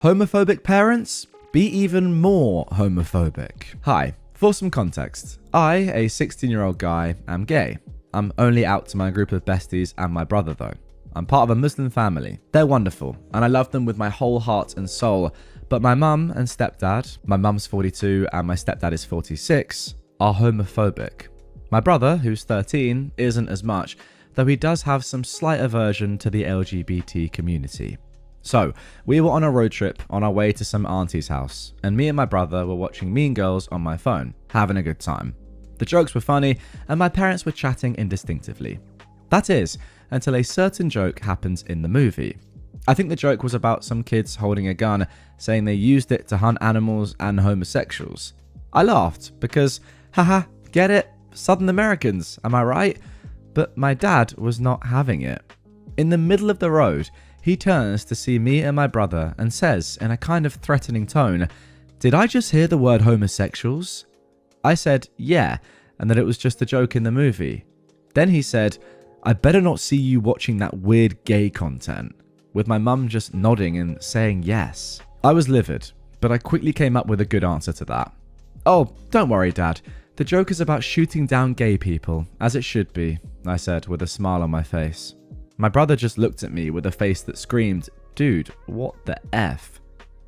Homophobic parents? Be even more homophobic. Hi, for some context, I, a 16-year-old guy, am gay. I'm only out to my group of besties and my brother though. I'm part of a Muslim family. They're wonderful, and I love them with my whole heart and soul, but my mum and stepdad, my mum's 42 and my stepdad is 46, are homophobic. My brother, who's 13, isn't as much, though he does have some slight aversion to the LGBT community. So, we were on a road trip on our way to some auntie's house, and me and my brother were watching Mean Girls on my phone, having a good time. The jokes were funny, and my parents were chatting indistinctively. That is, until a certain joke happens in the movie. I think the joke was about some kids holding a gun, saying they used it to hunt animals and homosexuals. I laughed, because, haha, get it? Southern Americans, am I right? But my dad was not having it. In the middle of the road, he turns to see me and my brother and says in a kind of threatening tone, "Did I just hear the word homosexuals?" I said, yeah, and that it was just a joke in the movie. Then he said, "I better not see you watching that weird gay content," with my mum just nodding and saying yes. I was livid, but I quickly came up with a good answer to that. "Oh, don't worry, Dad. The joke is about shooting down gay people, as it should be," I said with a smile on my face. My brother just looked at me with a face that screamed, "Dude, what the F?"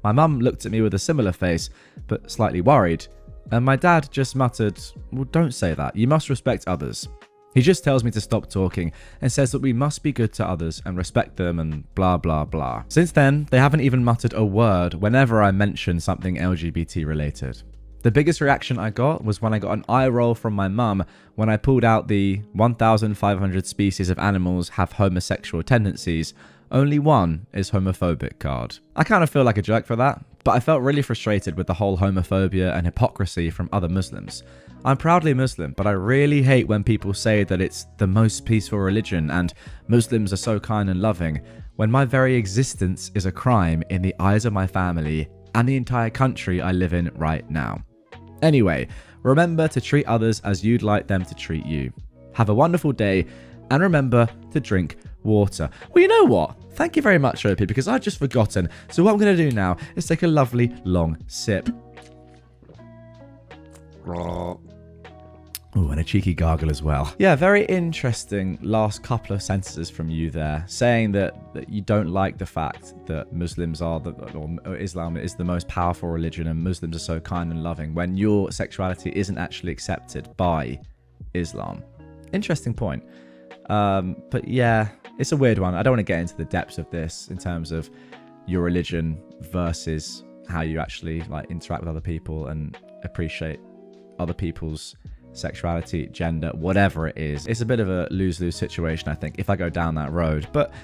My mum looked at me with a similar face, but slightly worried, and my dad just muttered, "Well, don't say that, you must respect others." He just tells me to stop talking and says that we must be good to others and respect them and blah blah blah. Since then, they haven't even muttered a word whenever I mention something LGBT related. The biggest reaction I got was when I got an eye roll from my mum when I pulled out the 1,500 species of animals have homosexual tendencies, only one is homophobic card. I kind of feel like a jerk for that, but I felt really frustrated with the whole homophobia and hypocrisy from other Muslims. I'm proudly Muslim, but I really hate when people say that it's the most peaceful religion and Muslims are so kind and loving, when my very existence is a crime in the eyes of my family and the entire country I live in right now. Anyway, remember to treat others as you'd like them to treat you. Have a wonderful day, and remember to drink water. Well, you know what? Thank you very much, OP, because I've just forgotten. So what I'm going to do now is take a lovely long sip. Oh, and a cheeky gargle as well. Yeah, very interesting last couple of sentences from you there, saying that you don't like the fact that Muslims are or Islam is the most powerful religion and Muslims are so kind and loving when your sexuality isn't actually accepted by Islam. Interesting point. But yeah, it's a weird one. I don't want to get into the depths of this in terms of your religion versus how you actually like interact with other people and appreciate other people's sexuality, gender, whatever it is. It's a bit of a lose-lose situation, I think, if I go down that road. But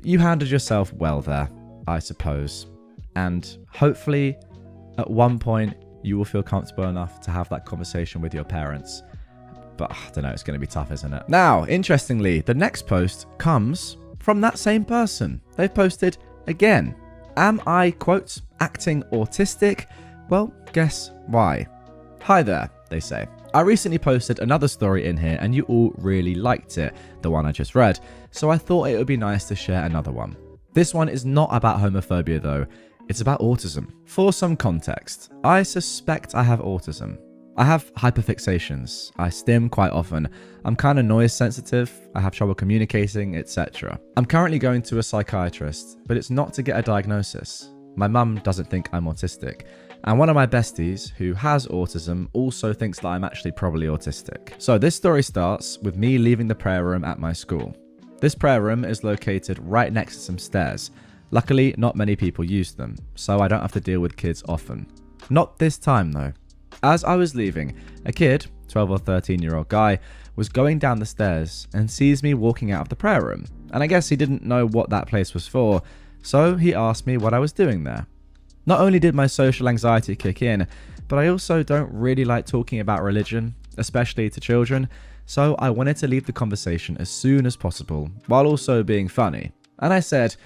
you handled yourself well there, I suppose. And hopefully, at one point, you will feel comfortable enough to have that conversation with your parents. But I don't know, it's going to be tough, isn't it? Now, interestingly, the next post comes from that same person. They've posted again. Am I, quote, acting autistic? Well, guess why. Hi there, they say. I recently posted another story in here and you all really liked it, the one I just read, so I thought it would be nice to share another one. This one is not about homophobia though, it's about autism. For some context, I suspect I have autism. I have hyperfixations, I stim quite often, I'm kind of noise sensitive, I have trouble communicating, etc. I'm currently going to a psychiatrist, but it's not to get a diagnosis. My mum doesn't think I'm autistic. And one of my besties, who has autism, also thinks that I'm actually probably autistic. So this story starts with me leaving the prayer room at my school. This prayer room is located right next to some stairs. Luckily, not many people use them, so I don't have to deal with kids often. Not this time though. As I was leaving, a kid, 12 or 13-year-old guy, was going down the stairs and sees me walking out of the prayer room. And I guess he didn't know what that place was for, so he asked me what I was doing there. Not only did my social anxiety kick in, but I also don't really like talking about religion, especially to children, so I wanted to leave the conversation as soon as possible, while also being funny. And I said,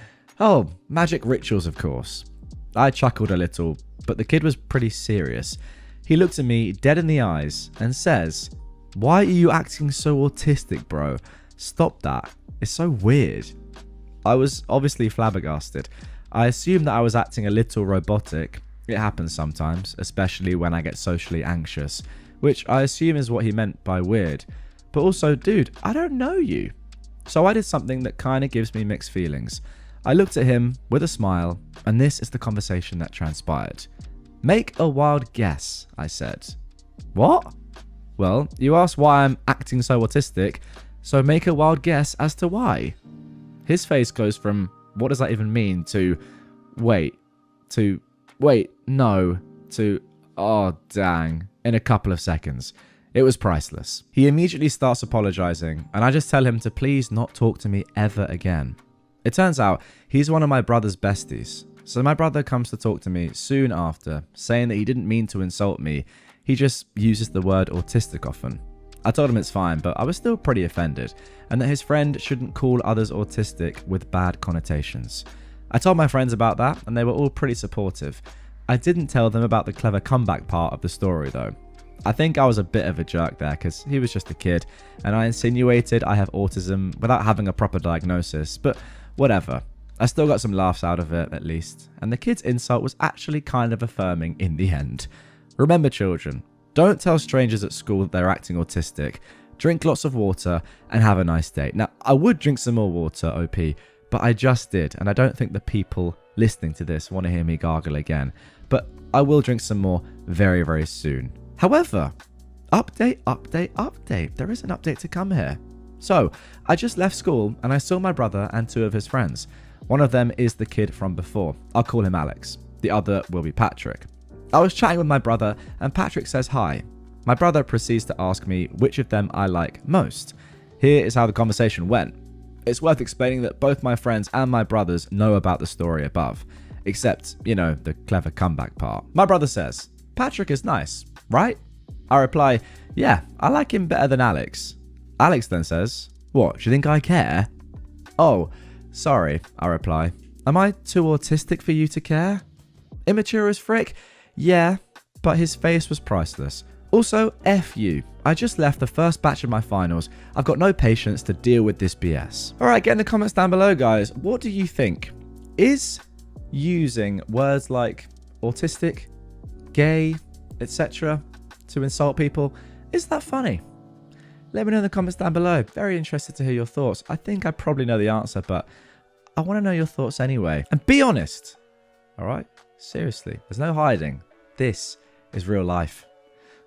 "Oh, magic rituals, of course." I chuckled a little, but the kid was pretty serious. He looked at me dead in the eyes and says, "Why are you acting so autistic, bro? Stop that. It's so weird." I was obviously flabbergasted. I assumed that I was acting a little robotic. It happens sometimes, especially when I get socially anxious, which I assume is what he meant by weird. But also, dude, I don't know you. So I did something that kind of gives me mixed feelings. I looked at him with a smile, and this is the conversation that transpired. Make a wild guess, I said. What? Well, you asked why I'm acting so autistic, so make a wild guess as to why. His face goes from, what does that even mean, to, wait, no, to, oh dang, in a couple of seconds. It was priceless. He immediately starts apologizing, and I just tell him to please not talk to me ever again. It turns out he's one of my brother's besties, so my brother comes to talk to me soon after, saying that he didn't mean to insult me, he just uses the word autistic often. I told him it's fine, but I was still pretty offended, and that his friend shouldn't call others autistic with bad connotations. I told my friends about that, and they were all pretty supportive. I didn't tell them about the clever comeback part of the story though. I think I was a bit of a jerk there because he was just a kid, and I insinuated I have autism without having a proper diagnosis, but whatever. I still got some laughs out of it, at least, and the kid's insult was actually kind of affirming in the end. Remember, children, don't tell strangers at school that they're acting autistic. Drink lots of water and have a nice day. Now, I would drink some more water, OP, but I just did, and I don't think the people listening to this want to hear me gargle again. But I will drink some more very, very soon. However, update. There is an update to come here. So, I just left school and I saw my brother and two of his friends. One of them is the kid from before. I'll call him Alex. The other will be Patrick. I was chatting with my brother and Patrick says hi. My brother proceeds to ask me which of them I like most. Here is how the conversation went. It's worth explaining that both my friends and my brothers know about the story above, except, you know, the clever comeback part. My brother says, Patrick is nice, right? I reply, yeah, I like him better than Alex. Alex then says, what, do you think I care? Oh, sorry, I reply. Am I too autistic for you to care? Immature as frick? Yeah, but his face was priceless. Also, F you. I just left the first batch of my finals. I've got no patience to deal with this BS. Alright, get in the comments down below, guys. What do you think? Is using words like autistic, gay, etc. to insult people, is that funny? Let me know in the comments down below. Very interested to hear your thoughts. I think I probably know the answer, but I want to know your thoughts anyway. And be honest. Alright? Seriously. There's no hiding. This is real life.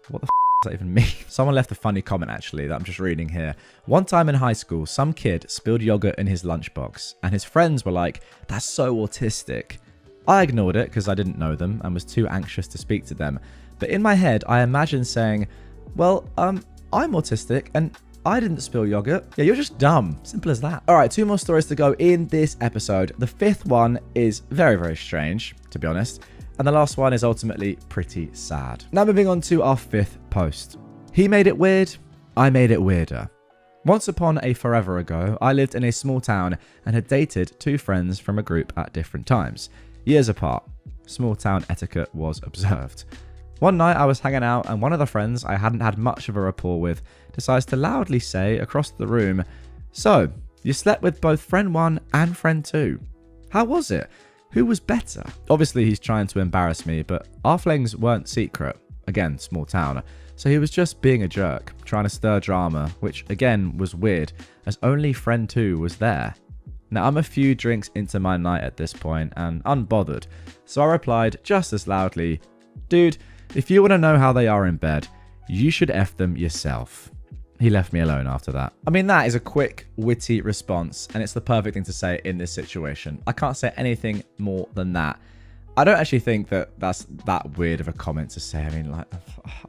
What the does that even mean? Someone left a funny comment actually that I'm just reading here. One time in high school, some kid spilled yogurt in his lunchbox and his friends were like, that's so autistic. I ignored it because I didn't know them and was too anxious to speak to them. But in my head, I imagined saying, well, I'm autistic and I didn't spill yogurt. Yeah, you're just dumb. Simple as that. All right, 2 more stories to go in this episode. The 5th one is very, very strange, to be honest. And the last one is ultimately pretty sad. Now moving on to our 5th post. He made it weird, I made it weirder. Once upon a forever ago, I lived in a small town and had dated 2 friends from a group at different times. Years apart. Small town etiquette was observed. One night I was hanging out and one of the friends I hadn't had much of a rapport with decides to loudly say across the room, so, you slept with both friend 1 and friend 2. How was it? Who was better? Obviously he's trying to embarrass me, but our flings weren't secret. Again, small town. So he was just being a jerk, trying to stir drama, which again was weird, as only friend 2 was there. Now I'm a few drinks into my night at this point and unbothered, so I replied just as loudly, dude, if you want to know how they are in bed, you should F them yourself. He left me alone after that. I mean, that is a quick, witty response, and it's the perfect thing to say in this situation. I can't say anything more than that. I don't actually think that that's that weird of a comment to say. I mean, like,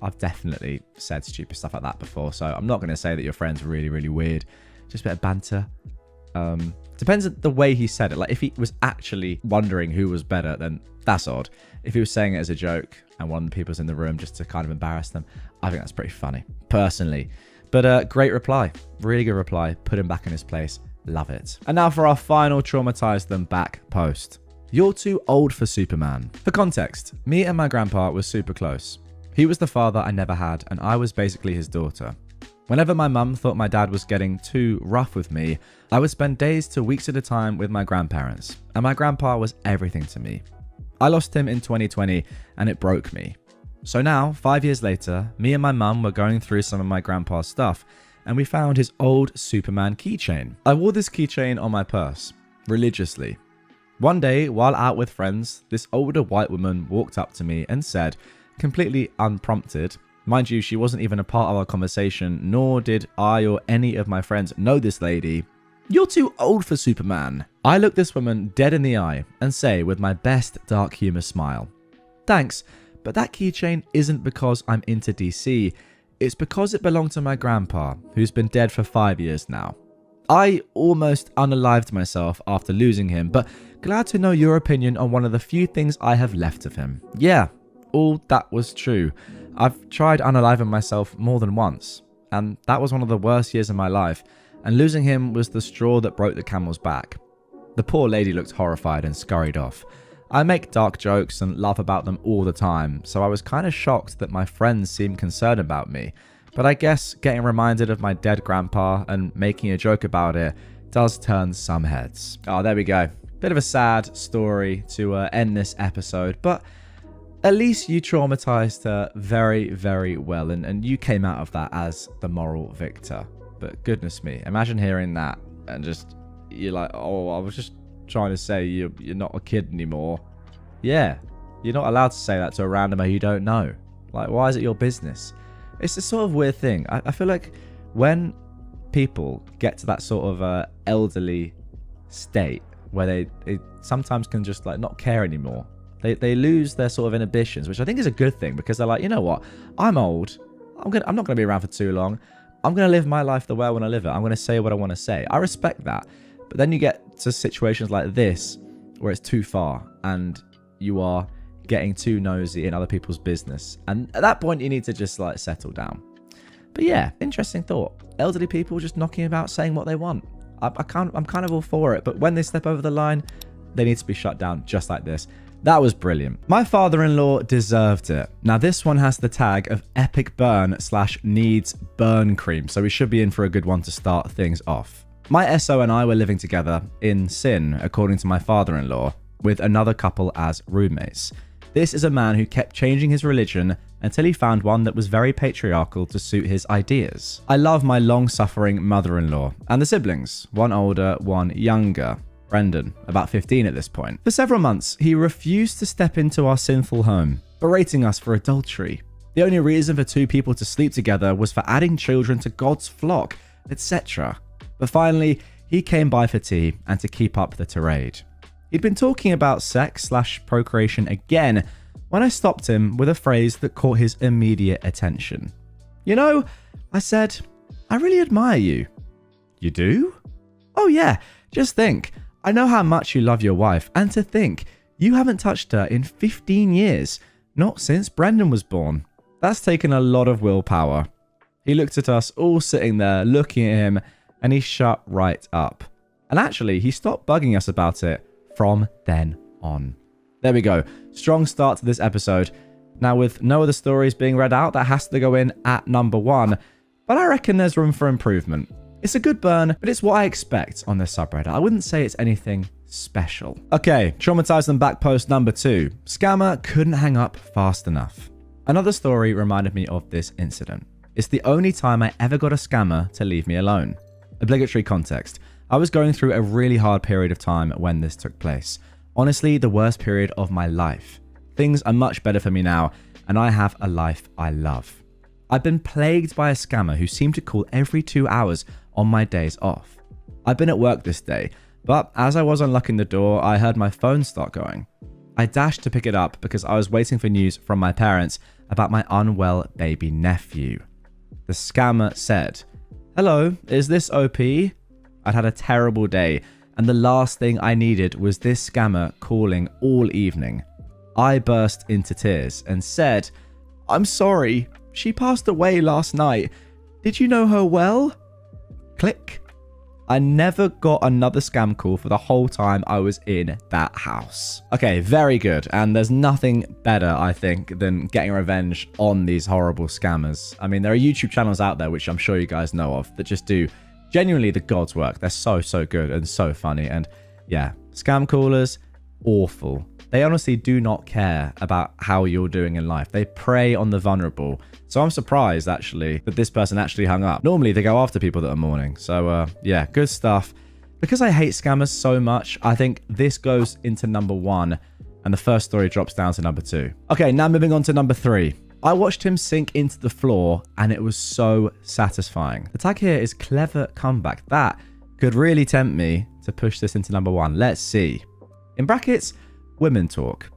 I've definitely said stupid stuff like that before, so I'm not going to say that your friend's really, really weird. Just a bit of banter. Depends on the way he said it. Like, if he was actually wondering who was better, then that's odd. If he was saying it as a joke and one of the people's in the room just to kind of embarrass them, I think that's pretty funny, personally. But great reply. Really good reply. Put him back in his place. Love it. And now for our final Traumatize Them Back post. You're too old for Superman. For context, me and my grandpa were super close. He was the father I never had, and I was basically his daughter. Whenever my mum thought my dad was getting too rough with me, I would spend days to weeks at a time with my grandparents, and my grandpa was everything to me. I lost him in 2020 and it broke me. So now, 5 years later, me and my mum were going through some of my grandpa's stuff and we found his old Superman keychain. I wore this keychain on my purse, religiously. One day, while out with friends, this older white woman walked up to me and said, completely unprompted, mind you, she wasn't even a part of our conversation, nor did I or any of my friends know this lady, "You're too old for Superman." I look this woman dead in the eye and say with my best dark humor smile, "Thanks, but that keychain isn't because I'm into DC, it's because it belonged to my grandpa, who's been dead for 5 years now. I almost unalived myself after losing him, but glad to know your opinion on one of the few things I have left of him." Yeah, all that was true. I've tried unaliving myself more than once, and that was one of the worst years of my life, and losing him was the straw that broke the camel's back. The poor lady looked horrified and scurried off. I make dark jokes and laugh about them all the time, so I was kind of shocked that my friends seemed concerned about me, but I guess getting reminded of my dead grandpa and making a joke about it does turn some heads. Oh, there we go. Bit of a sad story to end this episode, but at least you traumatized her very, very well, and you came out of that as the moral victor. But goodness me, imagine hearing that and just, you're like, oh, I was just trying to say you're not a kid anymore. Yeah, you're not allowed to say that to a randomer you don't know. Like, why is it your business? It's a sort of weird thing. I feel like when people get to that sort of elderly state where they sometimes can just like not care anymore, they lose their sort of inhibitions, which I think is a good thing, because they're like, you know what, I'm old, I'm not going to be around for too long, I'm going to live my life the way I want to live it, I'm going to say what I want to say. I respect that. But then you get to situations like this where it's too far and you are getting too nosy in other people's business, and at that point you need to just like settle down. But yeah, interesting thought. Elderly people just knocking about saying what they want. I'm kind of all for it, but when they step over the line, they need to be shut down just like this. That was brilliant. My father-in-law deserved it. Now this one has the tag of epic burn / needs burn cream, so we should be in for a good one to start things off. My SO and I were living together in sin, according to my father-in-law, with another couple as roommates. This is a man who kept changing his religion until he found one that was very patriarchal to suit his ideas. I love my long-suffering mother-in-law and the siblings, one older, one younger. Brendan, about 15 at this point. For several months, he refused to step into our sinful home, berating us for adultery. The only reason for two people to sleep together was for adding children to God's flock, etc. But finally, he came by for tea and to keep up the tirade. He'd been talking about sex / procreation again when I stopped him with a phrase that caught his immediate attention. "You know," I said, "I really admire you." "You do?" "Oh yeah, just think. I know how much you love your wife, and to think, you haven't touched her in 15 years, not since Brendan was born. That's taken a lot of willpower." He looked at us all sitting there, looking at him, and he shut right up. And actually, he stopped bugging us about it from then on. There we go. Strong start to this episode. Now, with no other stories being read out, that has to go in at number 1, but I reckon there's room for improvement. It's a good burn, but it's what I expect on this subreddit. I wouldn't say it's anything special. Okay, TraumatizeThemBack post number 2. Scammer couldn't hang up fast enough. Another story reminded me of this incident. It's the only time I ever got a scammer to leave me alone. Obligatory context. I was going through a really hard period of time when this took place. Honestly, the worst period of my life. Things are much better for me now, and I have a life I love. I've been plagued by a scammer who seemed to call every 2 hours on my days off. I've been at work this day, but as I was unlocking the door, I heard my phone start going. I dashed to pick it up because I was waiting for news from my parents about my unwell baby nephew. The scammer said, "Hello, is this OP?" I'd had a terrible day, and the last thing I needed was this scammer calling all evening. I burst into tears and said, "I'm sorry, she passed away last night. Did you know her well?" Click. I never got another scam call for the whole time I was in that house. Okay, very good. And there's nothing better, I think, than getting revenge on these horrible scammers. I mean, there are YouTube channels out there, which I'm sure you guys know of, that just do genuinely the God's work. They're so, so good and so funny. And yeah, scam callers, awful. They honestly do not care about how you're doing in life. They prey on the vulnerable. So I'm surprised, actually, that this person actually hung up. Normally, they go after people that are mourning. So, yeah, good stuff. Because I hate scammers so much, I think this goes into number 1, and the first story drops down to number 2. Okay, now moving on to number 3. I watched him sink into the floor, and it was so satisfying. The tag here is clever comeback. That could really tempt me to push this into number 1. Let's see. In brackets, women talk.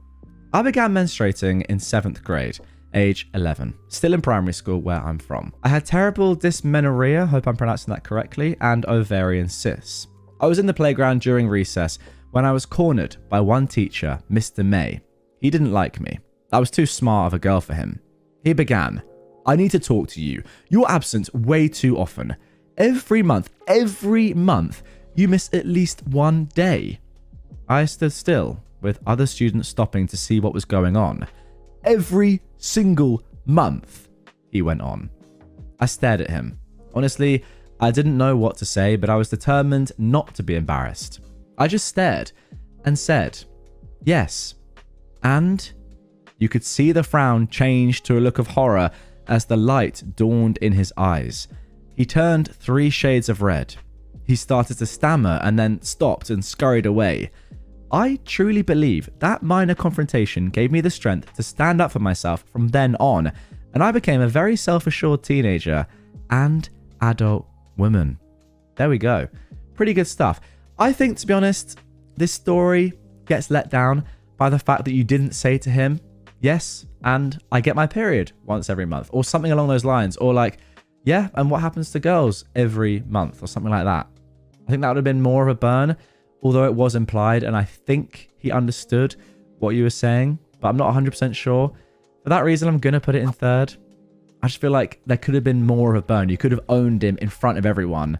I began menstruating in 7th grade, age 11, still in primary school where I'm from. I had terrible dysmenorrhea, hope I'm pronouncing that correctly, and ovarian cysts. I was in the playground during recess when I was cornered by one teacher, Mr. May. He didn't like me. I was too smart of a girl for him. He began, "I need to talk to you. You're absent way too often. Every month, you miss at least one day." I stood still, with other students stopping to see what was going on. "Every single month," he went on. I stared at him. Honestly, I didn't know what to say, but I was determined not to be embarrassed. I just stared and said, "Yes." And you could see the frown change to a look of horror as the light dawned in his eyes. He turned 3 shades of red. He started to stammer and then stopped and scurried away. I truly believe that minor confrontation gave me the strength to stand up for myself from then on, and I became a very self-assured teenager and adult woman. There we go. Pretty good stuff. I think, to be honest, this story gets let down by the fact that you didn't say to him, "Yes, and I get my period once every month," or something along those lines, or like, "Yeah, and what happens to girls every month," or something like that. I think that would have been more of a burn, although it was implied, and I think he understood what you were saying, but I'm not 100% sure. For that reason, I'm going to put it in 3rd. I just feel like there could have been more of a burn. You could have owned him in front of everyone.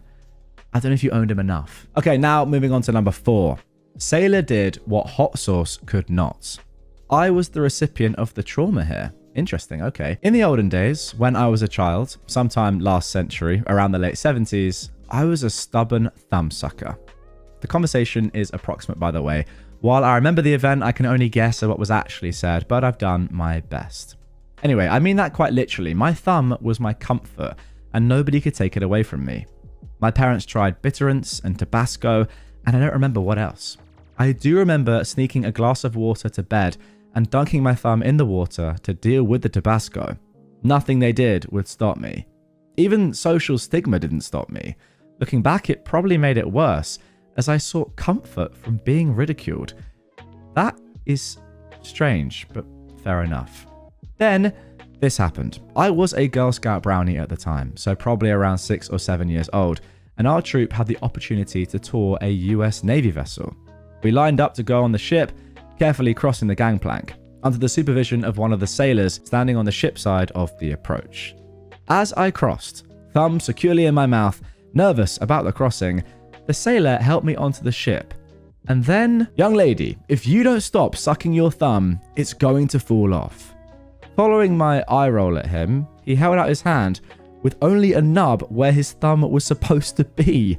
I don't know if you owned him enough. Okay, now moving on to number 4. Sailor did what hot sauce could not. I was the recipient of the trauma here. Interesting, okay. In the olden days, when I was a child, sometime last century, around the late 70s, I was a stubborn thumbsucker. The conversation is approximate, by the way. While I remember the event, I can only guess at what was actually said, but I've done my best. Anyway, I mean that quite literally. My thumb was my comfort, and nobody could take it away from me. My parents tried bitterants and Tabasco, and I don't remember what else. I do remember sneaking a glass of water to bed and dunking my thumb in the water to deal with the Tabasco. Nothing they did would stop me. Even social stigma didn't stop me. Looking back, it probably made it worse, as I sought comfort from being ridiculed. That is strange, but fair enough. Then, this happened. I was a Girl Scout brownie at the time, so probably around 6 or 7 years old, and our troop had the opportunity to tour a US Navy vessel. We lined up to go on the ship, carefully crossing the gangplank, under the supervision of one of the sailors standing on the ship side of the approach. As I crossed, thumb securely in my mouth, nervous about the crossing, the sailor helped me onto the ship. And then, "Young lady, if you don't stop sucking your thumb, it's going to fall off." Following my eye roll at him, he held out his hand with only a nub where his thumb was supposed to be.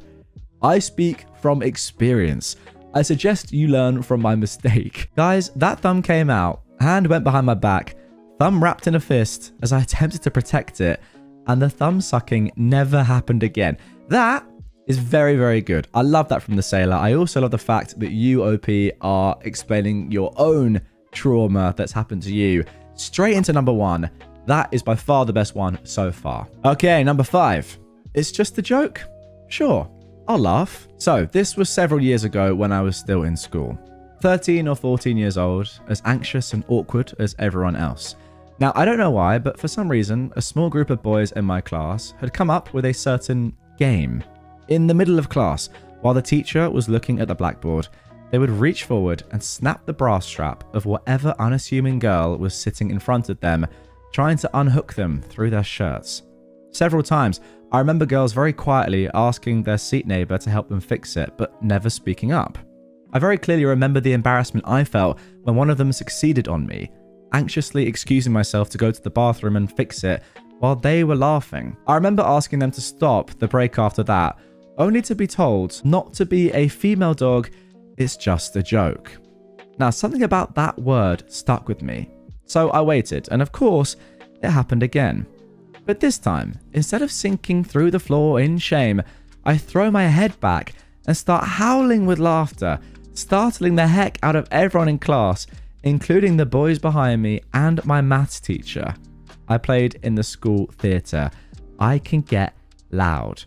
I speak from experience. I suggest you learn from my mistake. Guys, that thumb came out, hand went behind my back, thumb wrapped in a fist as I attempted to protect it, and the thumb sucking never happened again. That is very, very good. I love that from the sailor. I also love the fact that you, OP, are explaining your own trauma that's happened to you. Straight into number 1. That is by far the best one so far. Okay, number 5. It's just a joke? Sure, I'll laugh. So, this was several years ago when I was still in school. 13 or 14 years old, as anxious and awkward as everyone else. Now, I don't know why, but for some reason, a small group of boys in my class had come up with a certain game. In the middle of class, while the teacher was looking at the blackboard, they would reach forward and snap the bra strap of whatever unassuming girl was sitting in front of them, trying to unhook them through their shirts. Several times, I remember girls very quietly asking their seat neighbor to help them fix it, but never speaking up. I very clearly remember the embarrassment I felt when one of them succeeded on me, anxiously excusing myself to go to the bathroom and fix it while they were laughing. I remember asking them to stop the break after that, only to be told not to be a female dog, it's just a joke. Now, something about that word stuck with me. So I waited, and of course, it happened again. But this time, instead of sinking through the floor in shame, I throw my head back and start howling with laughter, startling the heck out of everyone in class, including the boys behind me and my maths teacher. I played in the school theatre. I can get loud.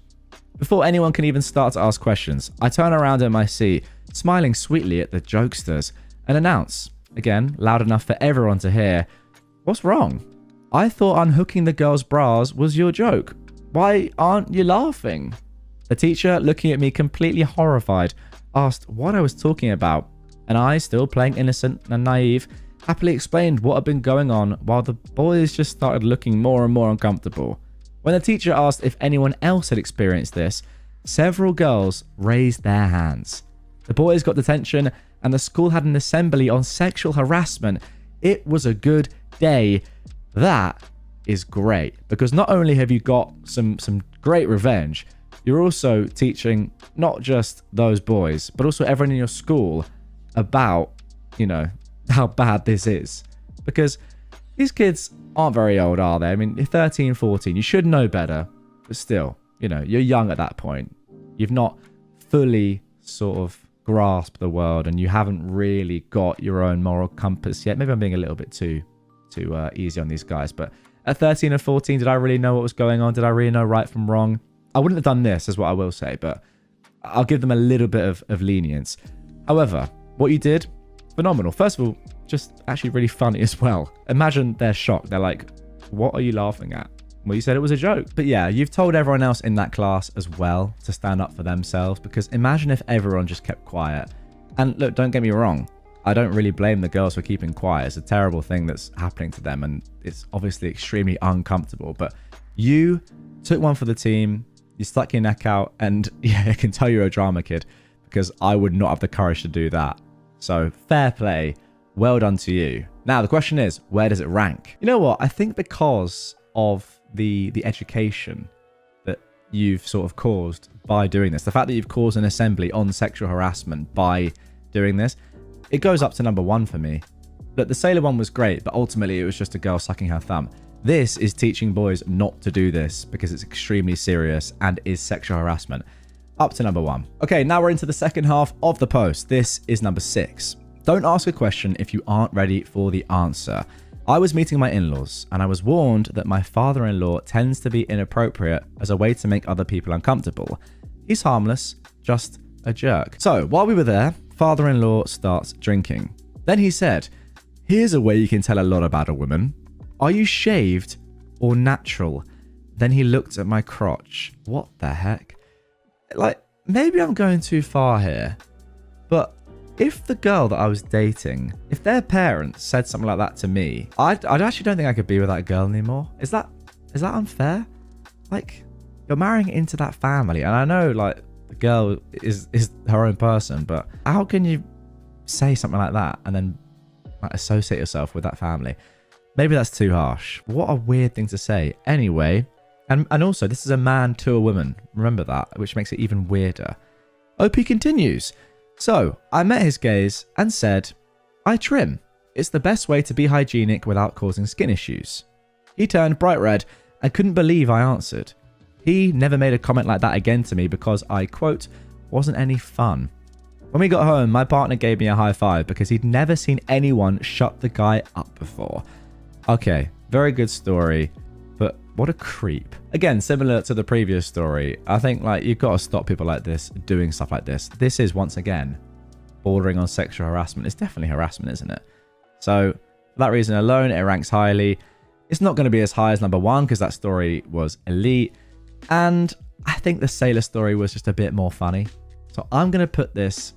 Before anyone can even start to ask questions, I turn around in my seat, smiling sweetly at the jokesters, and announce, again, loud enough for everyone to hear, "What's wrong? I thought unhooking the girls' bras was your joke. Why aren't you laughing?" The teacher, looking at me completely horrified, asked what I was talking about, and I, still playing innocent and naive, happily explained what had been going on while the boys just started looking more and more uncomfortable. When the teacher asked if anyone else had experienced this, several girls raised their hands. The boys got detention and the school had an assembly on sexual harassment. It was a good day. That is great, because not only have you got some great revenge, you're also teaching not just those boys, but also everyone in your school about, how bad this is. Because these kids aren't very old, are they? I mean, you're 13, 14, you should know better, but still, you're young at that point. You've not fully sort of grasped the world, and you haven't really got your own moral compass yet. Maybe I'm being a little bit too easy on these guys, but at 13 and 14, did I really know what was going on? Did I really know right from wrong? I wouldn't have done this, is what I will say, but I'll give them a little bit of lenience. However, what you did, phenomenal. First of all, just actually really funny as well. Imagine they're shocked. They're like, "What are you laughing at?" Well, you said it was a joke. But yeah, you've told everyone else in that class as well to stand up for themselves, because imagine if everyone just kept quiet. And look, don't get me wrong, I don't really blame the girls for keeping quiet. It's a terrible thing that's happening to them, and it's obviously extremely uncomfortable. But you took one for the team, you stuck your neck out, and yeah, I can tell you're a drama kid, because I would not have the courage to do that. So fair play, well done to you. Now the question is, where does it rank? You know what? I think because of the education that you've sort of caused by doing this, the fact that you've caused an assembly on sexual harassment by doing this, it goes up to number 1 for me. Look, the sailor one was great, but ultimately it was just a girl sucking her thumb. This is teaching boys not to do this because it's extremely serious and is sexual harassment. Up to number 1. Okay, now we're into the second half of the post. This is number 6. Don't ask a question if you aren't ready for the answer. I was meeting my in-laws, and I was warned that my father-in-law tends to be inappropriate as a way to make other people uncomfortable. He's harmless, just a jerk. So, while we were there, father-in-law starts drinking. Then he said, "Here's a way you can tell a lot about a woman. Are you shaved or natural?" Then he looked at my crotch. What the heck? Like, maybe I'm going too far here, but if the girl that I was dating, if their parents said something like that to me, I actually don't think I could be with that girl anymore. Is that unfair? Like, you're marrying into that family, and I know, like, the girl is her own person, but how can you say something like that and then like, associate yourself with that family? Maybe that's too harsh. What a weird thing to say. Anyway, and also, this is a man to a woman. Remember that, which makes it even weirder. OP continues. So, I met his gaze and said, "I trim. It's the best way to be hygienic without causing skin issues." He turned bright red and couldn't believe I answered. He never made a comment like that again to me because I, quote, "wasn't any fun." When we got home, my partner gave me a high five because he'd never seen anyone shut the guy up before. Okay, very good story, but what a creep. Again, similar to the previous story, I think like you've got to stop people like this doing stuff like this. This is, once again, bordering on sexual harassment. It's definitely harassment, isn't it? So for that reason alone, it ranks highly. It's not going to be as high as number 1 because that story was elite. And I think the sailor story was just a bit more funny. So I'm going to put this,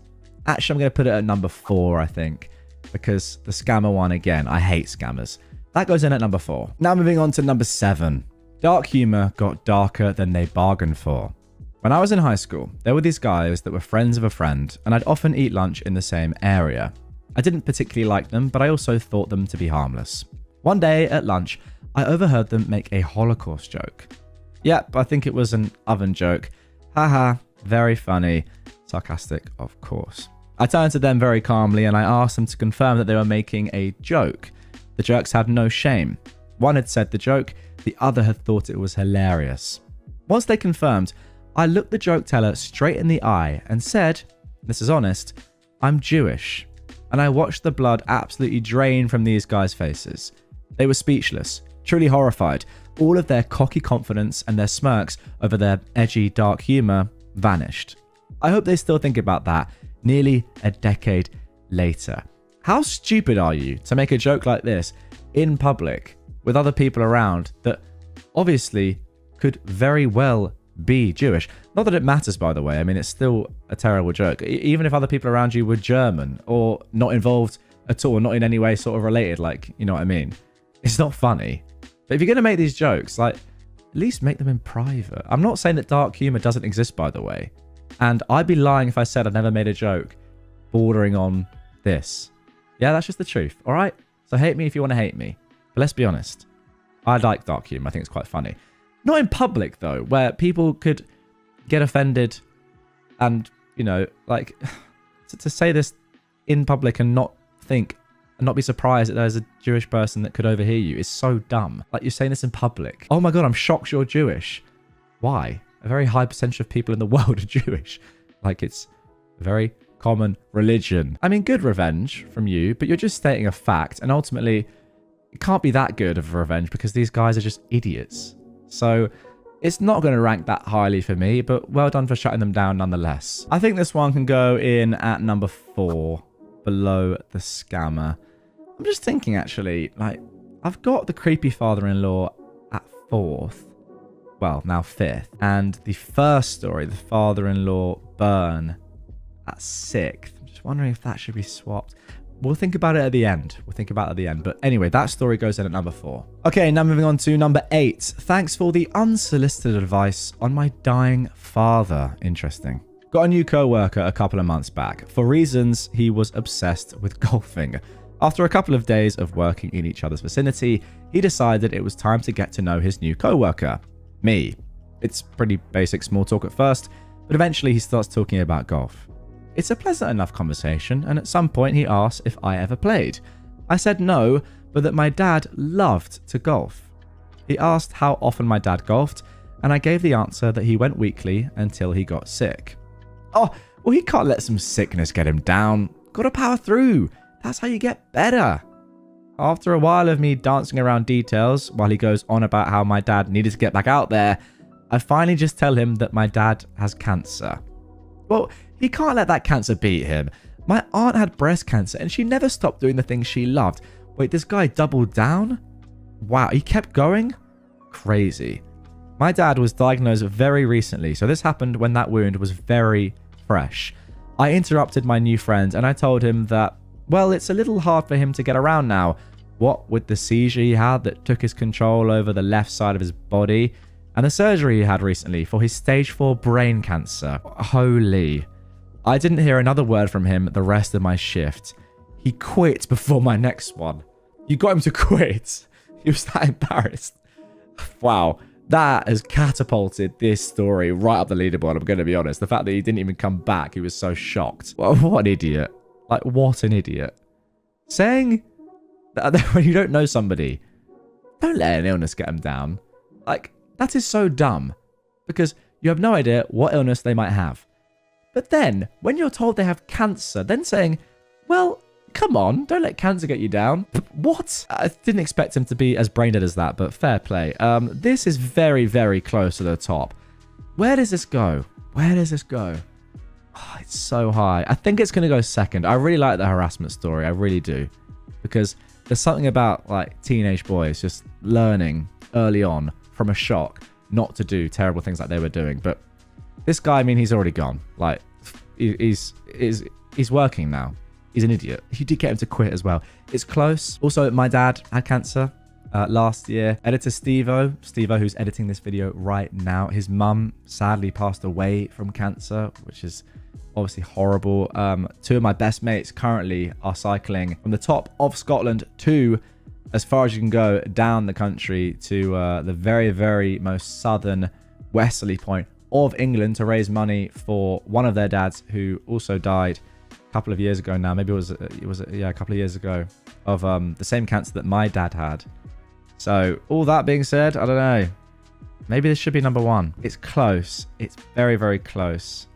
actually I'm going to put it at number 4, I think, because the scammer one, again, I hate scammers. That goes in at number 4. Now moving on to number 7. Dark humor got darker than they bargained for. When I was in high school, there were these guys that were friends of a friend, and I'd often eat lunch in the same area. I didn't particularly like them, but I also thought them to be harmless. One day at lunch, I overheard them make a Holocaust joke. Yep, I think it was an oven joke. Haha, very funny. Sarcastic, of course. I turned to them very calmly and I asked them to confirm that they were making a joke. The jerks had no shame. One had said the joke, the other had thought it was hilarious. Once they confirmed, I looked the joke teller straight in the eye and said, this is honest, I'm Jewish. And I watched the blood absolutely drain from these guys' faces. They were speechless, truly horrified. All of their cocky confidence and their smirks over their edgy, dark humor vanished. I hope they still think about that nearly a decade later. How stupid are you to make a joke like this in public with other people around that obviously could very well be Jewish? Not that it matters, by the way. I mean, it's still a terrible joke. Even if other people around you were German or not involved at all, not in any way sort of related, like, you know what I mean? It's not funny. But if you're going to make these jokes, like, at least make them in private. I'm not saying that dark humor doesn't exist, by the way. And I'd be lying if I said I'd never made a joke bordering on this. Yeah, that's just the truth, all right? So hate me if you want to hate me. But let's be honest. I like dark humor. I think it's quite funny. Not in public, though, where people could get offended and, you know, like, to say this in public and not think and not be surprised that there's a Jewish person that could overhear you is so dumb. Like, you're saying this in public. Oh my God, I'm shocked you're Jewish. Why? A very high percentage of people in the world are Jewish. Like, it's a very common religion. I mean, good revenge from you, but you're just stating a fact. And ultimately, it can't be that good of a revenge because these guys are just idiots. So it's not going to rank that highly for me, but well done for shutting them down nonetheless. I think this one can go in at number 4, below the scammer. I'm just thinking, actually, like, I've got the creepy father-in-law at 4th. Well, now 5th. And the first story, the father-in-law burn, at 6th. I'm just wondering if that should be swapped. We'll think about it at the end. But anyway, that story goes in at number 4. Okay, now moving on to number 8. Thanks for the unsolicited advice on my dying father. Interesting. Got a new co-worker a couple of months back. For reasons, he was obsessed with golfing. After a couple of days of working in each other's vicinity, he decided it was time to get to know his new co-worker. Me. It's pretty basic small talk at first, but eventually he starts talking about golf. It's a pleasant enough conversation, and at some point he asked if I ever played. I said no, but that my dad loved to golf. He asked how often my dad golfed, and I gave the answer that he went weekly until he got sick. Oh, well, he can't let some sickness get him down. Gotta power through. That's how you get better. After a while of me dancing around details while he goes on about how my dad needed to get back out there, I finally just tell him that my dad has cancer. Well, he can't let that cancer beat him. My aunt had breast cancer and she never stopped doing the things she loved. Wait, this guy doubled down? Wow, he kept going? Crazy. My dad was diagnosed very recently, so this happened when that wound was very fresh. I interrupted my new friend and I told him that, well, it's a little hard for him to get around now. What with the seizure he had that took his control over the left side of his body, and the surgery he had recently for his stage 4 brain cancer. Holy. I didn't hear another word from him the rest of my shift. He quit before my next one. You got him to quit. He was that embarrassed. Wow. That has catapulted this story right up the leaderboard, I'm going to be honest. The fact that he didn't even come back, he was so shocked. Well, what an idiot. Like, what an idiot. Saying that when you don't know somebody, don't let an illness get them down. Like, that is so dumb. Because you have no idea what illness they might have. But then, when you're told they have cancer, then saying, well, come on, don't let cancer get you down. What? I didn't expect him to be as brain dead as that, but fair play. This is very, very close to the top. Where does this go? Where does this go? Oh, it's so high. I think it's going to go second. I really like the harassment story. I really do. Because there's something about, like, teenage boys just learning early on from a shock not to do terrible things like they were doing. But this guy, I mean, he's already gone. Like, he's working now. He's an idiot. You did get him to quit as well. It's close. Also, my dad had cancer. last year. Editor Stevo, who's editing this video right now, his mum sadly passed away from cancer, which is obviously horrible. Two of my best mates currently are cycling from the top of Scotland to as far as you can go down the country to the very, very most southern westerly point of England to raise money for one of their dads who also died a couple of years ago now. Maybe it was a couple of years ago of the same cancer that my dad had. So all that being said, I don't know. Maybe this should be number one. It's close. It's very, very close.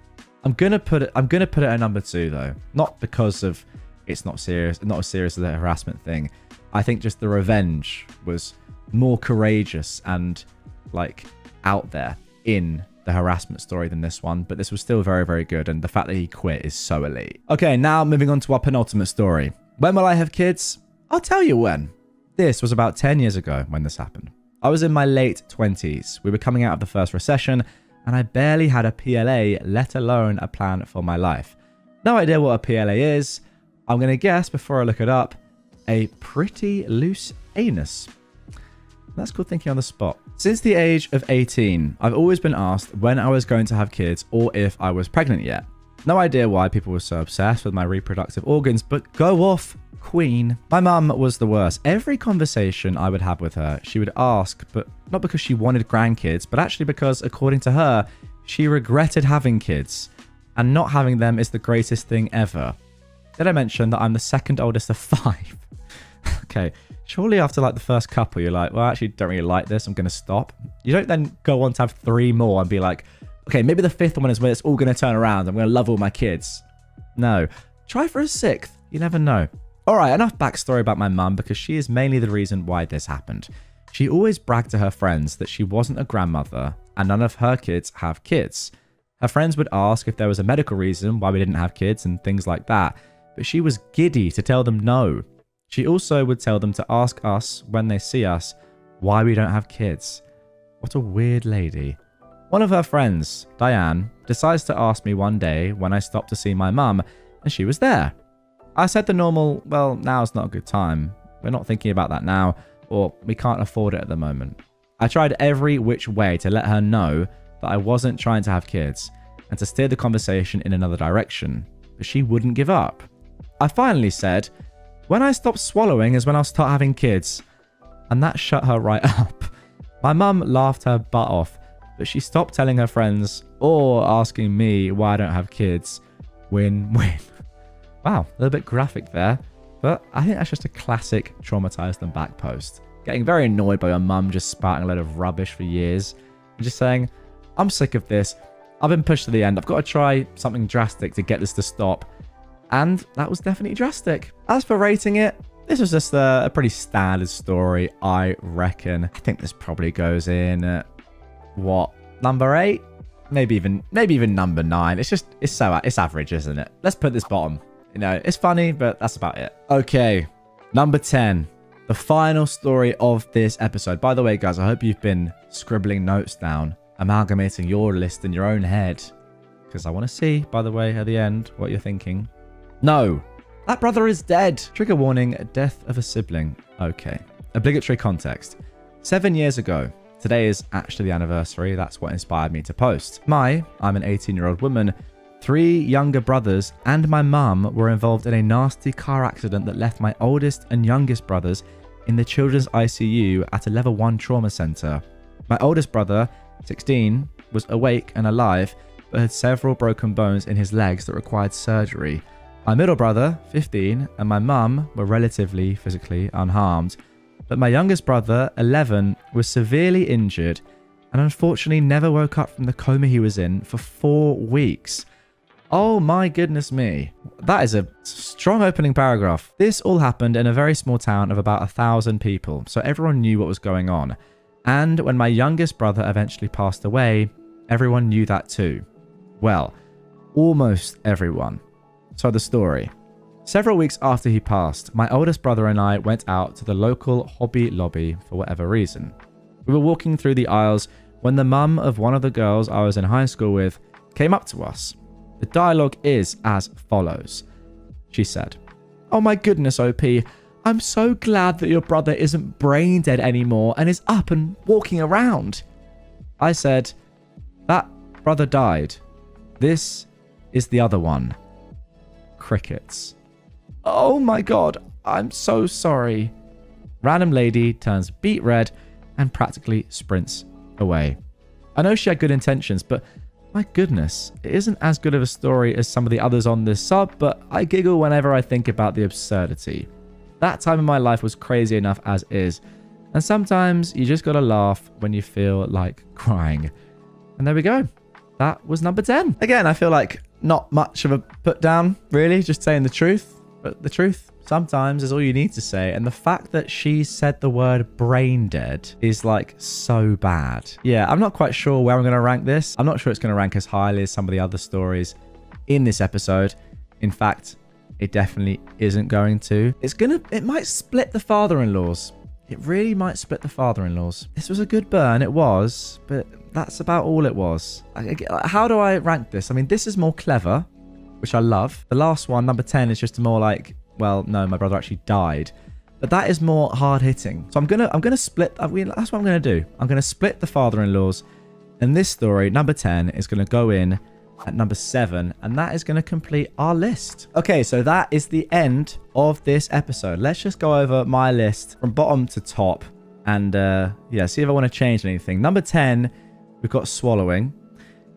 I'm gonna put it at number 2 though. Not because of it's not serious, not as serious as the harassment thing. I think just the revenge was more courageous and like out there in the harassment story than this one, but this was still very, very good, and the fact that he quit is so elite. Okay, now moving on to our penultimate story. When will I have kids? I'll tell you when. This was about 10 years ago when this happened. I was in my late 20s. We were coming out of the first recession, and I barely had a PLA, let alone a plan for my life. No idea what a PLA is. I'm going to guess, before I look it up, a pretty loose anus. That's called thinking on the spot. Since the age of 18, I've always been asked when I was going to have kids or if I was pregnant yet. No idea why people were so obsessed with my reproductive organs, but go off, queen. My mum was the worst. Every conversation I would have with her, she would ask, but not because she wanted grandkids, but actually because, according to her, she regretted having kids, and not having them is the greatest thing ever. Did I mention that I'm the second oldest of 5? Okay, surely after like the first couple, you're like, well, I actually don't really like this. I'm going to stop. You don't then go on to have 3 more and be like, okay, maybe the 5th one is when it's all going to turn around. I'm going to love all my kids. No, try for a 6th. You never know. All right, enough backstory about my mum because she is mainly the reason why this happened. She always bragged to her friends that she wasn't a grandmother and none of her kids have kids. Her friends would ask if there was a medical reason why we didn't have kids and things like that, but she was giddy to tell them no. She also would tell them to ask us when they see us why we don't have kids. What a weird lady. One of her friends, Diane, decides to ask me one day when I stopped to see my mum, and she was there. I said the normal, well, now's not a good time. We're not thinking about that now, or we can't afford it at the moment. I tried every which way to let her know that I wasn't trying to have kids and to steer the conversation in another direction, but she wouldn't give up. I finally said, when I stop swallowing is when I'll start having kids, and that shut her right up. My mum laughed her butt off, but she stopped telling her friends or asking me why I don't have kids. Win-win. Wow, a little bit graphic there, but I think that's just a classic traumatize them back post. Getting very annoyed by your mum just spouting a load of rubbish for years and just saying, I'm sick of this. I've been pushed to the end. I've got to try something drastic to get this to stop. And that was definitely drastic. As for rating it, this was just a pretty standard story, I reckon. I think this probably goes in at, what, number 8? Maybe even number 9. It's average, isn't it? Let's put this bottom. You know, it's funny, but that's about it. Okay, number 10. The final story of this episode. By the way, guys, I hope you've been scribbling notes down, amalgamating your list in your own head. Because I want to see, by the way, at the end, what you're thinking. No, that brother is dead. Trigger warning, death of a sibling. Okay. Obligatory context. 7 years ago. Today is actually the anniversary. That's what inspired me to post. I'm an 18-year-old woman. 3 younger brothers and my mum were involved in a nasty car accident that left my oldest and youngest brothers in the children's ICU at a level 1 trauma center. My oldest brother, 16, was awake and alive, but had several broken bones in his legs that required surgery. My middle brother, 15, and my mum were relatively physically unharmed, but my youngest brother, 11, was severely injured and unfortunately never woke up from the coma he was in for 4 weeks. Oh my goodness me. That is a strong opening paragraph. This all happened in a very small town of about 1,000 people, so everyone knew what was going on. And when my youngest brother eventually passed away, everyone knew that too. Well, almost everyone. So the story. Several weeks after he passed, my oldest brother and I went out to the local Hobby Lobby for whatever reason. We were walking through the aisles when the mum of one of the girls I was in high school with came up to us. The dialogue is as follows. She said, "Oh my goodness, OP, I'm so glad that your brother isn't brain dead anymore and is up and walking around. I said, that brother died. This is the other one. Crickets. Oh my god, I'm so sorry. Random lady turns beet red and practically sprints away. I know she had good intentions, but my goodness, it isn't as good of a story as some of the others on this sub, but I giggle whenever I think about the absurdity. That time in my life was crazy enough as is, and sometimes you just gotta laugh when you feel like crying. And there we go. That was number 10. Again, I feel like not much of a put down, really, just saying the truth. But the truth sometimes is all you need to say. And the fact that she said the word brain dead is like so bad. Yeah, I'm not quite sure where I'm going to rank this. I'm not sure it's going to rank as highly as some of the other stories in this episode. In fact, it definitely isn't going to. It might split the father-in-laws. It really might split the father-in-laws. This was a good burn, it was, but that's about all it was. How do I rank this? I mean, this is more clever, which I love. The last one, number 10, is just more like, well, no, my brother actually died. But that is more hard-hitting. So I'm gonna split. That's what I'm gonna do. I'm gonna split the father-in-laws, and this story, number 10, is gonna go in at number 7, and that is going to complete our list. Okay, so that is the end of this episode. Let's just go over my list from bottom to top and yeah, see if I want to change anything. Number 10, we've got swallowing.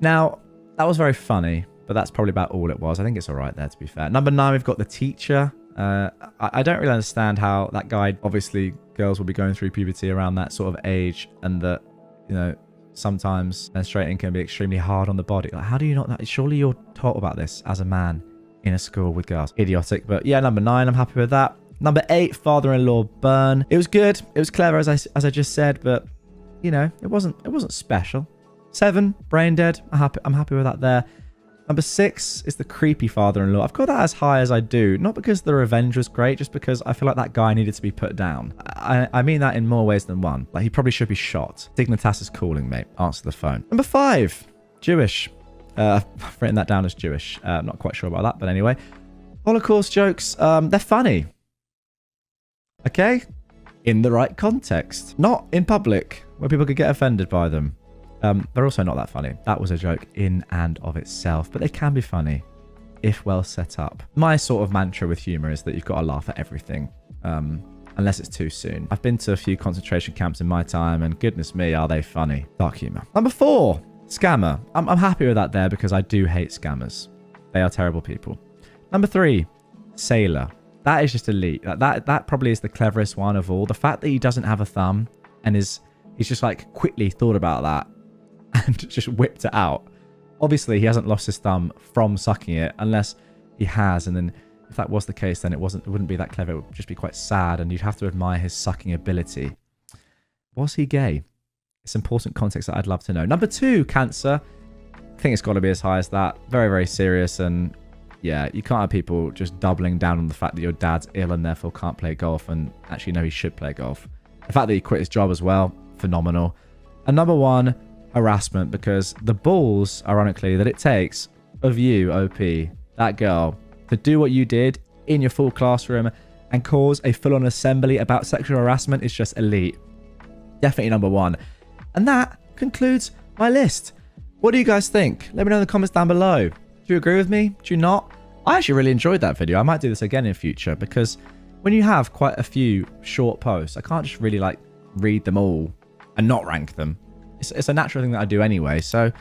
Now, that was very funny, but that's probably about all it was. I think it's all right there, to be fair. Number 9, we've got the teacher. I don't really understand how that guy, obviously girls will be going through puberty around that sort of age, and that, you know, sometimes menstruating can be extremely hard on the body. Like, how do you not know? Surely you're taught about this as a man in a school with girls. Idiotic. But yeah, number 9, I'm happy with that. Number 8, father-in-law burn. It was good. It was clever, as I just said, but you know, it wasn't special. 7, brain dead. I'm happy with that there. Number 6 is the creepy father-in-law. I've got that as high as I do, not because the revenge was great, just because I feel like that guy needed to be put down. I mean that in more ways than one. Like, he probably should be shot. Dignitas is calling, mate. Answer the phone. Number 5, Jewish. I've written that down as Jewish. I'm not quite sure about that, but anyway. Holocaust jokes, they're funny. Okay? In the right context. Not in public, where people could get offended by them. They're also not that funny. That was a joke in and of itself, but they can be funny if well set up. My sort of mantra with humor is that you've got to laugh at everything, unless it's too soon. I've been to a few concentration camps in my time, and goodness me, are they funny. Dark humor. Number 4, scammer. I'm happy with that there because I do hate scammers. They are terrible people. Number 3, sailor. That is just elite. That probably is the cleverest one of all. The fact that he doesn't have a thumb and he's just like quickly thought about that and just whipped it out. Obviously, he hasn't lost his thumb from sucking it, unless he has. And then if that was the case, then it wouldn't be that clever. It would just be quite sad, and you'd have to admire his sucking ability. Was he gay? It's important context that I'd love to know. Number 2, cancer. I think it's got to be as high as that. Very, very serious. And yeah, you can't have people just doubling down on the fact that your dad's ill and therefore can't play golf, and actually know he should play golf. The fact that he quit his job as well, phenomenal. And number 1, harassment, because the balls, ironically, that it takes of you, OP, that girl, to do what you did in your full classroom and cause a full-on assembly about sexual harassment is just elite. Definitely number 1. And that concludes my list. What do you guys think? Let me know in the comments down below. Do you agree with me? Do you not? I actually really enjoyed that video. I might do this again in future, because when you have quite a few short posts, I can't just really like read them all and not rank them. It's a natural thing that I do anyway, so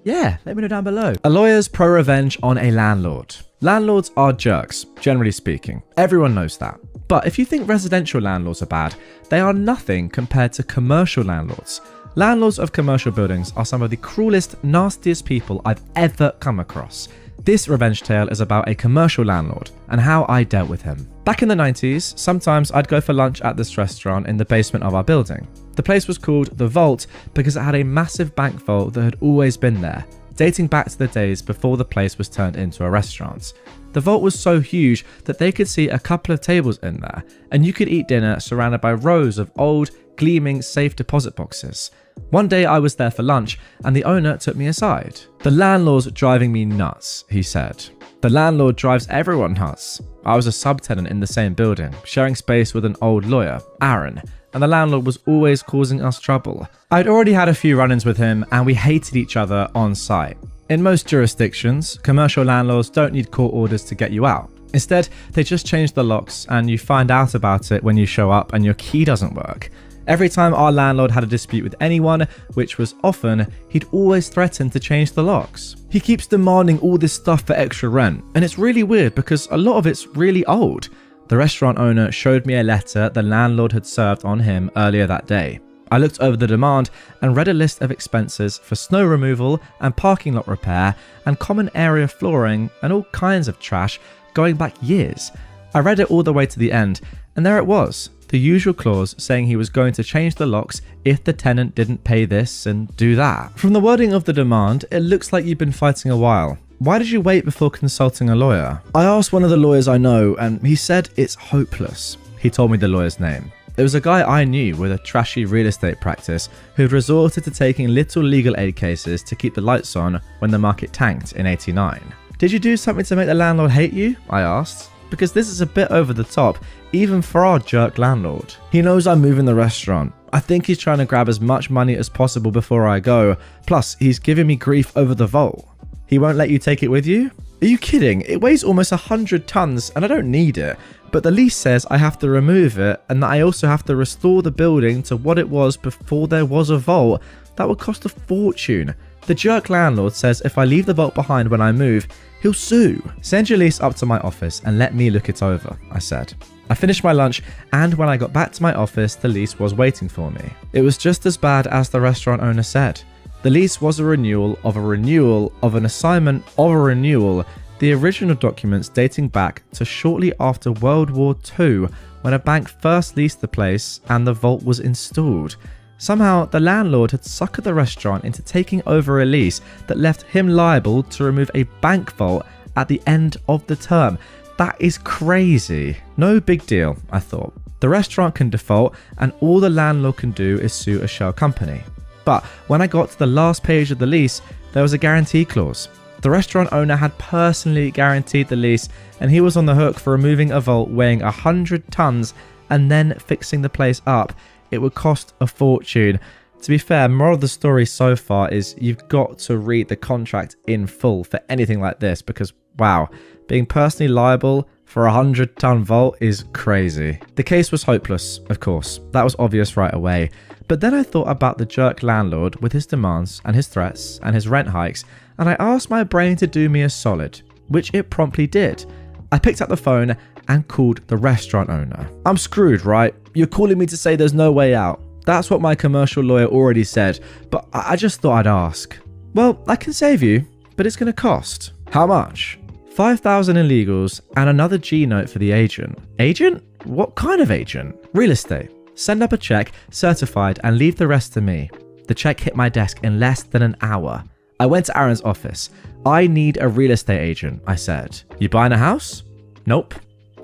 yeah, let me know down below. A lawyer's pro-revenge on a landlord. Landlords are jerks, generally speaking. Everyone knows that. But if you think residential landlords are bad, they are nothing compared to commercial landlords. Landlords of commercial buildings are some of the cruelest, nastiest people I've ever come across. This revenge tale is about a commercial landlord and how I dealt with him. Back in the 90s, sometimes I'd go for lunch at this restaurant in the basement of our building. The place was called The Vault because it had a massive bank vault that had always been there, dating back to the days before the place was turned into a restaurant. The vault was so huge that they could see a couple of tables in there, and you could eat dinner surrounded by rows of old, gleaming safe deposit boxes. One day I was there for lunch and the owner took me aside. "The landlord's driving me nuts," he said. The landlord drives everyone nuts. I was a subtenant in the same building, sharing space with an old lawyer, Aaron, and the landlord was always causing us trouble. I'd already had a few run-ins with him and we hated each other on site. In most jurisdictions, commercial landlords don't need court orders to get you out. Instead, they just change the locks and you find out about it when you show up and your key doesn't work. Every time our landlord had a dispute with anyone, which was often, he'd always threaten to change the locks. He keeps demanding all this stuff for extra rent, and it's really weird because a lot of it's really old. The restaurant owner showed me a letter the landlord had served on him earlier that day. I looked over the demand and read a list of expenses for snow removal and parking lot repair and common area flooring and all kinds of trash going back years. I read it all the way to the end, and there it was. The usual clause saying he was going to change the locks if the tenant didn't pay this and do that. From the wording of the demand, it looks like you've been fighting a while. Why did you wait before consulting a lawyer? I asked one of the lawyers I know and he said it's hopeless. He told me the lawyer's name. It was a guy I knew with a trashy real estate practice who had resorted to taking little legal aid cases to keep the lights on when the market tanked in '89. Did you do something to make the landlord hate you? I asked. Because this is a bit over the top, even for our jerk landlord. He knows I'm moving the restaurant. I think he's trying to grab as much money as possible before I go. Plus, he's giving me grief over the vault. He won't let you take it with you? Are you kidding? It weighs almost 100 tons and I don't need it. But the lease says I have to remove it and that I also have to restore the building to what it was before there was a vault. That would cost a fortune. The jerk landlord says if I leave the vault behind when I move, he'll sue. Send your lease up to my office and let me look it over, I said. I finished my lunch and when I got back to my office, the lease was waiting for me. It was just as bad as the restaurant owner said. The lease was a renewal of a renewal of an assignment of a renewal, the original documents dating back to shortly after World War II when a bank first leased the place and the vault was installed. Somehow, the landlord had suckered the restaurant into taking over a lease that left him liable to remove a bank vault at the end of the term. That is crazy. No big deal, I thought. The restaurant can default and all the landlord can do is sue a shell company. But when I got to the last page of the lease, there was a guarantee clause. The restaurant owner had personally guaranteed the lease and he was on the hook for removing a vault weighing 100 tons and then fixing the place up. It would cost a fortune. To be fair, moral of the story so far is you've got to read the contract in full for anything like this because, wow, being personally liable for a 100-ton vault is crazy. The case was hopeless, of course. That was obvious right away. But then I thought about the jerk landlord with his demands and his threats and his rent hikes, and I asked my brain to do me a solid, which it promptly did. I picked up the phone and called the restaurant owner. I'm screwed, right? You're calling me to say there's no way out. That's what my commercial lawyer already said, but I just thought I'd ask. Well, I can save you, but it's going to cost. How much? 5,000 in legals and another G note for the agent. Agent? What kind of agent? Real estate. Send up a check, certified, and leave the rest to me. The check hit my desk in less than an hour. I went to Aaron's office. I need a real estate agent, I said. You buying a house? Nope.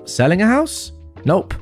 Selling a house? Nope.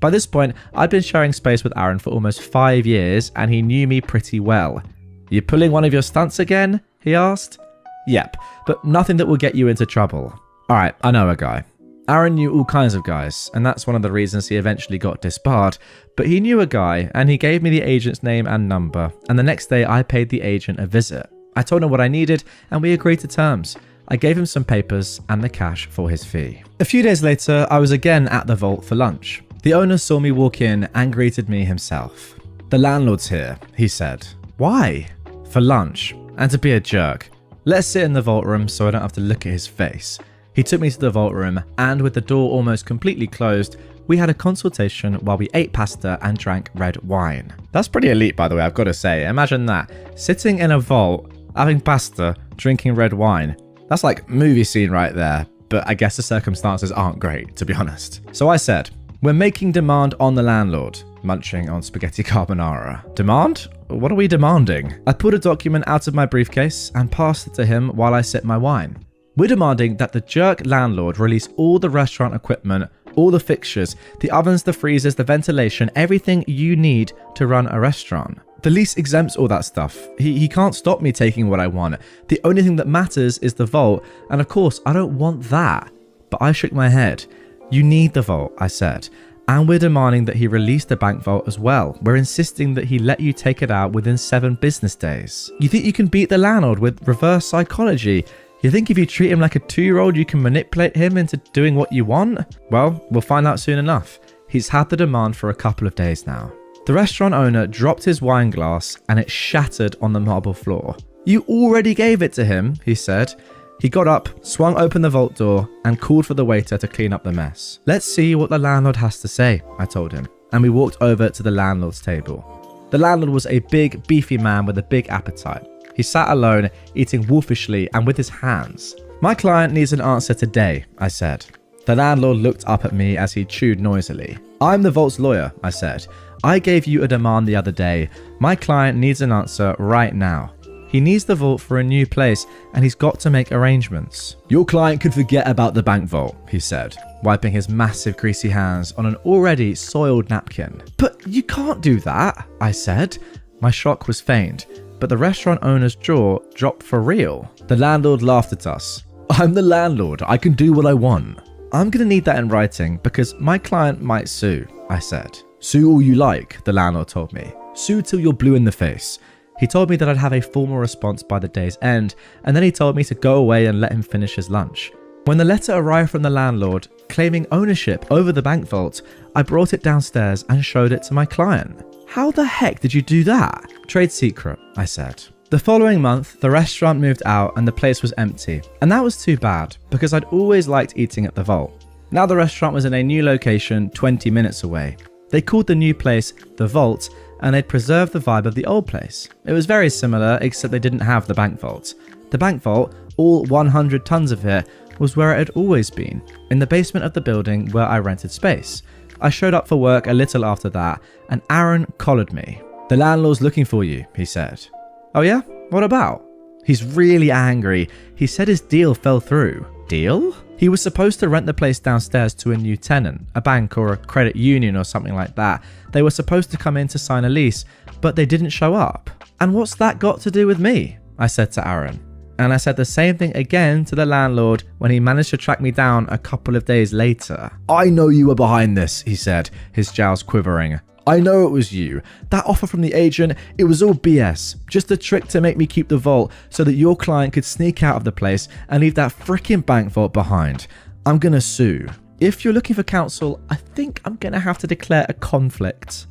By this point, I'd been sharing space with Aaron for almost 5 years and he knew me pretty well. You pulling one of your stunts again? He asked. Yep, but nothing that will get you into trouble. Alright, I know a guy. Aaron knew all kinds of guys, and that's one of the reasons he eventually got disbarred. But he knew a guy, and he gave me the agent's name and number, and the next day I paid the agent a visit. I told him what I needed, and we agreed to terms. I gave him some papers and the cash for his fee. A few days later, I was again at the vault for lunch. The owner saw me walk in and greeted me himself. The landlord's here, he said. Why? For lunch, and to be a jerk. Let's sit in the vault room so I don't have to look at his face. He took me to the vault room, and with the door almost completely closed, we had a consultation while we ate pasta and drank red wine. That's pretty elite, by the way, I've got to say. Imagine that. Sitting in a vault, having pasta, drinking red wine. That's like movie scene right there, but I guess the circumstances aren't great, to be honest. So I said, we're making demand on the landlord, munching on spaghetti carbonara. Demand? What are we demanding? I pulled a document out of my briefcase and passed it to him while I sipped my wine. We're demanding that the jerk landlord release all the restaurant equipment, all the fixtures, the ovens, the freezers, the ventilation, everything you need to run a restaurant. The lease exempts all that stuff. He can't stop me taking what I want. The only thing that matters is the vault, and of course, I don't want that. But I shook my head. You need the vault, I said. And we're demanding that he release the bank vault as well. We're insisting that he let you take it out within 7 business days. You think you can beat the landlord with reverse psychology? You think if you treat him like a 2-year-old, you can manipulate him into doing what you want? Well, we'll find out soon enough. He's had the demand for a couple of days now. The restaurant owner dropped his wine glass and it shattered on the marble floor. You already gave it to him, he said. He got up, swung open the vault door, and called for the waiter to clean up the mess. Let's see what the landlord has to say, I told him, and we walked over to the landlord's table. The landlord was a big, beefy man with a big appetite. He sat alone, eating wolfishly and with his hands. My client needs an answer today, I said. The landlord looked up at me as he chewed noisily. I'm the vault's lawyer, I said. I gave you a demand the other day. My client needs an answer right now. He needs the vault for a new place and he's got to make arrangements. Your client could forget about the bank vault, he said, wiping his massive greasy hands on an already soiled napkin. But you can't do that, I said. My shock was feigned, but the restaurant owner's jaw dropped for real. The landlord laughed at us. I'm the landlord. I can do what I want. I'm going to need that in writing because my client might sue, I said. Sue all you like, the landlord told me. Sue till you're blue in the face. He told me that I'd have a formal response by the day's end, and then he told me to go away and let him finish his lunch. When the letter arrived from the landlord, claiming ownership over the bank vault, I brought it downstairs and showed it to my client. How the heck did you do that? Trade secret, I said. The following month, the restaurant moved out and the place was empty, and that was too bad because I'd always liked eating at the vault. Now the restaurant was in a new location 20 minutes away. They called the new place The Vault, and they'd preserved the vibe of the old place. It was very similar, except they didn't have the bank vault. The bank vault, all 100 tons of it, was where it had always been, in the basement of the building where I rented space. I showed up for work a little after that, and Aaron collared me. The landlord's looking for you, he said. Oh yeah? What about? He's really angry. He said his deal fell through. Deal? He was supposed to rent the place downstairs to a new tenant, a bank or a credit union or something like that. They were supposed to come in to sign a lease, but they didn't show up. And what's that got to do with me? I said to Aaron. And I said the same thing again to the landlord when he managed to track me down a couple of days later. I know you were behind this, he said, his jowls quivering. I know it was you. That offer from the agent, it was all BS. Just a trick to make me keep the vault so that your client could sneak out of the place and leave that freaking bank vault behind. I'm gonna sue. If you're looking for counsel, I think I'm gonna have to declare a conflict.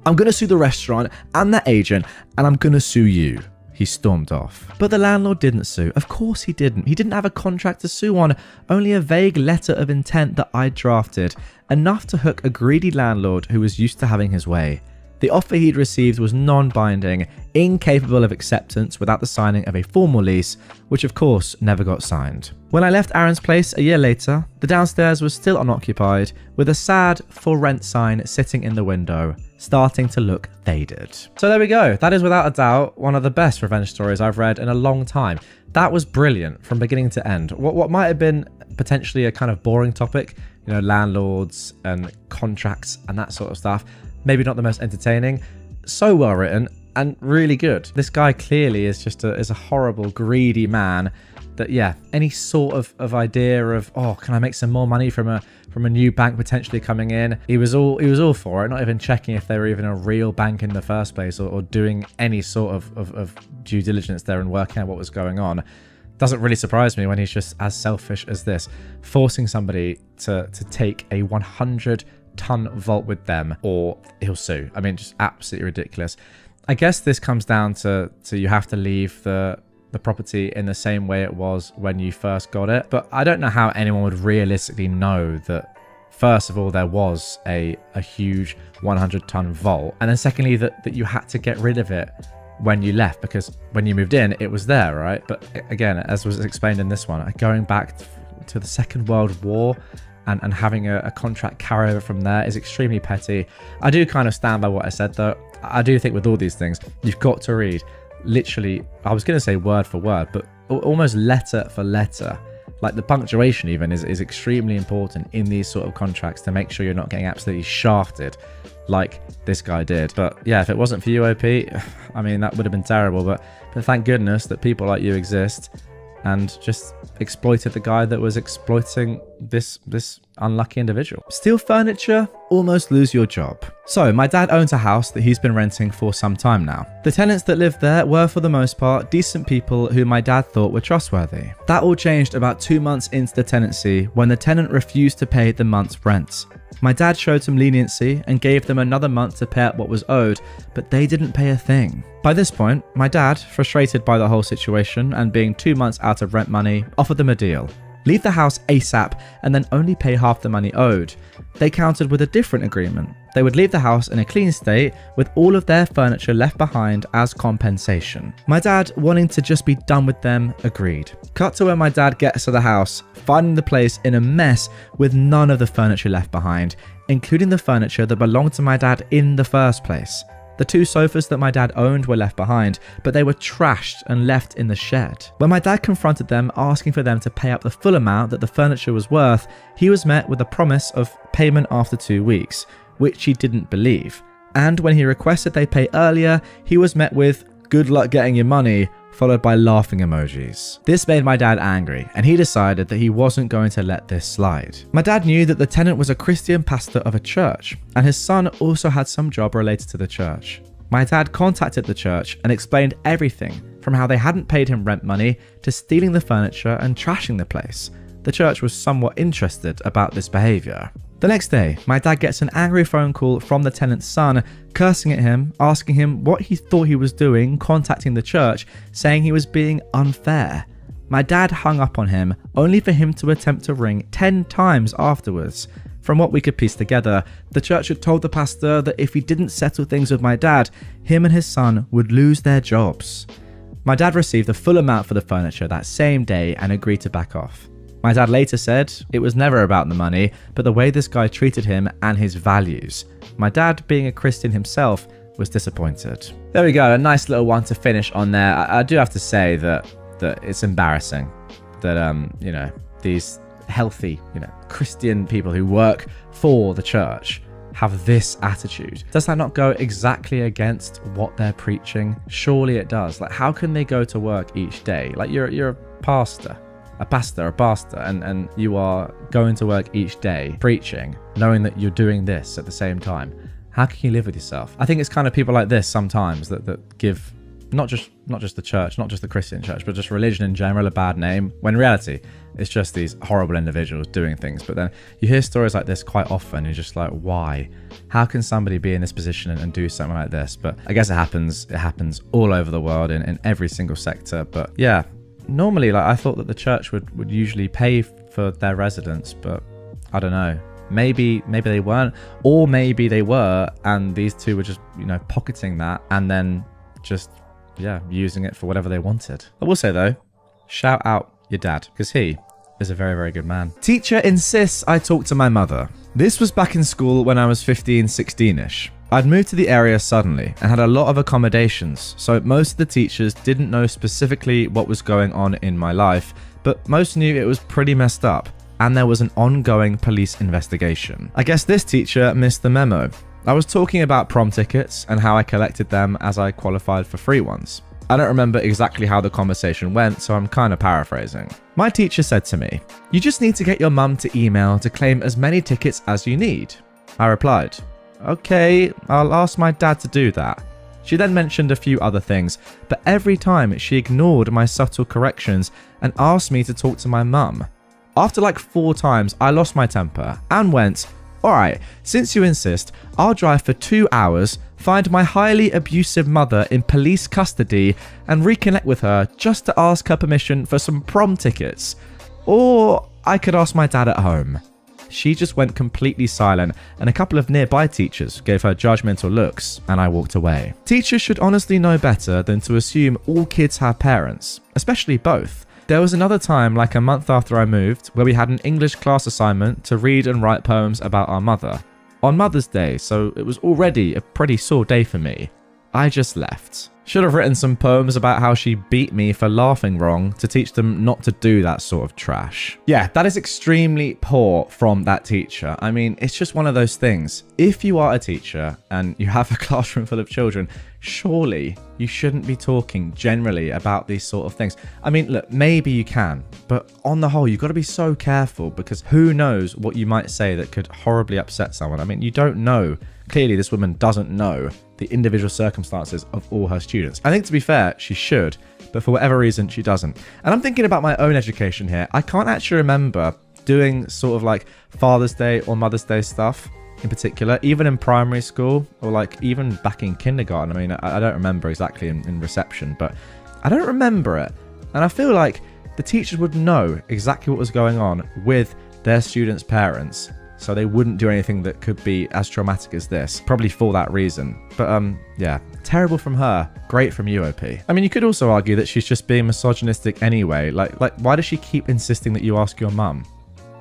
I'm gonna sue the restaurant and that agent, and I'm gonna sue you. He stormed off. But the landlord didn't sue. Of course he didn't. He didn't have a contract to sue on, only a vague letter of intent that I drafted, enough to hook a greedy landlord who was used to having his way. The offer he'd received was non-binding, incapable of acceptance without the signing of a formal lease, which of course never got signed. When I left Aaron's place a year later, the downstairs was still unoccupied, with a sad for rent sign sitting in the window, starting to look faded. So there we go. That is without a doubt one of the best revenge stories I've read in a long time. That was brilliant from beginning to end. What might have been potentially a kind of boring topic, you know, landlords and contracts and that sort of stuff, maybe not the most entertaining, so well written and really good. This guy clearly is just a horrible, greedy man that, yeah, any sort of idea of, oh, can I make some more money from a new bank potentially coming in? He was all for it, not even checking if they were even a real bank in the first place or doing any sort of due diligence there and working out what was going on. Doesn't really surprise me when he's just as selfish as this, forcing somebody to take a 100-ton vault with them or he'll sue. I mean, just absolutely ridiculous. I guess this comes down to you have to leave the property in the same way it was when you first got it. But I don't know how anyone would realistically know that, first of all, there was a huge 100-ton vault. And then secondly, that you had to get rid of it when you left, because when you moved in, it was there, right? But again, as was explained in this one, going back to the Second World War and having a contract carryover from there is extremely petty. I do kind of stand by what I said, though. I do think with all these things, you've got to read literally, I was going to say word for word, but almost letter for letter Like the punctuation even is extremely important in these sort of contracts to make sure you're not getting absolutely shafted like this guy did. But yeah, if it wasn't for you, OP, I mean, that would have been terrible. But thank goodness that people like you exist and just exploited the guy that was exploiting this unlucky individual. Steal furniture, almost lose your job. So my dad owns a house that he's been renting for some time now. The tenants that lived there were for the most part decent people who my dad thought were trustworthy. That all changed about 2 months into the tenancy when the tenant refused to pay the month's rent. My dad showed some leniency and gave them another month to pay up what was owed, but they didn't pay a thing. By this point, my dad, frustrated by the whole situation and being 2 months out of rent money, offered them a deal. Leave the house ASAP and then only pay half the money owed. They countered with a different agreement. They would leave the house in a clean state with all of their furniture left behind as compensation. My dad, wanting to just be done with them, agreed. Cut to where my dad gets to the house, finding the place in a mess with none of the furniture left behind, including the furniture that belonged to my dad in the first place. The 2 sofas that my dad owned were left behind, but they were trashed and left in the shed. When my dad confronted them asking for them to pay up the full amount that the furniture was worth, he was met with a promise of payment after 2 weeks, which he didn't believe. And when he requested they pay earlier, he was met with "good luck getting your money," followed by laughing emojis. This made my dad angry, and he decided that he wasn't going to let this slide. My dad knew that the tenant was a Christian pastor of a church, and his son also had some job related to the church. My dad contacted the church and explained everything, from how they hadn't paid him rent money to stealing the furniture and trashing the place. The church was somewhat interested about this behavior. The next day, my dad gets an angry phone call from the tenant's son, cursing at him, asking him what he thought he was doing, contacting the church, saying he was being unfair. My dad hung up on him, only for him to attempt to ring 10 times afterwards. From what we could piece together, the church had told the pastor that if he didn't settle things with my dad, him and his son would lose their jobs. My dad received the full amount for the furniture that same day and agreed to back off. My dad later said it was never about the money, but the way this guy treated him and his values. My dad, being a Christian himself, was disappointed. There we go, a nice little one to finish on there. I do have to say that it's embarrassing that these healthy, Christian people who work for the church have this attitude. Does that not go exactly against what they're preaching? Surely it does. Like, how can they go to work each day? Like, you're a pastor, and you are going to work each day preaching, knowing that you're doing this at the same time. How can you live with yourself? I think it's kind of people like this sometimes that give not just the church, not just the Christian church, but just religion in general a bad name, when in reality it's just these horrible individuals doing things. But then you hear stories like this quite often, you're just like, why? How can somebody be in this position and do something like this? But I guess it happens all over the world in every single sector. But yeah, normally, like, I thought that the church would usually pay for their residents, but I don't know. Maybe they weren't, or maybe they were, and these two were just, pocketing that and then just, using it for whatever they wanted. I will say though, shout out your dad, because he is a very, very good man. Teacher insists I talk to my mother. This was back in school when I was 15, 16-ish. I'd moved to the area suddenly and had a lot of accommodations, so most of the teachers didn't know specifically what was going on in my life, but most knew it was pretty messed up, and there was an ongoing police investigation. I guess this teacher missed the memo. I was talking about prom tickets and how I collected them as I qualified for free ones. I don't remember exactly how the conversation went, so I'm kind of paraphrasing. My teacher said to me, "You just need to get your mum to email to claim as many tickets as you need." I replied, "Okay, I'll ask my dad to do that." She then mentioned a few other things, but every time she ignored my subtle corrections and asked me to talk to my mum. After like 4 times, I lost my temper and went, "Alright, since you insist, I'll drive for 2 hours, find my highly abusive mother in police custody and reconnect with her just to ask her permission for some prom tickets. Or I could ask my dad at home." She just went completely silent, and a couple of nearby teachers gave her judgmental looks, and I walked away. Teachers should honestly know better than to assume all kids have parents, especially both. There was another time, like a month after I moved, where we had an English class assignment to read and write poems about our mother. On Mother's Day, so it was already a pretty sore day for me. I just left. Should have written some poems about how she beat me for laughing wrong to teach them not to do that sort of trash. Yeah, that is extremely poor from that teacher. I mean, it's just one of those things. If you are a teacher and you have a classroom full of children, surely you shouldn't be talking generally about these sort of things. I mean, look, maybe you can, but on the whole, you've got to be so careful because who knows what you might say that could horribly upset someone. I mean, you don't know. Clearly, this woman doesn't know the individual circumstances of all her students. I think, to be fair, she should, but for whatever reason, she doesn't. And I'm thinking about my own education here. I can't actually remember doing sort of like Father's Day or Mother's Day stuff in particular, even in primary school or like even back in kindergarten. I mean, I don't remember exactly in reception, but I don't remember it. And I feel like the teachers would know exactly what was going on with their students' parents, so they wouldn't do anything that could be as traumatic as this, probably for that reason. But yeah, terrible from her, great from you, OP. I mean, you could also argue that she's just being misogynistic anyway. Like why does she keep insisting that you ask your mum?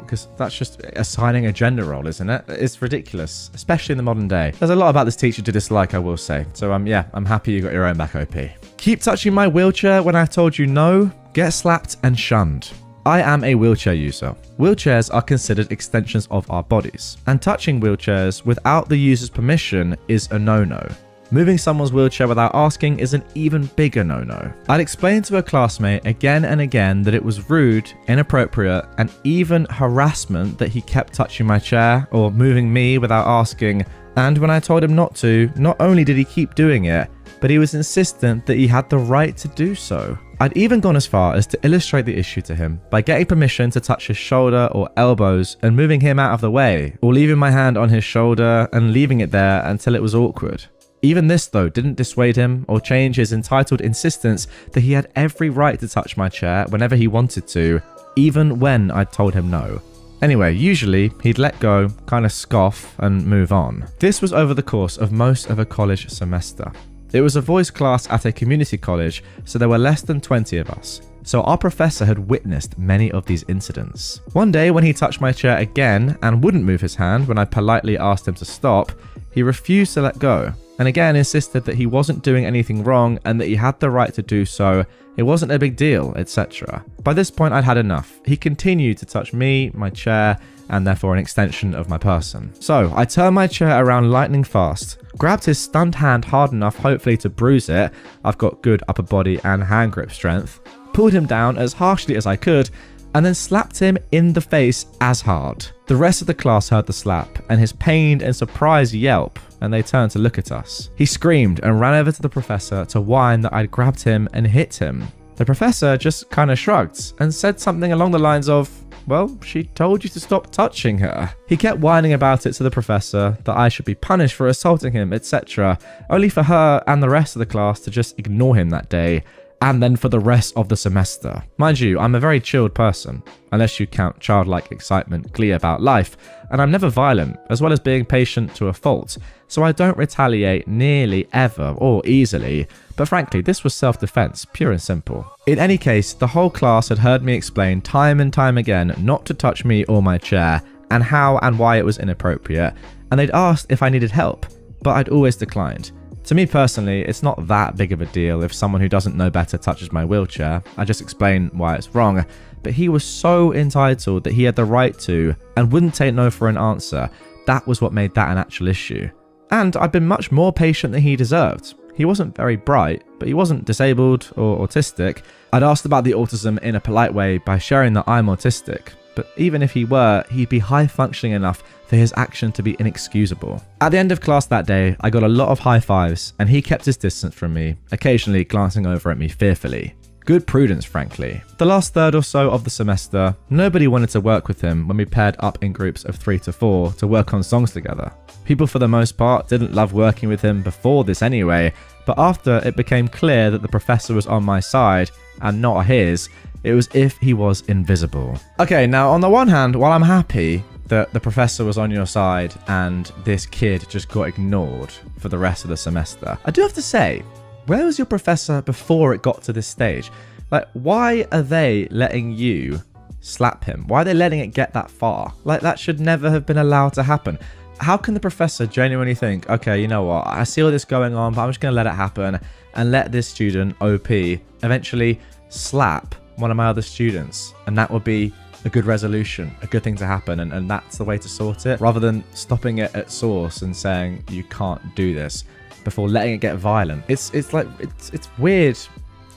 Because that's just assigning a gender role, isn't it? It's ridiculous, especially in the modern day. There's a lot about this teacher to dislike, I will say. So yeah, I'm happy you got your own back, OP. Keep touching my wheelchair when I told you no, get slapped and shunned. I am a wheelchair user. Wheelchairs are considered extensions of our bodies, and touching wheelchairs without the user's permission is a no-no. Moving someone's wheelchair without asking is an even bigger no-no. I'd explained to a classmate again and again that it was rude, inappropriate, and even harassment that he kept touching my chair or moving me without asking, and when I told him not to, not only did he keep doing it, but he was insistent that he had the right to do so. I'd even gone as far as to illustrate the issue to him by getting permission to touch his shoulder or elbows and moving him out of the way, or leaving my hand on his shoulder and leaving it there until it was awkward. Even this, though, didn't dissuade him or change his entitled insistence that he had every right to touch my chair whenever he wanted to, even when I'd told him no. Anyway, usually he'd let go, kind of scoff, and move on. This was over the course of most of a college semester. It was a voice class at a community college, so there were less than 20 of us. So our professor had witnessed many of these incidents. One day when he touched my chair again and wouldn't move his hand when I politely asked him to stop, he refused to let go, and again insisted that he wasn't doing anything wrong and that he had the right to do so, it wasn't a big deal, etc. By this point I'd had enough. He continued to touch me, my chair, and therefore an extension of my person. So I turned my chair around lightning fast, grabbed his stunned hand hard enough hopefully to bruise it, I've got good upper body and hand grip strength, pulled him down as harshly as I could, and then slapped him in the face as hard. The rest of the class heard the slap and his pained and surprised yelp, and they turned to look at us. He screamed and ran over to the professor to whine that I'd grabbed him and hit him. The professor just kind of shrugged and said something along the lines of, well, she told you to stop touching her. He kept whining about it to the professor, that I should be punished for assaulting him, etc., only for her and the rest of the class to just ignore him that day, and then for the rest of the semester. Mind you, I'm a very chilled person, unless you count childlike excitement, glee about life, and I'm never violent, as well as being patient to a fault, so I don't retaliate nearly ever or easily, but frankly, this was self-defense, pure and simple. In any case, the whole class had heard me explain time and time again not to touch me or my chair, and how and why it was inappropriate, and they'd asked if I needed help, but I'd always declined. To me personally, it's not that big of a deal if someone who doesn't know better touches my wheelchair. I just explain why it's wrong. But he was so entitled that he had the right to and wouldn't take no for an answer. That was what made that an actual issue. And I've been much more patient than he deserved. He wasn't very bright, but he wasn't disabled or autistic. I'd asked about the autism in a polite way by sharing that I'm autistic. But even if he were, he'd be high functioning enough for his action to be inexcusable. At the end of class that day, I got a lot of high fives and he kept his distance from me, occasionally glancing over at me fearfully. Good prudence, frankly. The last third or so of the semester, nobody wanted to work with him when we paired up in groups of 3 to 4 to work on songs together. People for the most part didn't love working with him before this anyway, but after it became clear that the professor was on my side and not his, it was if he was invisible. Okay, now on the one hand, while I'm happy that the professor was on your side and this kid just got ignored for the rest of the semester, I do have to say, where was your professor before it got to this stage? Like, why are they letting you slap him? Why are they letting it get that far? Like, that should never have been allowed to happen. how can the professor genuinely think, okay, you know what, I see all this going on, but I'm just going to let it happen and let this student, OP, eventually slap one of my other students, and that would be a good resolution, a good thing to happen, and that's the way to sort it, rather than stopping it at source and saying you can't do this before letting it get violent. It's weird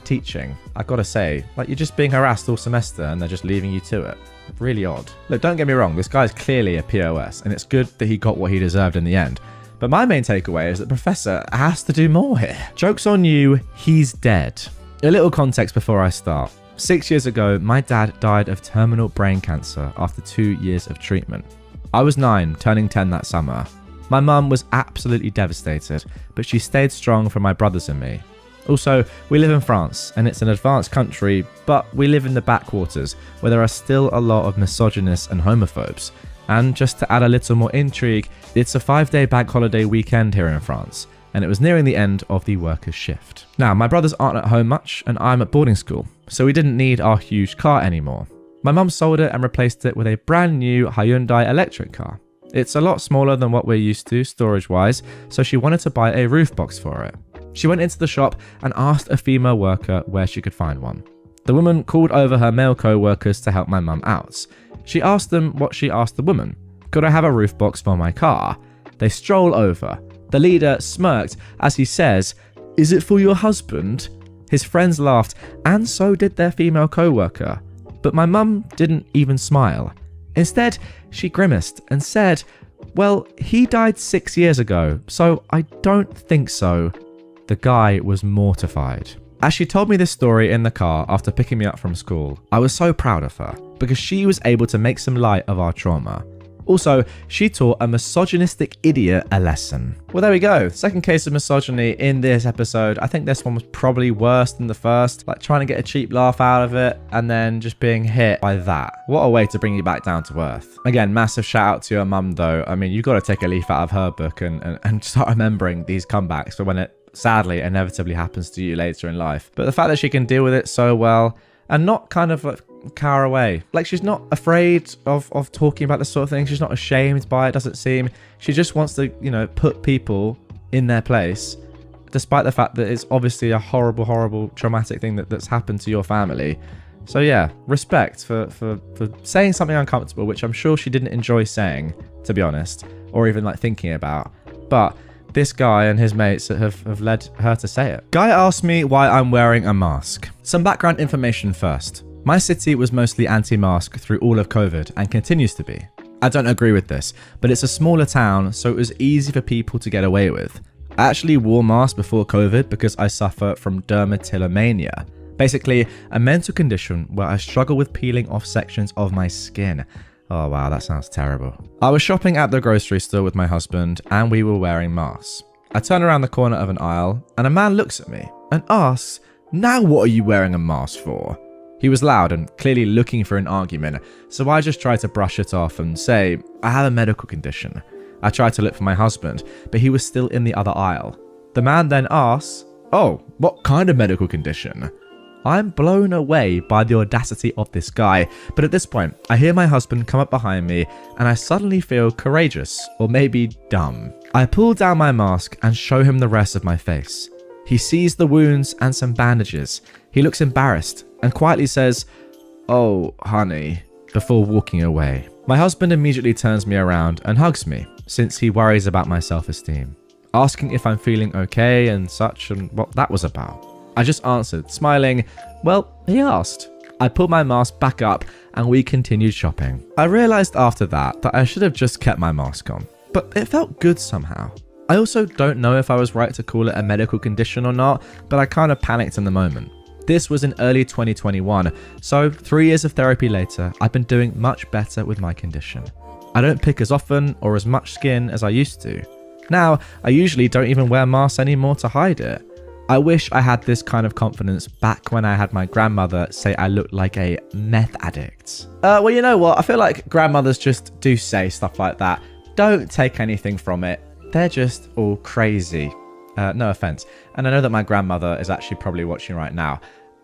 teaching, I've got to say. Like, you're just being harassed all semester and they're just leaving you to it. Really odd. Look, don't get me wrong, this guy's clearly a POS, and it's good that he got what he deserved in the end. But my main takeaway is that Professor has to do more here. Joke's on you, he's dead. A little context before I start. 6 years ago, my dad died of terminal brain cancer after 2 years of treatment. I was 9, turning 10 that summer. My mum was absolutely devastated, but she stayed strong for my brothers and me. Also, we live in France, and it's an advanced country, but we live in the backwaters, where there are still a lot of misogynists and homophobes. And just to add a little more intrigue, it's a 5-day bank holiday weekend here in France, and it was nearing the end of the workers' shift. Now, my brothers aren't at home much, and I'm at boarding school, so we didn't need our huge car anymore. My mum sold it and replaced it with a brand new Hyundai electric car. It's a lot smaller than what we're used to storage-wise, so she wanted to buy a roof box for it. She went into the shop and asked a female worker where she could find one. The woman called over her male co-workers to help my mum out. She asked them what she asked the woman. Could I have a roof box for my car? They stroll over. The leader smirked as he says, "Is it for your husband?" His friends laughed, and so did their female co-worker. But my mum didn't even smile. Instead, she grimaced and said, "Well, he died 6 years ago, so I don't think so." The guy was mortified. As she told me this story in the car after picking me up from school, I was so proud of her because she was able to make some light of our trauma. Also, she taught a misogynistic idiot a lesson. Well, there we go. Second case of misogyny in this episode. I think this one was probably worse than the first, like trying to get a cheap laugh out of it and then just being hit by that. What a way to bring you back down to earth. Again, massive shout out to your mum though. I mean, you've got to take a leaf out of her book and start remembering these comebacks for when it sadly inevitably happens to you later in life. But the fact that she can deal with it so well and not kind of like cower away, like she's not afraid of talking about this sort of thing, she's not ashamed by it, doesn't seem. She just wants to, you know, put people in their place despite the fact that it's obviously a horrible traumatic thing that's happened to your family. So yeah, respect for saying something uncomfortable, which I'm sure she didn't enjoy saying, to be honest, or even like thinking about. But this guy and his mates have led her to say it. Guy asked me why I'm wearing a mask. Some background information first. My city was mostly anti-mask through all of COVID and continues to be. I don't agree with this, but it's a smaller town, so it was easy for people to get away with. I actually wore masks before COVID because I suffer from dermatillomania. Basically, a mental condition where I struggle with peeling off sections of my skin. Oh wow, that sounds terrible. I was shopping at the grocery store with my husband and we were wearing masks. I turn around the corner of an aisle and a man looks at me and asks, "Now what are you wearing a mask for?" He was loud and clearly looking for an argument, so I just tried to brush it off and say, "I have a medical condition." I tried to look for my husband, but he was still in the other aisle. The man then asks, "Oh, what kind of medical condition?" I'm blown away by the audacity of this guy, but at this point, I hear my husband come up behind me and I suddenly feel courageous, or maybe dumb. I pull down my mask and show him the rest of my face. He sees the wounds and some bandages. He looks embarrassed and quietly says, "Oh, honey," before walking away. My husband immediately turns me around and hugs me, since he worries about my self-esteem, asking if I'm feeling okay and such and what that was about. I just answered, smiling, "Well, he asked." I pulled my mask back up and we continued shopping. I realized after that I should have just kept my mask on, but it felt good somehow. I also don't know if I was right to call it a medical condition or not, but I kind of panicked in the moment. This was in early 2021, so 3 years of therapy later, I've been doing much better with my condition. I don't pick as often or as much skin as I used to. Now, I usually don't even wear masks anymore to hide it. I wish I had this kind of confidence back when I had my grandmother say I looked like a meth addict. Well, you know what? I feel like grandmothers just do say stuff like that. Don't take anything from it. They're just all crazy. No offense. And I know that my grandmother is actually probably watching right now.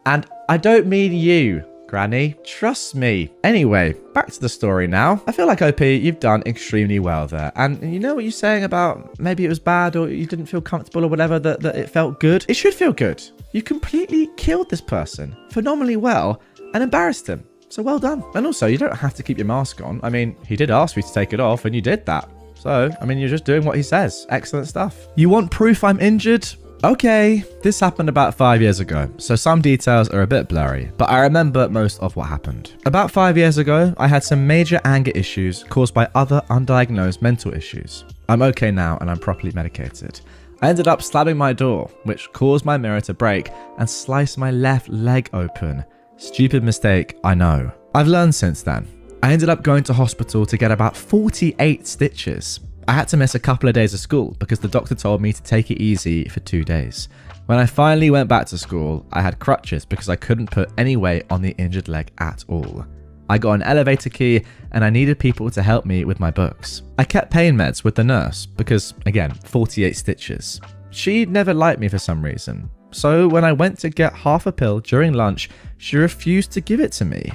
And I don't mean you. Granny, trust me. Anyway, back to the story now. I feel like OP, you've done extremely well there. And you know what you're saying about maybe it was bad or you didn't feel comfortable or whatever, that it felt good? It should feel good. You completely killed this person phenomenally well and embarrassed him. So well done. And also, you don't have to keep your mask on. I mean, he did ask you to take it off and you did that. So, I mean, you're just doing what he says. Excellent stuff. You want proof I'm injured? Okay, this happened about 5 years ago, so some details are a bit blurry, but I remember most of what happened. About 5 years ago, I had some major anger issues caused by other undiagnosed mental issues. I'm okay now and I'm properly medicated. I ended up slamming my door, which caused my mirror to break and slice my left leg open. Stupid mistake, I know. I've learned since then. I ended up going to hospital to get about 48 stitches. I had to miss a couple of days of school because the doctor told me to take it easy for 2 days. When I finally went back to school, I had crutches because I couldn't put any weight on the injured leg at all. I got an elevator key and I needed people to help me with my books. I kept pain meds with the nurse because, again, 48 stitches. She never liked me for some reason. So when I went to get half a pill during lunch, she refused to give it to me.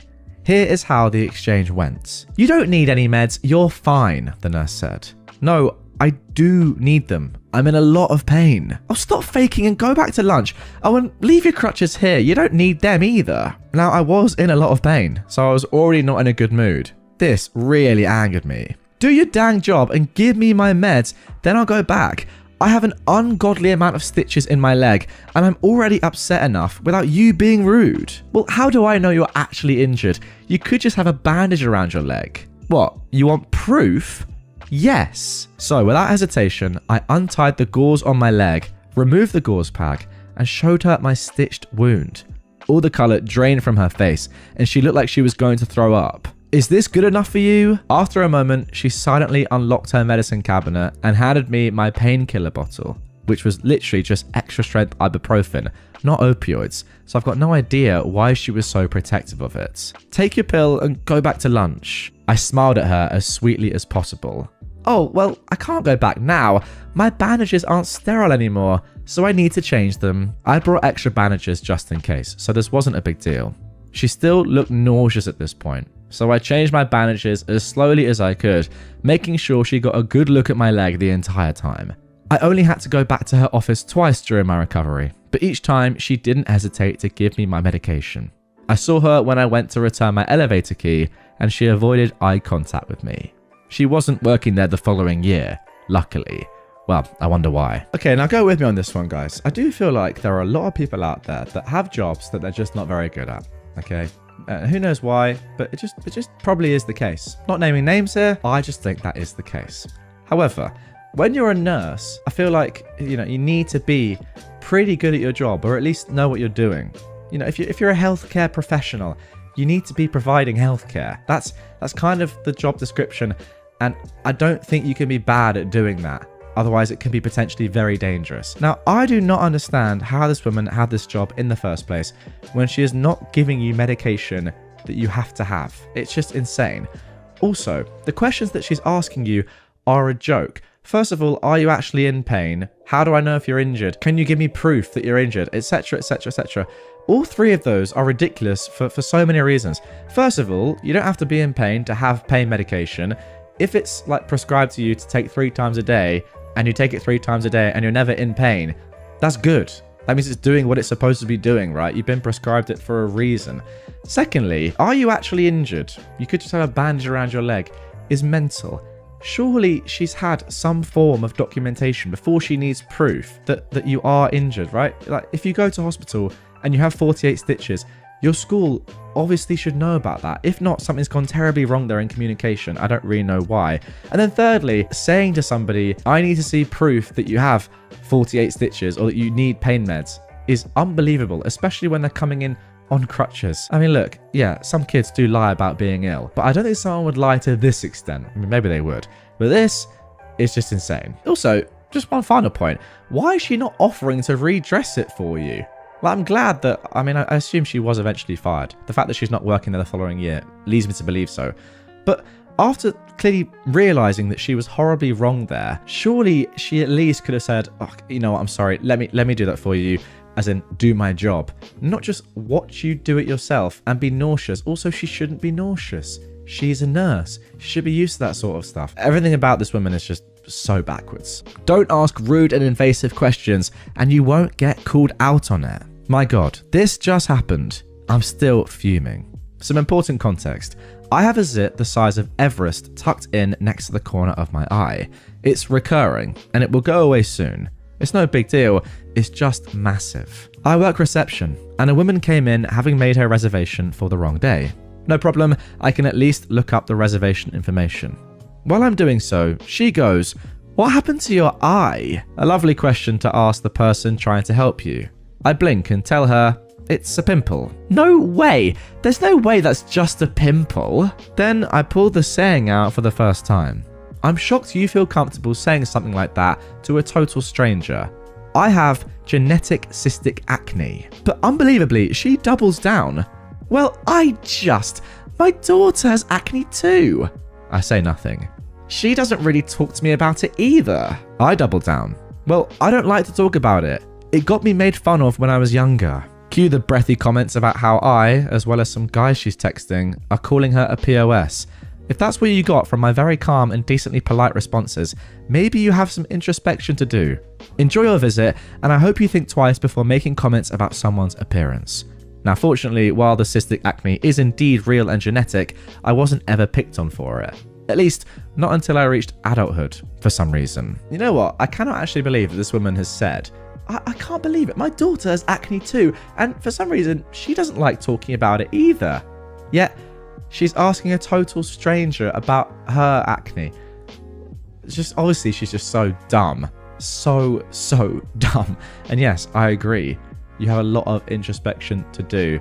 Here is how the exchange went. You don't need any meds, you're fine, the nurse said. No, I do need them. I'm in a lot of pain. Oh, stop faking and go back to lunch. Oh, and leave your crutches here. You don't need them either. Now, I was in a lot of pain, so I was already not in a good mood. This really angered me. Do your dang job and give me my meds, then I'll go back. I have an ungodly amount of stitches in my leg, and I'm already upset enough without you being rude. Well, how do I know you're actually injured? You could just have a bandage around your leg. What, you want proof? Yes. So without hesitation, I untied the gauze on my leg, removed the gauze pack, and showed her my stitched wound. All the colour drained from her face, and she looked like she was going to throw up. Is this good enough for you? After a moment, she silently unlocked her medicine cabinet and handed me my painkiller bottle, which was literally just extra strength ibuprofen, not opioids, so I've got no idea why she was so protective of it. Take your pill and go back to lunch. I smiled at her as sweetly as possible. Oh, well, I can't go back now. My bandages aren't sterile anymore, so I need to change them. I brought extra bandages just in case, so this wasn't a big deal. She still looked nauseous at this point, so I changed my bandages as slowly as I could, making sure she got a good look at my leg the entire time. I only had to go back to her office twice during my recovery, but each time she didn't hesitate to give me my medication. I saw her when I went to return my elevator key, and she avoided eye contact with me. She wasn't working there the following year, luckily. Well, I wonder why. Okay, now go with me on this one, guys. I do feel like there are a lot of people out there that have jobs that they're just not very good at, okay? Who knows why, but it just probably is the case. Not naming names here, I just think that is the case. However, when you're a nurse, I feel like, you need to be pretty good at your job, or at least know what you're doing. If you're a healthcare professional, you need to be providing healthcare. That's kind of the job description, and I don't think you can be bad at doing that. Otherwise, it can be potentially very dangerous. Now, I do not understand how this woman had this job in the first place when she is not giving you medication that you have to have. It's just insane. Also, the questions that she's asking you are a joke. First of all, are you actually in pain? How do I know if you're injured? Can you give me proof that you're injured? Etc, etc, etc. All three of those are ridiculous for so many reasons. First of all, you don't have to be in pain to have pain medication. If it's like prescribed to you to take 3 times a day, and you take it 3 times a day and you're never in pain, that's good. That means it's doing what it's supposed to be doing, right? You've been prescribed it for a reason. Secondly, are you actually injured? You could just have a bandage around your leg. Is mental. Surely she's had some form of documentation before she needs proof that you are injured, right? Like, if you go to hospital and you have 48 stitches, your school obviously should know about that. If not, something's gone terribly wrong there in communication. I don't really know why. And then thirdly, saying to somebody, I need to see proof that you have 48 stitches or that you need pain meds is unbelievable, especially when they're coming in on crutches. I mean, look, yeah, some kids do lie about being ill, but I don't think someone would lie to this extent. I mean, maybe they would, but this is just insane. Also, just one final point. Why is she not offering to redress it for you? Well, I'm glad that, I assume she was eventually fired. The fact that she's not working there the following year leads me to believe so. But after clearly realizing that she was horribly wrong there, surely she at least could have said, oh, you know what, I'm sorry, let me do that for you. as in do my job, not just watch you do it yourself and be nauseous. Also, she shouldn't be nauseous. She's a nurse. She should be used to that sort of stuff. Everything about this woman is just so backwards. Don't ask rude and invasive questions and you won't get called out on it. My God, this just happened. I'm still fuming. Some important context. I have a zit the size of Everest tucked in next to the corner of my eye. It's recurring and it will go away soon. It's no big deal, it's just massive. I work reception and a woman came in having made her reservation for the wrong day. No problem, I can at least look up the reservation information. While I'm doing so, she goes, "What happened to your eye?" A lovely question to ask the person trying to help you. I blink and tell her, "It's a pimple." "No way! There's no way that's just a pimple." Then I pull the saying out for the first time. I'm shocked you feel comfortable saying something like that to a total stranger. I have genetic cystic acne. But unbelievably, she doubles down. "Well, my daughter has acne too." I say nothing. "She doesn't really talk to me about it either." I double down. "Well, I don't like to talk about it. It got me made fun of when I was younger." Cue the breathy comments about how I, as well as some guys she's texting, are calling her a POS. If that's what you got from my very calm and decently polite responses, maybe you have some introspection to do. Enjoy your visit, and I hope you think twice before making comments about someone's appearance. Now, fortunately, while the cystic acne is indeed real and genetic, I wasn't ever picked on for it. At least, not until I reached adulthood, for some reason. You know what? I cannot actually believe that this woman has said, I can't believe it. My daughter has acne too, and for some reason, she doesn't like talking about it either. Yet, she's asking a total stranger about her acne. It's just, obviously, she's just so dumb. So dumb. And yes, I agree. You have a lot of introspection to do.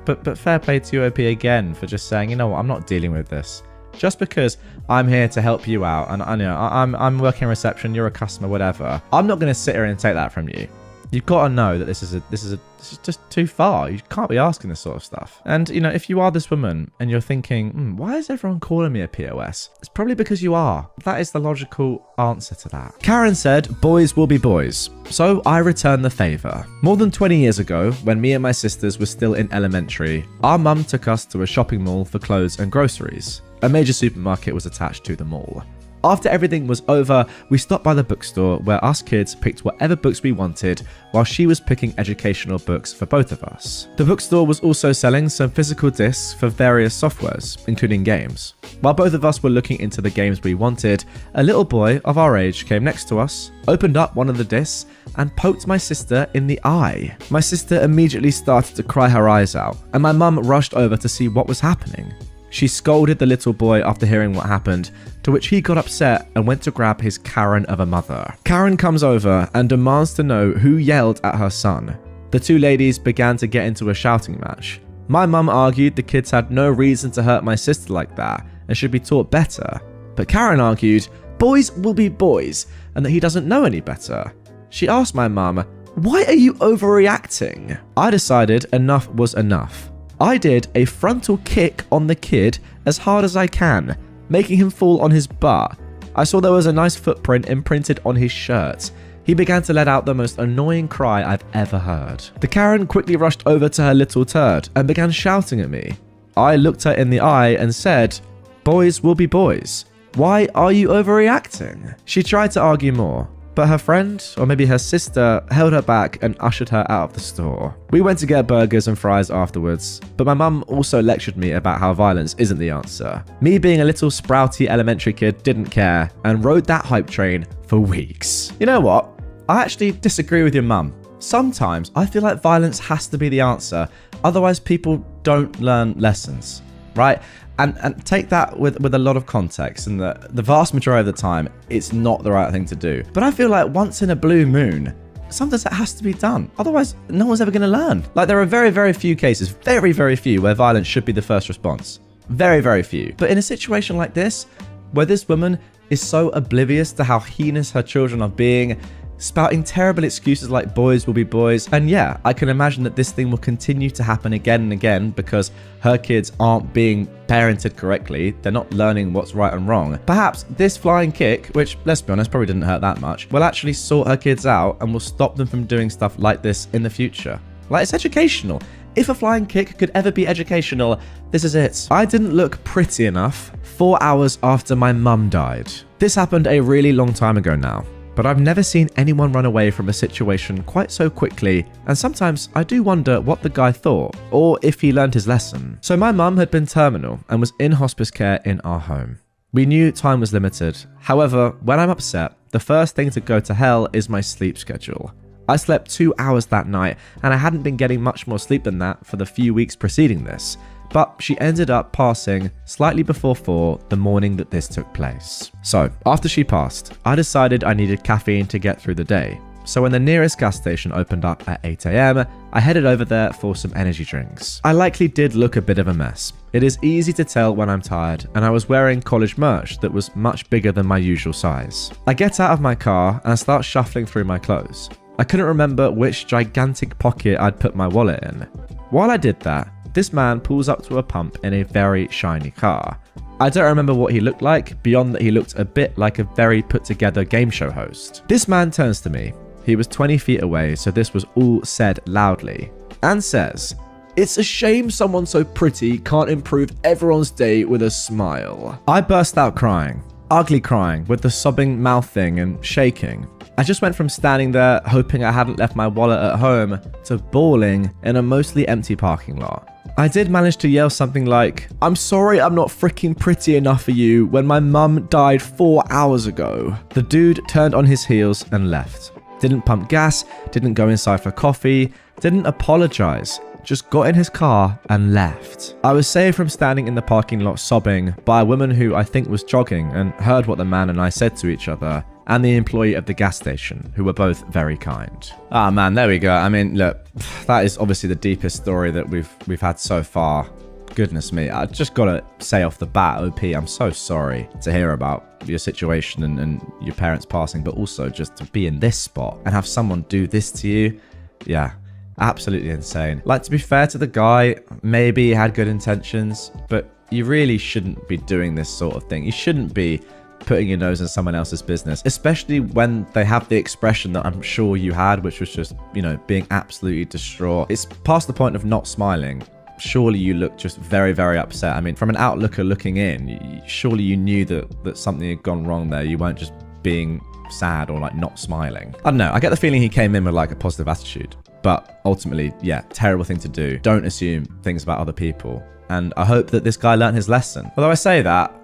But fair play to you, OP, again, for just saying, you know what, I'm not dealing with this. Just because I'm here to help you out, and I know I'm working reception, you're a customer, whatever. I'm not going to sit here and take that from you. You've got to know that this is just too far. You can't be asking this sort of stuff. And, you know, if you are this woman and you're thinking, why is everyone calling me a POS? It's probably because you are. That is the logical answer to that. Karen said, boys will be boys. So I return the favor. More than 20 years ago, when me and my sisters were still in elementary, our mum took us to a shopping mall for clothes and groceries. A major supermarket was attached to the mall. After everything was over, we stopped by the bookstore where us kids picked whatever books we wanted while she was picking educational books for both of us. The bookstore was also selling some physical discs for various softwares, including games. While both of us were looking into the games we wanted, a little boy of our age came next to us, opened up one of the discs, and poked my sister in the eye. My sister immediately started to cry her eyes out, and my mum rushed over to see what was happening. She scolded the little boy after hearing what happened, to which he got upset and went to grab his Karen of a mother. Karen comes over and demands to know who yelled at her son. The two ladies began to get into a shouting match. My mum argued the kids had no reason to hurt my sister like that and should be taught better. But Karen argued, boys will be boys and that he doesn't know any better. She asked my mum, why are you overreacting? I decided enough was enough. I did a frontal kick on the kid as hard as I can, making him fall on his butt. I saw there was a nice footprint imprinted on his shirt. He began to let out the most annoying cry I've ever heard. The Karen quickly rushed over to her little turd and began shouting at me. I looked her in the eye and said, boys will be boys. Why are you overreacting? She tried to argue more, but her friend, or maybe her sister, held her back and ushered her out of the store. We went to get burgers and fries afterwards, but my mum also lectured me about how violence isn't the answer. Me being a little sprouty elementary kid didn't care and rode that hype train for weeks. You know what? I actually disagree with your mum. Sometimes I feel like violence has to be the answer, otherwise people don't learn lessons, right? And take that with a lot of context, and the vast majority of the time, it's not the right thing to do. But I feel like once in a blue moon, sometimes that has to be done. Otherwise, no one's ever going to learn. Like, there are very, very few cases, very, very few, where violence should be the first response. Very, very few. But in a situation like this, where this woman is so oblivious to how heinous her children are being, spouting terrible excuses like boys will be boys. And yeah, I can imagine that this thing will continue to happen again and again because her kids aren't being parented correctly. They're not learning what's right and wrong. Perhaps this flying kick, which let's be honest, probably didn't hurt that much, will actually sort her kids out and will stop them from doing stuff like this in the future. Like, it's educational. If a flying kick could ever be educational, this is it. I didn't look pretty enough 4 hours after my mum died. This happened a really long time ago now, but I've never seen anyone run away from a situation quite so quickly, and sometimes I do wonder what the guy thought, or if he learned his lesson. So my mum had been terminal and was in hospice care in our home. We knew time was limited. However, when I'm upset, the first thing to go to hell is my sleep schedule. I slept 2 hours that night, and I hadn't been getting much more sleep than that for the few weeks preceding this. But she ended up passing slightly before 4 the morning that this took place. So, after she passed, I decided I needed caffeine to get through the day. So when the nearest gas station opened up at 8 AM, I headed over there for some energy drinks. I likely did look a bit of a mess. It is easy to tell when I'm tired, and I was wearing college merch that was much bigger than my usual size. I get out of my car and I start shuffling through my clothes. I couldn't remember which gigantic pocket I'd put my wallet in. While I did that, this man pulls up to a pump in a very shiny car. I don't remember what he looked like, beyond that he looked a bit like a very put together game show host. This man turns to me. He was 20 feet away, so this was all said loudly, and says, "It's a shame someone so pretty can't improve everyone's day with a smile." I burst out crying, ugly crying, with the sobbing mouthing and shaking. I just went from standing there hoping I hadn't left my wallet at home to bawling in a mostly empty parking lot. I did manage to yell something like, "I'm sorry I'm not freaking pretty enough for you when my mum died 4 hours ago." The dude turned on his heels and left. Didn't pump gas, didn't go inside for coffee, didn't apologize, just got in his car and left. I was saved from standing in the parking lot sobbing by a woman who I think was jogging and heard what the man and I said to each other, and the employee of the gas station, who were both very kind. Ah man, there we go. I mean, look, that is obviously the deepest story that we've had so far. Goodness me, I just gotta say off the bat, OP, I'm so sorry to hear about your situation and your parents passing, but also just to be in this spot and have someone do this to you. Yeah, absolutely insane. Like, to be fair to the guy, maybe he had good intentions, but you really shouldn't be doing this sort of thing. You shouldn't be putting your nose in someone else's business, especially when they have the expression that I'm sure you had, which was just, you know, being absolutely distraught. It's past the point of not smiling. Surely you look just very, very upset. I mean, from an outlooker looking in, surely you knew that something had gone wrong there. You weren't just being sad or like not smiling. I don't know. I get the feeling he came in with like a positive attitude, but ultimately, yeah, terrible thing to do. Don't assume things about other people. And I hope that this guy learned his lesson. Although I say that,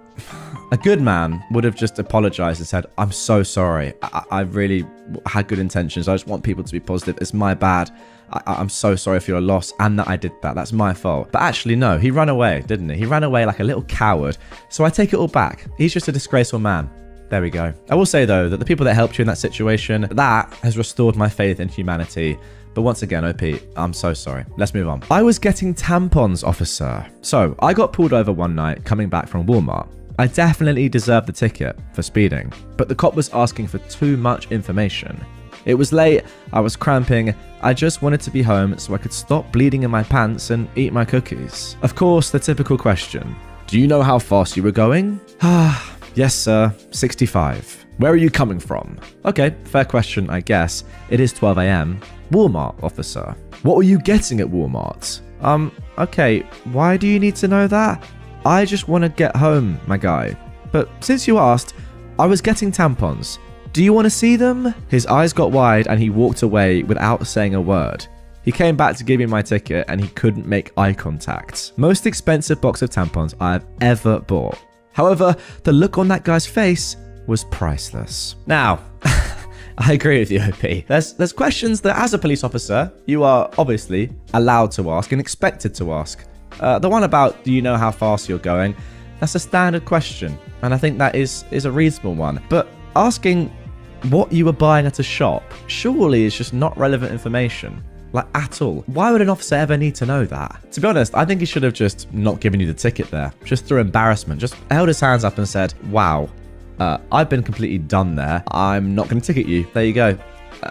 a good man would have just apologized and said, "I'm so sorry. I really had good intentions. I just want people to be positive. It's my bad. I'm so sorry for your loss and that I did that. That's my fault." But actually, no, he ran away, didn't he? He ran away like a little coward. So I take it all back. He's just a disgraceful man. There we go. I will say, though, that the people that helped you in that situation, that has restored my faith in humanity. But once again, OP, I'm so sorry. Let's move on. I was getting tampons, officer. So I got pulled over one night coming back from Walmart. I definitely deserved the ticket for speeding, but the cop was asking for too much information. It was late, I was cramping, I just wanted to be home so I could stop bleeding in my pants and eat my cookies. Of course, the typical question, "Do you know how fast you were going?" "Yes, sir, 65. Where are you coming from?" Okay, fair question, I guess. It is 12 AM. "Walmart, officer." "What were you getting at Walmart?" Okay, why do you need to know that?" "I just want to get home, my guy. But since you asked, I was getting tampons. Do you want to see them?" His eyes got wide and he walked away without saying a word. He came back to give me my ticket and he couldn't make eye contact. Most expensive box of tampons I've ever bought. However, the look on that guy's face was priceless. Now, I agree with you, OP. There's questions that as a police officer, you are obviously allowed to ask and expected to ask. The one about, do you know how fast you're going? That's a standard question, and I think that is a reasonable one. But asking what you were buying at a shop surely is just not relevant information, like at all. Why would an officer ever need to know that? To be honest, I think he should have just not given you the ticket there, just through embarrassment, just held his hands up and said, "Wow, I've been completely done there. I'm not going to ticket you. There you go.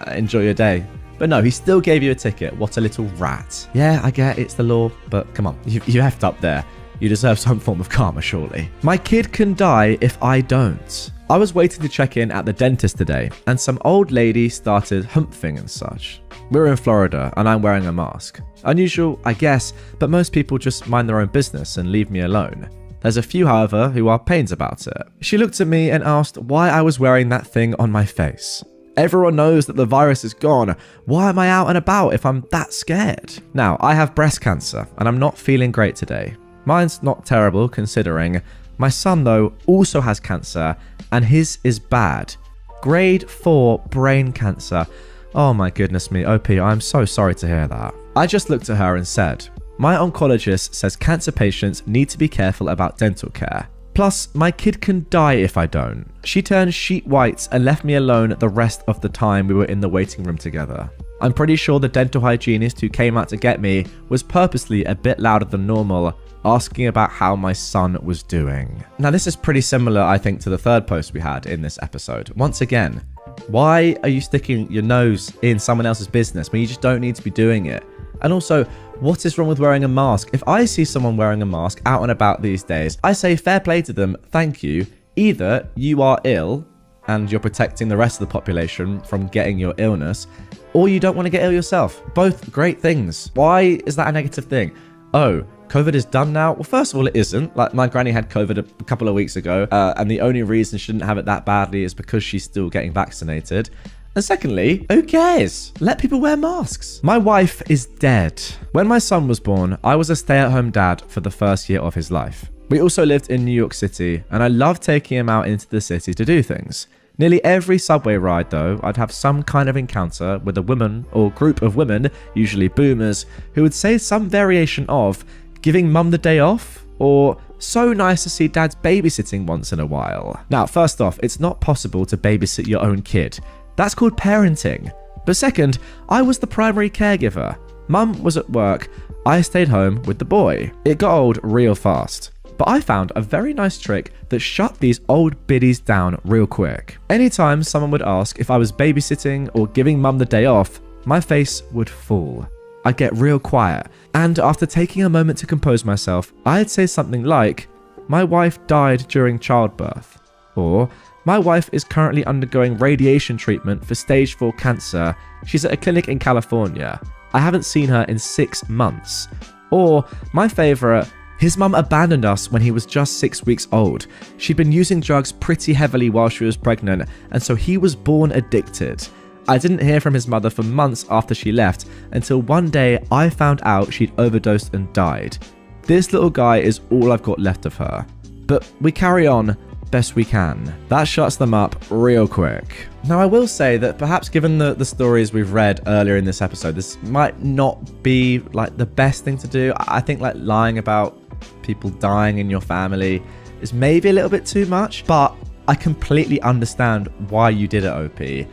enjoy your day. But no, he still gave you a ticket. What a little rat. Yeah, I get it's the law, but come on, you effed up there. You deserve some form of karma, surely. My kid can die if I don't. I was waiting to check in at the dentist today, and some old lady started humping and such. We're in Florida, and I'm wearing a mask. Unusual, I guess, but most people just mind their own business and leave me alone. There's a few, however, who are pains about it. She looked at me and asked why I was wearing that thing on my face. Everyone knows that the virus is gone. Why am I out and about if I'm that scared? Now, I have breast cancer, and I'm not feeling great today. Mine's not terrible, considering. My son, though, also has cancer, and his is bad. Grade 4 brain cancer. Oh my goodness me, OP, I'm so sorry to hear that. I just looked at her and said, my oncologist says cancer patients need to be careful about dental care. Plus, my kid can die if I don't. She turned sheet white and left me alone the rest of the time we were in the waiting room together. I'm pretty sure the dental hygienist who came out to get me was purposely a bit louder than normal, asking about how my son was doing. Now, this is pretty similar, I think, to the third post we had in this episode. Once again, why are you sticking your nose in someone else's business when you just don't need to be doing it? And also, what is wrong with wearing a mask? If I see someone wearing a mask out and about these days, I say fair play to them, thank you. Either you are ill and you're protecting the rest of the population from getting your illness, or you don't want to get ill yourself. Both great things. Why is that a negative thing? Oh, COVID is done now? Well, first of all, it isn't. Like, my granny had COVID a couple of weeks ago, and the only reason she didn't have it that badly is because she's still getting vaccinated. And secondly, who cares? Let people wear masks. My wife is dead. When my son was born, I was a stay-at-home dad for the first year of his life. We also lived in New York City, and I loved taking him out into the city to do things. Nearly every subway ride, though, I'd have some kind of encounter with a woman or group of women, usually boomers, who would say some variation of giving mum the day off, or so nice to see dad's babysitting once in a while. Now, first off, it's not possible to babysit your own kid. That's called parenting. But second, I was the primary caregiver. Mum was at work, I stayed home with the boy. It got old real fast. But I found a very nice trick that shut these old biddies down real quick. Anytime someone would ask if I was babysitting or giving mum the day off, my face would fall. I'd get real quiet, and after taking a moment to compose myself, I'd say something like, my wife died during childbirth, or my wife is currently undergoing radiation treatment for stage 4 cancer. She's at a clinic in California. I haven't seen her in 6 months. Or my favorite, his mum abandoned us when he was just 6 weeks old. She'd been using drugs pretty heavily while she was pregnant, and so he was born addicted. I didn't hear from his mother for months after she left, until one day I found out she'd overdosed and died. This little guy is all I've got left of her. But we carry on best we can. That shuts them up real quick. Now, I will say that perhaps given the stories we've read earlier in this episode, this might not be like the best thing to do. I think like lying about people dying in your family is maybe a little bit too much, but I completely understand why you did it, OP,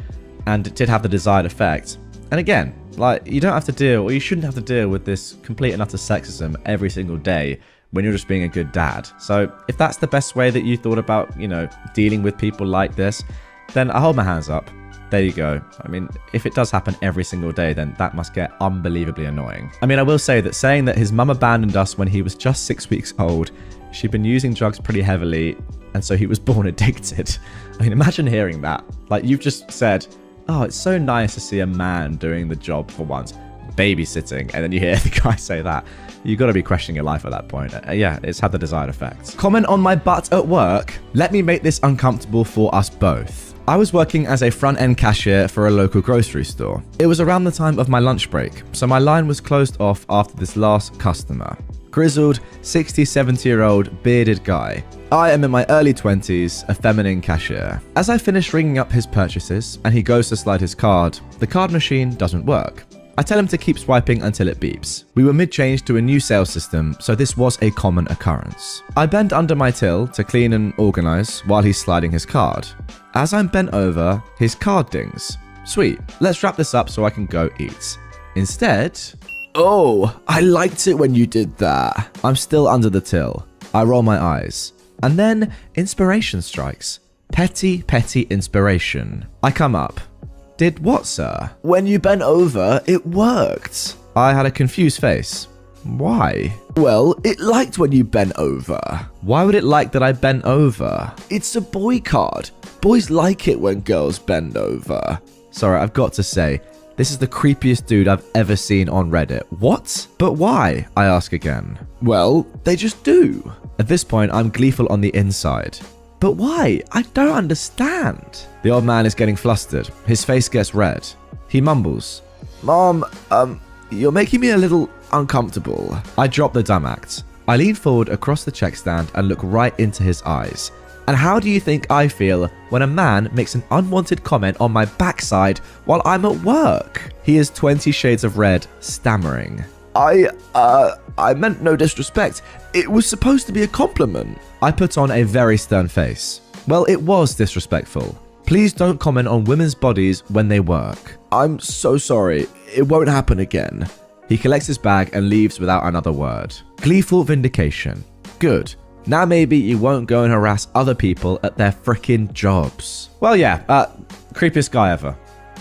and it did have the desired effect. And again, like, you don't have to deal, or you shouldn't have to deal with this complete and utter sexism every single day when you're just being a good dad. So if that's the best way that you thought about, you know, dealing with people like this, then I hold my hands up. There you go. I mean, if it does happen every single day, then that must get unbelievably annoying. I mean, I will say that saying that his mum abandoned us when he was just 6 weeks old, she'd been using drugs pretty heavily, and so he was born addicted. I mean, imagine hearing that. Like, you've just said, oh, it's so nice to see a man doing the job for once, babysitting, and then you hear the guy say that. You've got to be questioning your life at that point. Yeah, it's had the desired effect. Comment on my butt at work. Let me make this uncomfortable for us both. I was working as a front-end cashier for a local grocery store. It was around the time of my lunch break, so my line was closed off after this last customer. Grizzled, 60, 70-year-old bearded guy. I am in my early 20s, a feminine cashier. As I finish ringing up his purchases and he goes to slide his card, the card machine doesn't work. I tell him to keep swiping until it beeps. We were mid-change to a new sales system, so this was a common occurrence. I bend under my till to clean and organize while he's sliding his card. As I'm bent over, his card dings. Sweet, let's wrap this up so I can go eat. Instead, oh, I liked it when you did that. I'm still under the till. I roll my eyes. And then inspiration strikes. Petty inspiration. I come up. Did what, sir? When you bent over, it worked. I had a confused face. Why? Well, it liked when you bent over. Why would it like that I bent over? It's a boy card. Boys like it when girls bend over. Sorry, I've got to say, this is the creepiest dude I've ever seen on Reddit. What? But why? I ask again. Well, they just do. At this point, I'm gleeful on the inside. But why? I don't understand. The old man is getting flustered. His face gets red. He mumbles, Mom, you're making me a little uncomfortable. I drop the dumb act. I lean forward across the check stand and look right into his eyes. And how do you think I feel when a man makes an unwanted comment on my backside while I'm at work? He is 20 shades of red, stammering. I meant no disrespect. It was supposed to be a compliment. I put on a very stern face. Well, it was disrespectful. Please don't comment on women's bodies when they work. I'm so sorry. It won't happen again. He collects his bag and leaves without another word. Gleeful vindication. Good. Now maybe you won't go and harass other people at their frickin' jobs. Well, yeah, creepiest guy ever.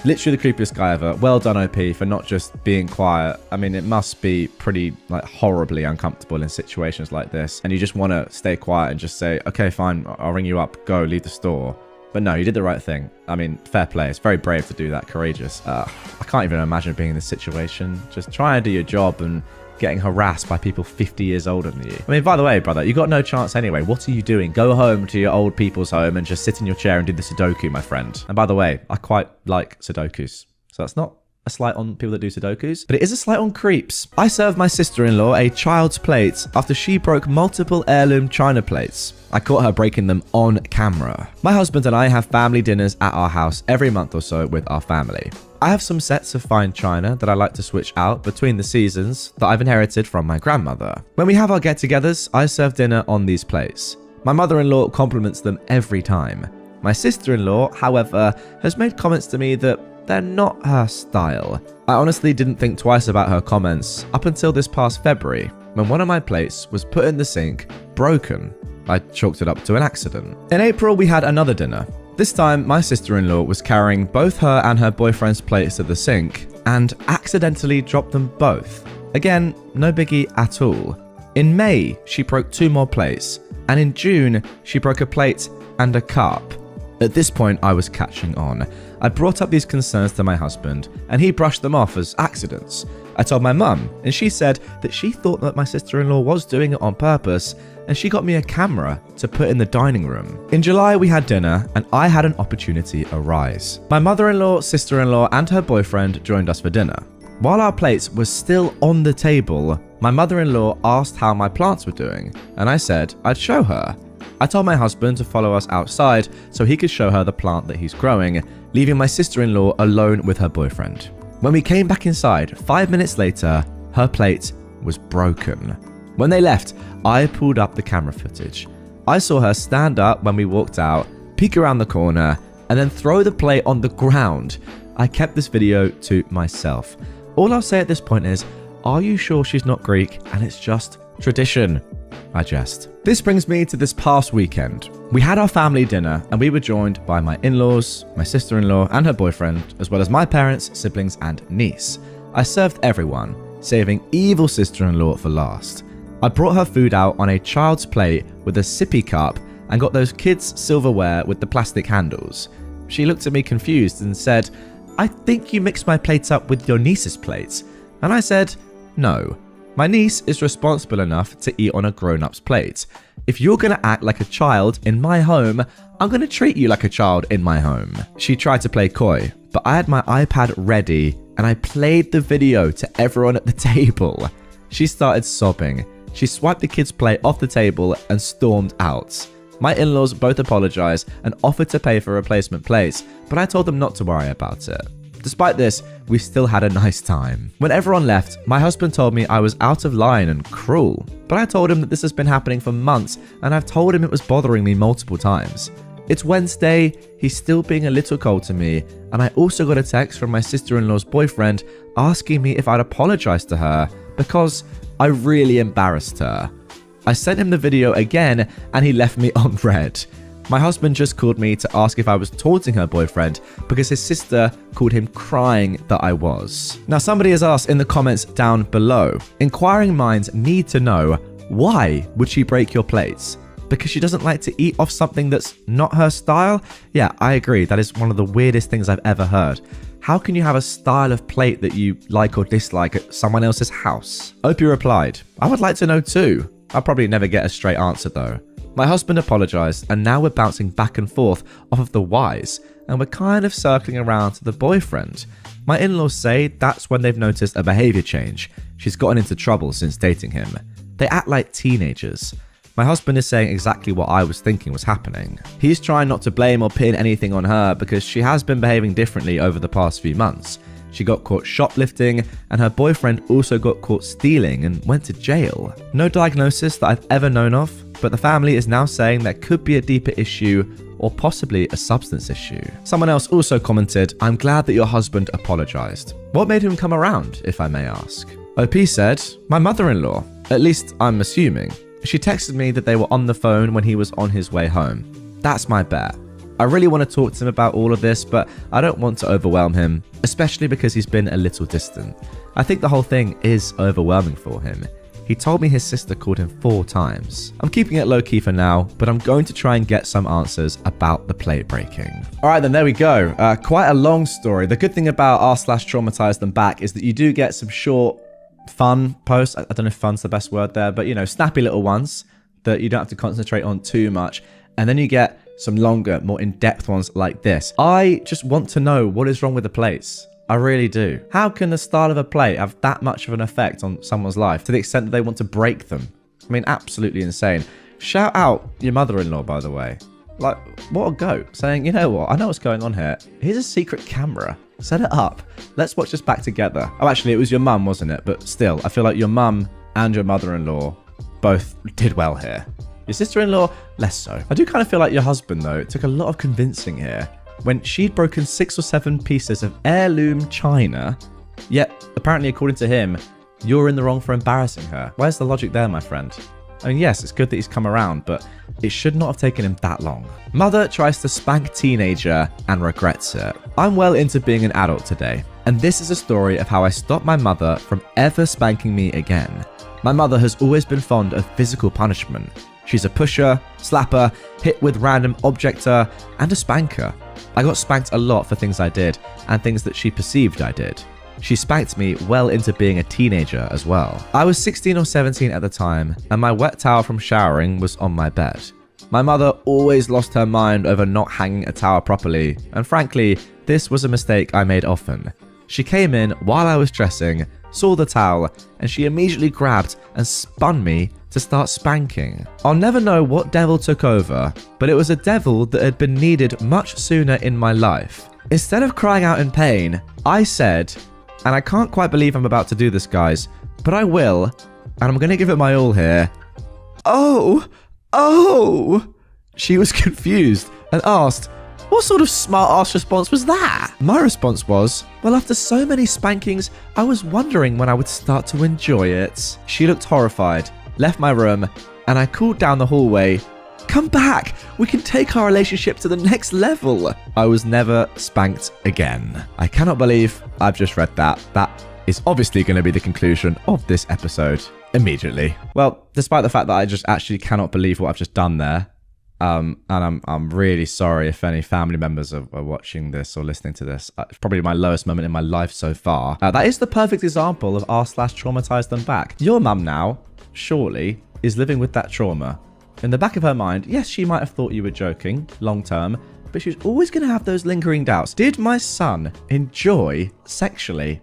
Literally the creepiest guy ever. Well done, OP, for not just being quiet. I mean, it must be pretty, horribly uncomfortable in situations like this. And you just want to stay quiet and just say, okay, fine, I'll ring you up, go, leave the store. But no, you did the right thing. I mean, fair play. It's very brave to do that, courageous. I can't even imagine being in this situation. Just try and do your job and getting harassed by people 50 years older than you. I mean, by the way, brother, you got no chance anyway. What are you doing? Go home to your old people's home and just sit in your chair and do the Sudoku, my friend. And by the way, I quite like Sudokus. So that's not a slight on people that do Sudokus, but it is a slight on creeps. I served my sister-in-law a child's plate after she broke multiple heirloom china plates. I caught her breaking them on camera. My husband and I have family dinners at our house every month or so with our family. I have some sets of fine china that I like to switch out between the seasons that I've inherited from my grandmother. When we have our get-togethers, I serve dinner on these plates. My mother-in-law compliments them every time. My sister-in-law, however, has made comments to me that they're not her style. I honestly didn't think twice about her comments up until this past February, when one of my plates was put in the sink, broken. I chalked it up to an accident. In April, we had another dinner. This time, my sister-in-law was carrying both her and her boyfriend's plates to the sink and accidentally dropped them both. Again, no biggie at all. In May, she broke 2 more plates, and in June, she broke a plate and a cup. At this point, I was catching on. I brought up these concerns to my husband, and he brushed them off as accidents. I told my mum, and she said that she thought that my sister-in-law was doing it on purpose, and she got me a camera to put in the dining room. In July, we had dinner, and I had an opportunity arise. My mother-in-law, sister-in-law, and her boyfriend joined us for dinner. While our plates were still on the table, my mother-in-law asked how my plants were doing, and I said I'd show her. I told my husband to follow us outside so he could show her the plant that he's growing, leaving my sister-in-law alone with her boyfriend. When we came back inside, 5 minutes later, her plate was broken. When they left, I pulled up the camera footage. I saw her stand up when we walked out, peek around the corner, and then throw the plate on the ground. I kept this video to myself. All I'll say at this point is, are you sure she's not Greek and it's just tradition? I jest. This brings me to this past weekend. We had our family dinner and we were joined by my in-laws, my sister-in-law and her boyfriend, as well as my parents, siblings and niece. I served everyone, saving evil sister-in-law for last. I brought her food out on a child's plate with a sippy cup and got those kids' silverware with the plastic handles. She looked at me confused and said, I think you mixed my plates up with your niece's plates. And I said, no. My niece is responsible enough to eat on a grown-up's plate. If you're going to act like a child in my home, I'm going to treat you like a child in my home. She tried to play coy, but I had my iPad ready and I played the video to everyone at the table. She started sobbing. She swiped the kid's plate off the table and stormed out. My in-laws both apologized and offered to pay for replacement plates, but I told them not to worry about it. Despite this, we still had a nice time. When everyone left, my husband told me I was out of line and cruel, but I told him that this has been happening for months and I've told him it was bothering me multiple times. It's Wednesday, he's still being a little cold to me, and I also got a text from my sister-in-law's boyfriend asking me if I'd apologize to her because I really embarrassed her. I sent him the video again and he left me on red. My husband just called me to ask if I was taunting her boyfriend because his sister called him crying that I was. Now, somebody has asked in the comments down below, inquiring minds need to know, why would she break your plates? Because she doesn't like to eat off something that's not her style? Yeah, I agree. That is one of the weirdest things I've ever heard. How can you have a style of plate that you like or dislike at someone else's house? Opie replied, I would like to know too. I'll probably never get a straight answer though. My husband apologized, and now we're bouncing back and forth off of the whys, and we're kind of circling around to the boyfriend. My in-laws say that's when they've noticed a behavior change. She's gotten into trouble since dating him. They act like teenagers. My husband is saying exactly what I was thinking was happening. He's trying not to blame or pin anything on her because she has been behaving differently over the past few months. She got caught shoplifting, and her boyfriend also got caught stealing and went to jail. No diagnosis that I've ever known of, but the family is now saying there could be a deeper issue or possibly a substance issue. Someone else also commented, I'm glad that your husband apologized. What made him come around, if I may ask? OP said, my mother-in-law. At least I'm assuming. She texted me that they were on the phone when he was on his way home. That's my bet. I really want to talk to him about all of this, but I don't want to overwhelm him, especially because he's been a little distant. I think the whole thing is overwhelming for him. He told me his sister called him 4 times. I'm keeping it low-key for now, but I'm going to try and get some answers about the plate breaking. All right, then there we go. Quite a long story. The good thing about r/TraumatizeThemBack is that you do get some short, fun posts. I don't know if fun's the best word there, but snappy little ones that you don't have to concentrate on too much. And then you get some longer, more in-depth ones like this. I just want to know what is wrong with the plates. I really do. How can the style of a plate have that much of an effect on someone's life to the extent that they want to break them? I mean, absolutely insane. Shout out your mother-in-law, by the way. Like, what a goat. Saying, you know what, I know what's going on here. Here's a secret camera. Set it up. Let's watch this back together. Oh, actually, it was your mum, wasn't it? But still, I feel like your mum and your mother-in-law both did well here. Your sister-in-law, less so. I do kind of feel like your husband, though. It took a lot of convincing here. When she'd broken 6 or 7 pieces of heirloom china, yet, apparently, according to him, you're in the wrong for embarrassing her. Where's the logic there, my friend? I mean, yes, it's good that he's come around, but it should not have taken him that long. Mother tries to spank teenager and regrets it. I'm well into being an adult today, and this is a story of how I stopped my mother from ever spanking me again. My mother has always been fond of physical punishment. She's a pusher, slapper, hit with random objector, and a spanker. I got spanked a lot for things I did, and things that she perceived I did. She spanked me well into being a teenager as well. I was 16 or 17 at the time, and my wet towel from showering was on my bed. My mother always lost her mind over not hanging a towel properly, and frankly, this was a mistake I made often. She came in while I was dressing, saw the towel, and she immediately grabbed and spun me to start spanking. I'll never know what devil took over, but it was a devil that had been needed much sooner in my life. Instead of crying out in pain, I said, and I can't quite believe I'm about to do this, guys, but I will, and I'm going to give it my all here. Oh! She was confused and asked, what sort of smart-ass response was that? My response was, well, after so many spankings, I was wondering when I would start to enjoy it. She looked horrified, left my room, and I called down the hallway, come back, we can take our relationship to the next level. I was never spanked again. I cannot believe I've just read that. That is obviously going to be the conclusion of this episode immediately. Well, despite the fact that I just actually cannot believe what I've just done there, and I'm really sorry if any family members are watching this or listening to this. It's probably my lowest moment in my life so far. That is the perfect example of r/TraumatizeThemBack. Your mum now, surely, is living with that trauma. In the back of her mind, yes, she might have thought you were joking, long term, but she's always going to have those lingering doubts. Did my son enjoy sexually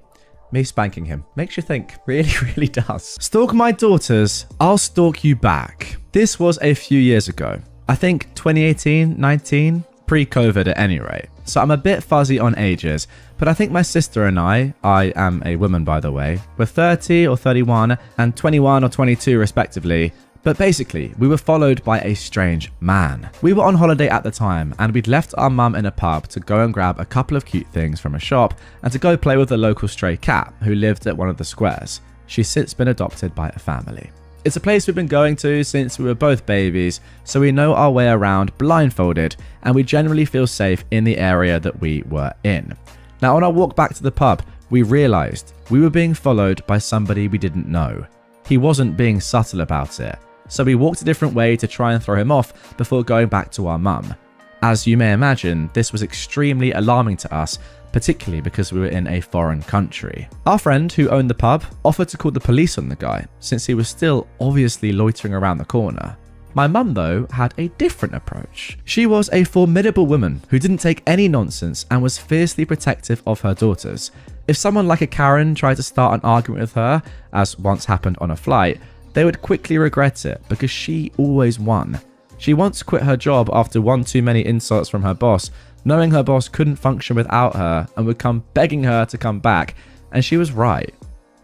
me spanking him? Makes you think. Really, really does. Stalk my daughters, I'll stalk you back. This was a few years ago. I think 2018, 19, pre-COVID at any rate. So I'm a bit fuzzy on ages, but I think my sister and I am a woman by the way, were 30 or 31 and 21 or 22 respectively. But basically, we were followed by a strange man. We were on holiday at the time, and we'd left our mum in a pub to go and grab a couple of cute things from a shop and to go play with a local stray cat who lived at one of the squares. She's since been adopted by a family. It's a place we've been going to since we were both babies, so we know our way around blindfolded, and we generally feel safe in the area that we were in. Now, on our walk back to the pub, we realised we were being followed by somebody we didn't know. He wasn't being subtle about it, so we walked a different way to try and throw him off before going back to our mum. As you may imagine, this was extremely alarming to us, particularly because we were in a foreign country. Our friend who owned the pub offered to call the police on the guy, since he was still obviously loitering around the corner. My mum, though, had a different approach. She was a formidable woman who didn't take any nonsense and was fiercely protective of her daughters. If someone like a Karen tried to start an argument with her, as once happened on a flight, they would quickly regret it because she always won. She once quit her job after one too many insults from her boss, knowing her boss couldn't function without her and would come begging her to come back, and she was right.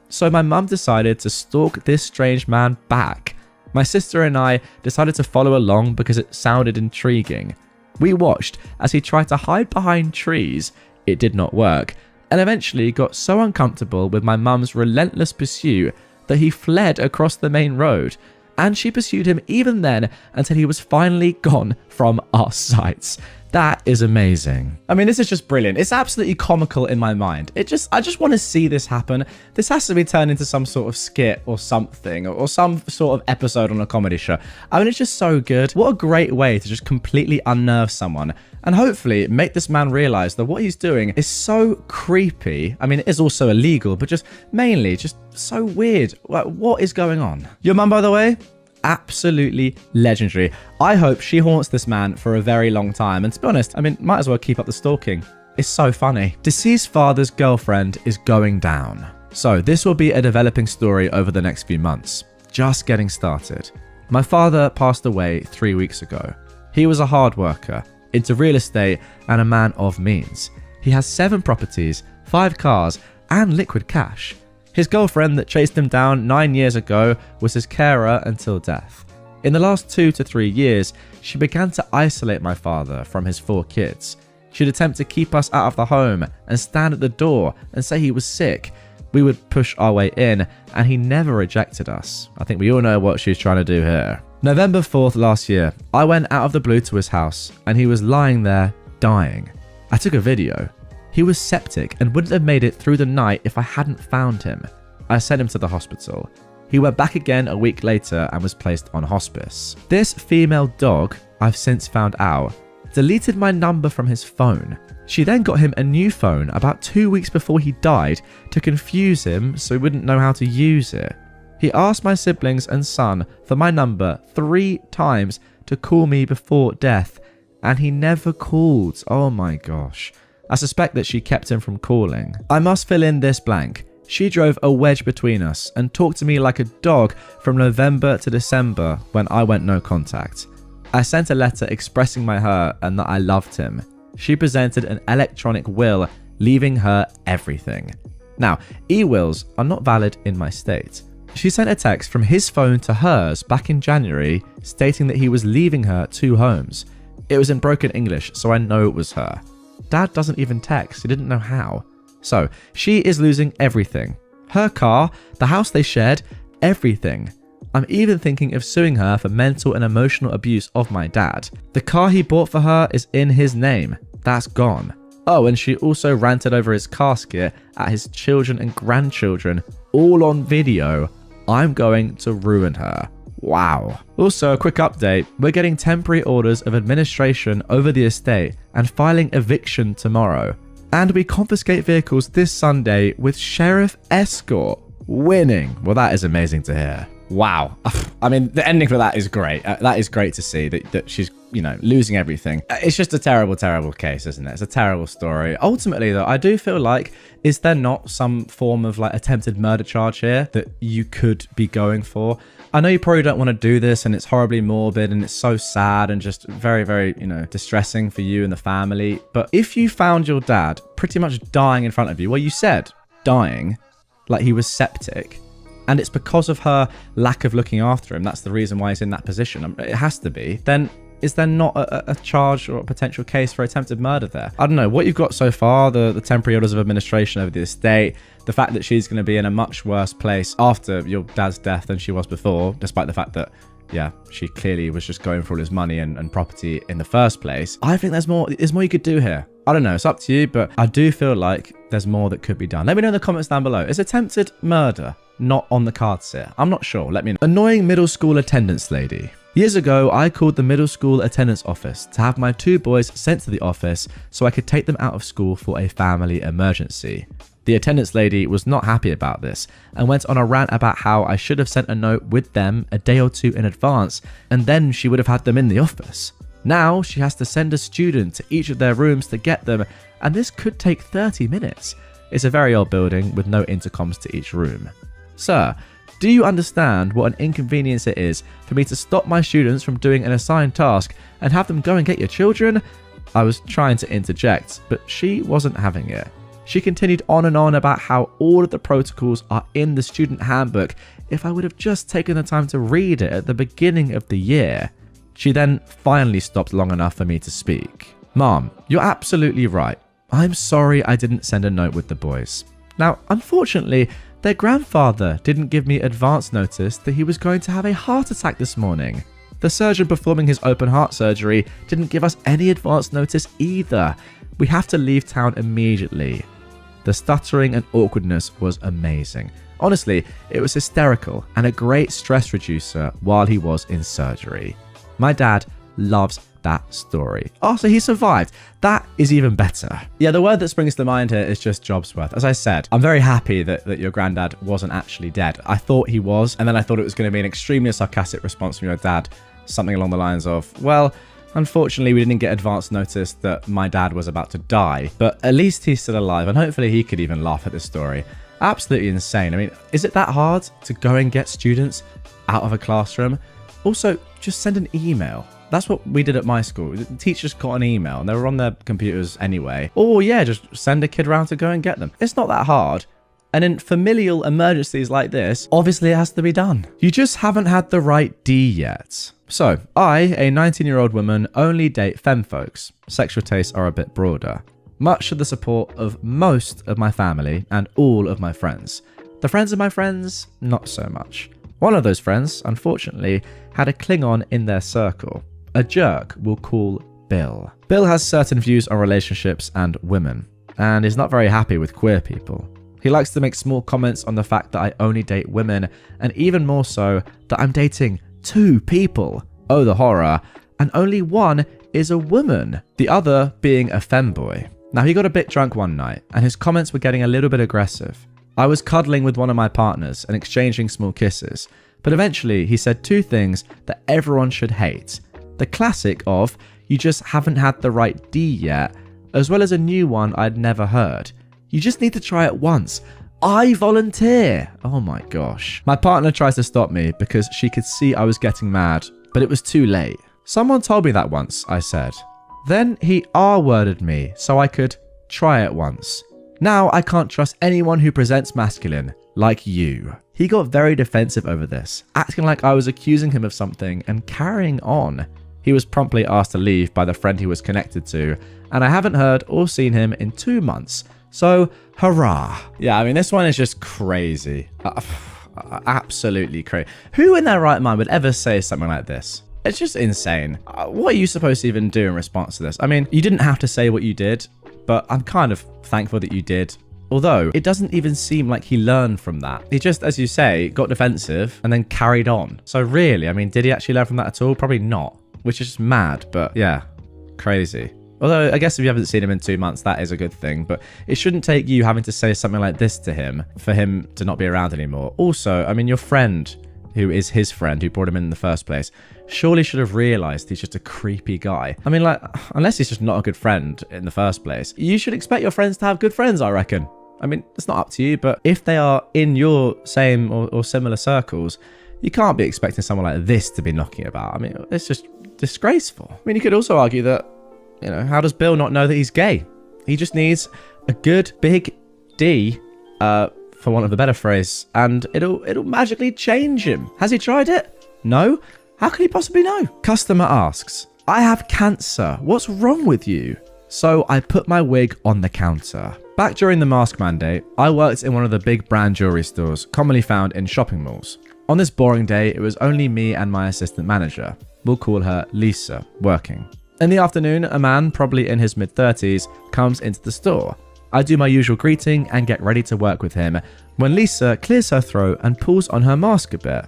So my mum decided to stalk this strange man back. My sister and I decided to follow along because it sounded intriguing. We watched as he tried to hide behind trees. It did not work, and eventually got so uncomfortable with my mum's relentless pursuit that he fled across the main road, and she pursued him even then until he was finally gone from our sights. That is amazing. I mean, this is just brilliant. It's absolutely comical in my mind. I just want to see this happen. This has to be turned into some sort of skit or something, or some sort of episode on a comedy show. I mean, it's just so good. What a great way to just completely unnerve someone and hopefully make this man realize that what he's doing is so creepy. I mean, it is also illegal, but just mainly just so weird. Like, what is going on? Your mum, by the way? Absolutely legendary. I hope she haunts this man for a very long time, and to be honest, I mean, might as well keep up the stalking. It's so funny. Deceased father's girlfriend is going down. So this will be a developing story over the next few months. Just getting started. My father passed away 3 weeks ago. He was a hard worker, into real estate, and a man of means. He has 7 properties, 5 cars, and liquid cash. His girlfriend that chased him down 9 years ago was his carer until death. In the last 2 to 3 years, she began to isolate my father from his 4 kids. She'd attempt to keep us out of the home and stand at the door and say he was sick. We would push our way in, and he never rejected us. I think we all know what she's trying to do here. November 4th last year, I went out of the blue to his house, and he was lying there, dying. I took a video. He was septic and wouldn't have made it through the night if I hadn't found him. I sent him to the hospital. He went back again a week later and was placed on hospice. This female dog, I've since found out, deleted my number from his phone. She then got him a new phone about 2 weeks before he died to confuse him so he wouldn't know how to use it. He asked my siblings and son for my number 3 times to call me before death, and he never called. Oh my gosh. I suspect that she kept him from calling. I must fill in this blank. She drove a wedge between us and talked to me like a dog from November to December when I went no contact. I sent a letter expressing my hurt and that I loved him. She presented an electronic will, leaving her everything. Now, e-wills are not valid in my state. She sent a text from his phone to hers back in January stating that he was leaving her 2 homes. It was in broken English, so I know it was her. Dad doesn't even text, he didn't know how. So, she is losing everything. Her car, the house they shared, everything. I'm even thinking of suing her for mental and emotional abuse of my dad. The car he bought for her is in his name. That's gone. Oh, and she also ranted over his casket at his children and grandchildren, all on video. I'm going to ruin her. Wow. Also, a quick update. We're getting temporary orders of administration over the estate and filing eviction tomorrow. And we confiscate vehicles this Sunday with sheriff escort. Winning. Well, that is amazing to hear. Wow. I mean, the ending for that is great. That is great to see that she's, losing everything. It's just a terrible, terrible case, isn't it? It's a terrible story. Ultimately, though, I do feel like, is there not some form of attempted murder charge here that you could be going for? I know you probably don't want to do this and it's horribly morbid and it's so sad and just very, very, distressing for you and the family. But if you found your dad pretty much dying in front of you, well, you said dying, like he was septic, and it's because of her lack of looking after him, that's the reason why he's in that position, it has to be, then is there not a charge or a potential case for attempted murder there? I don't know. What you've got so far, the temporary orders of administration over the estate, the fact that she's going to be in a much worse place after your dad's death than she was before, despite the fact that, yeah, she clearly was just going for all his money and property in the first place. I think there's more you could do here. I don't know, it's up to you, but I do feel like there's more that could be done. Let me know in the comments down below. Is attempted murder not on the cards here? I'm not sure. Let me know. Annoying middle school attendance lady. Years ago, I called the middle school attendance office to have my 2 boys sent to the office so I could take them out of school for a family emergency. The attendance lady was not happy about this and went on a rant about how I should have sent a note with them a day or 2 in advance, and then she would have had them in the office. Now she has to send a student to each of their rooms to get them, and this could take 30 minutes. It's a very old building with no intercoms to each room. Sir, do you understand what an inconvenience it is for me to stop my students from doing an assigned task and have them go and get your children? I was trying to interject, but she wasn't having it. She continued on and on about how all of the protocols are in the student handbook if I would have just taken the time to read it at the beginning of the year. She then finally stopped long enough for me to speak. Mom, you're absolutely right. I'm sorry I didn't send a note with the boys. Now, unfortunately, their grandfather didn't give me advance notice that he was going to have a heart attack this morning. The surgeon performing his open heart surgery didn't give us any advance notice either. We have to leave town immediately. The stuttering and awkwardness was amazing. Honestly, it was hysterical and a great stress reducer while he was in surgery. My dad loves that story. Oh, so he survived. That is even better. Yeah, the word that springs to mind here is just Jobsworth. As I said, I'm very happy that your granddad wasn't actually dead. I thought he was, and then I thought it was going to be an extremely sarcastic response from your dad. Something along the lines of, well, unfortunately, we didn't get advance notice that my dad was about to die, but at least he's still alive, and hopefully he could even laugh at this story. Absolutely insane. I mean, is it that hard to go and get students out of a classroom? Also, just send an email. That's what we did at my school. The teachers got an email and they were on their computers anyway. Or yeah, just send a kid around to go and get them. It's not that hard. And in familial emergencies like this, obviously it has to be done. You just haven't had the right D yet. So, I, a 19-year-old woman, only date femme folks. Sexual tastes are a bit broader. Much to the support of most of my family and all of my friends. The friends of my friends, not so much. One of those friends, unfortunately, had a Klingon in their circle. A jerk we'll call Bill. Bill has certain views on relationships and women, and is not very happy with queer people. He likes to make small comments on the fact that I only date women, and even more so, that I'm dating 2 people. Oh, the horror. And only one is a woman, the other being a femboy. Now, he got a bit drunk one night, and his comments were getting a little bit aggressive. I was cuddling with one of my partners and exchanging small kisses, but eventually he said 2 things that everyone should hate. The classic of, you just haven't had the right D yet, as well as a new one I'd never heard. You just need to try it once. I volunteer. Oh my gosh. My partner tries to stop me because she could see I was getting mad, but it was too late. Someone told me that once, I said. Then he R-worded me so I could try it once. Now I can't trust anyone who presents masculine, like you. He got very defensive over this, acting like I was accusing him of something and carrying on. He was promptly asked to leave by the friend he was connected to, and I haven't heard or seen him in 2 months. So, hurrah. Yeah, I mean, this one is just crazy. Absolutely crazy. Who in their right mind would ever say something like this? It's just insane. What are you supposed to even do in response to this? I mean, you didn't have to say what you did, but I'm kind of thankful that you did. Although, it doesn't even seem like he learned from that. He just, as you say, got defensive and then carried on. So really, I mean, did he actually learn from that at all? Probably not, which is just mad, but yeah, crazy. Although, I guess if you haven't seen him in 2 months, that is a good thing, but it shouldn't take you having to say something like this to him for him to not be around anymore. Also, I mean, your friend, who is his friend, who brought him in the first place, surely should have realized he's just a creepy guy. I mean, like, unless he's just not a good friend in the first place, you should expect your friends to have good friends, I reckon. I mean, it's not up to you, but if they are in your same or similar circles, you can't be expecting someone like this to be knocking about. I mean, it's just disgraceful. I mean, you could also argue that, you know, how does Bill not know that he's gay? He just needs a good big D, for want of a better phrase, and it'll magically change him. Has he tried it? No? How can he possibly know? Customer asks, I have cancer. What's wrong with you? So I put my wig on the counter. Back during the mask mandate, I worked in one of the big brand jewelry stores commonly found in shopping malls. On this boring day, it was only me and my assistant manager. We'll call her Lisa, working. In the afternoon, a man, probably in his mid-30s, comes into the store. I do my usual greeting and get ready to work with him when Lisa clears her throat and pulls on her mask a bit.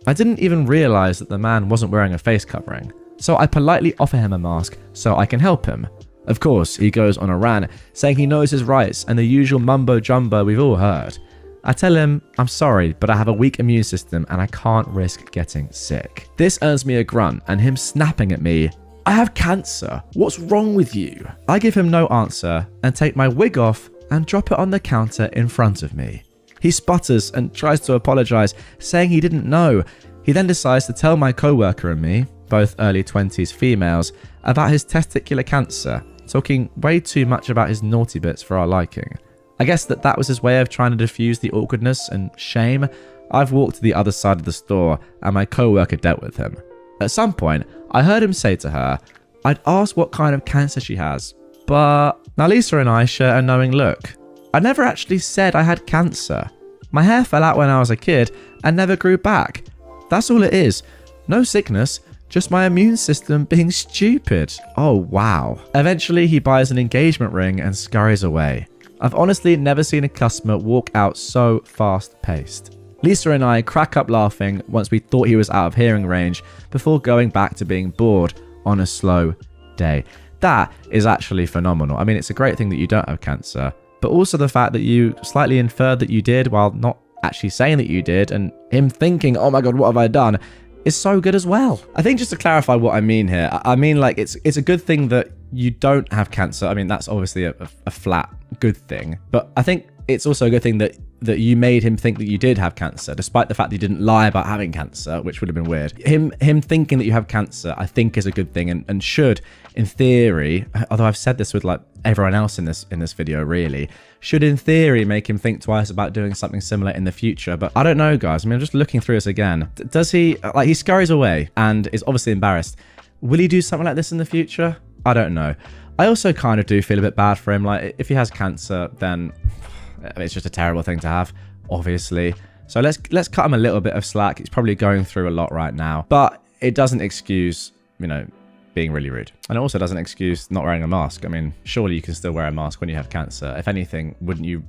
I didn't even realise that the man wasn't wearing a face covering, so I politely offer him a mask so I can help him. Of course, he goes on a rant, saying he knows his rights and the usual mumbo-jumbo we've all heard. I tell him, I'm sorry, but I have a weak immune system and I can't risk getting sick. This earns me a grunt and him snapping at me, I have cancer. What's wrong with you? I give him no answer and take my wig off and drop it on the counter in front of me. He sputters and tries to apologise, saying he didn't know. He then decides to tell my co-worker and me, both early 20s females, about his testicular cancer, talking way too much about his naughty bits for our liking. I guess that was his way of trying to diffuse the awkwardness and shame. I've walked to the other side of the store and my co-worker dealt with him. At some point, I heard him say to her, I'd ask what kind of cancer she has, but... Now Lisa and I share a knowing look. I never actually said I had cancer. My hair fell out when I was a kid and never grew back. That's all it is. No sickness, just my immune system being stupid. Oh wow. Eventually he buys an engagement ring and scurries away. I've honestly never seen a customer walk out so fast-paced. Lisa and I crack up laughing once we thought he was out of hearing range before going back to being bored on a slow day. That is actually phenomenal. I mean, it's a great thing that you don't have cancer, but also the fact that you slightly inferred that you did while not actually saying that you did, and him thinking, oh my god, what have I done, is so good as well. I think just to clarify what I mean here, I mean like it's a good thing that you don't have cancer. I mean, that's obviously a flat good thing, but I think it's also a good thing that you made him think that you did have cancer, despite the fact that you didn't lie about having cancer, which would have been weird. Him thinking that you have cancer, I think, is a good thing and should, in theory, although I've said this with like everyone else in this video, really, should in theory make him think twice about doing something similar in the future. But I don't know, guys. I mean, I'm just looking through this again. Does he, like, he scurries away and is obviously embarrassed. Will he do something like this in the future? I don't know. I also kind of do feel a bit bad for him. Like, if he has cancer, then I mean, it's just a terrible thing to have, obviously. So let's cut him a little bit of slack. He's probably going through a lot right now, but it doesn't excuse, you know, being really rude. And it also doesn't excuse not wearing a mask. I mean, surely you can still wear a mask when you have cancer. If anything, wouldn't you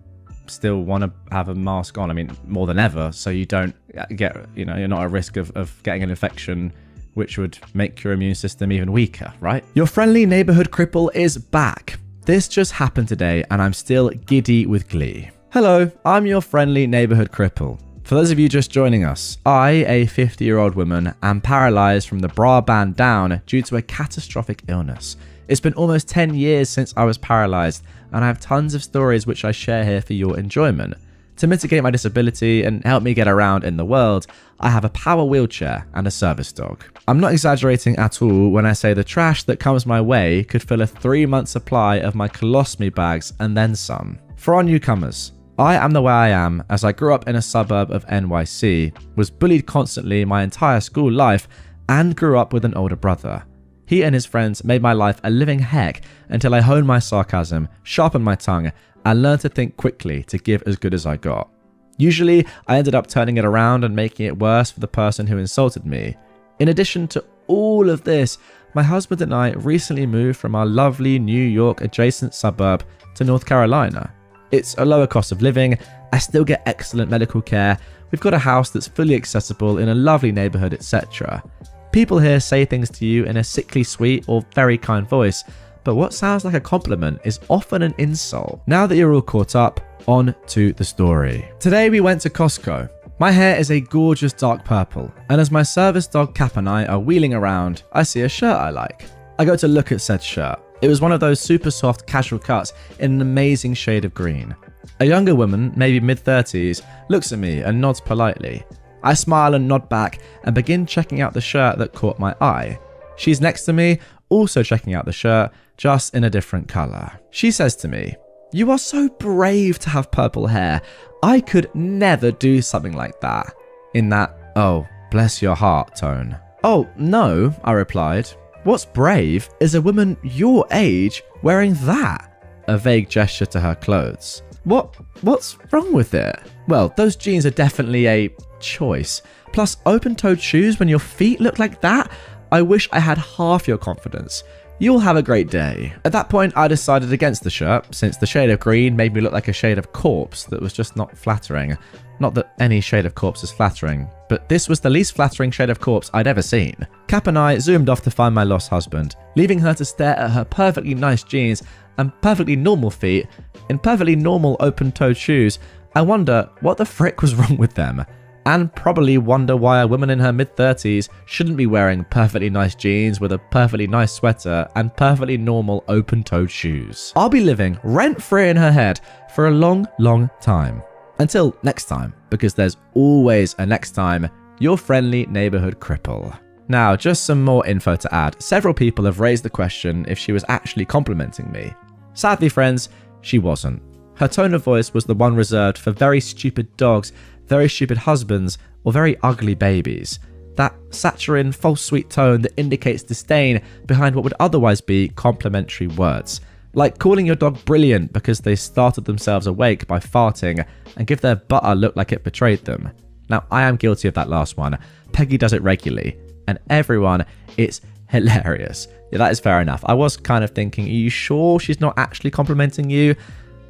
still want to have a mask on? I mean, more than ever, so you don't get, you know, you're not at risk of getting an infection which would make your immune system even weaker, right? Your friendly neighborhood cripple is back. This just happened today and I'm still giddy with glee. Hello, I'm your friendly neighborhood cripple. For those of you just joining us, I, a 50-year-old woman, am paralyzed from the bra band down due to a catastrophic illness. It's been almost 10 years since I was paralyzed and I have tons of stories which I share here for your enjoyment. To mitigate my disability and help me get around in the world, I have a power wheelchair and a service dog. I'm not exaggerating at all when I say the trash that comes my way could fill a 3-month supply of my colostomy bags and then some. For our newcomers, I am the way I am as I grew up in a suburb of NYC, was bullied constantly my entire school life, and grew up with an older brother. He and his friends made my life a living heck until I honed my sarcasm, sharpened my tongue, and learned to think quickly to give as good as I got. Usually, I ended up turning it around and making it worse for the person who insulted me. In addition to all of this, my husband and I recently moved from our lovely New York adjacent suburb to North Carolina. It's a lower cost of living, I still get excellent medical care, we've got a house that's fully accessible in a lovely neighborhood, etc. People here say things to you in a sickly sweet or very kind voice, but what sounds like a compliment is often an insult. Now that you're all caught up, on to the story. Today we went to Costco. My hair is a gorgeous dark purple, and as my service dog Cap and I are wheeling around, I see a shirt I like. I go to look at said shirt. It was one of those super soft casual cuts in an amazing shade of green. A younger woman, maybe mid-30s, looks at me and nods politely. I smile and nod back and begin checking out the shirt that caught my eye. She's next to me, also checking out the shirt, just in a different color. She says to me, "You are so brave to have purple hair. I could never do something like that," in that, "oh, bless your heart" tone. "Oh, no," I replied. What's brave is a woman your age wearing that. A vague gesture to her clothes. What's wrong with it? Well, those jeans are definitely a choice. Plus, open-toed shoes when your feet look like that? I wish I had half your confidence. You'll have a great day. At that point, I decided against the shirt, since the shade of green made me look like a shade of corpse that was just not flattering. Not that any shade of corpse is flattering, but this was the least flattering shade of corpse I'd ever seen. Cap and I zoomed off to find my lost husband, leaving her to stare at her perfectly nice jeans and perfectly normal feet in perfectly normal open-toed shoes. I wonder what the frick was wrong with them. And probably wonder why a woman in her mid-30s shouldn't be wearing perfectly nice jeans with a perfectly nice sweater and perfectly normal open-toed shoes. I'll be living rent-free in her head for a long, long time. Until next time, because there's always a next time. Your friendly neighborhood cripple. Now, just some more info to add. Several people have raised the question if she was actually complimenting me. Sadly, friends, she wasn't. Her tone of voice was the one reserved for very stupid dogs, very stupid husbands, or very ugly babies. That saccharine, false sweet tone that indicates disdain behind what would otherwise be complimentary words. Like calling your dog brilliant because they started themselves awake by farting and give their butter look like it betrayed them. Now, I am guilty of that last one. Peggy does it regularly. And everyone, it's hilarious. Yeah, that is fair enough. I was kind of thinking, are you sure she's not actually complimenting you?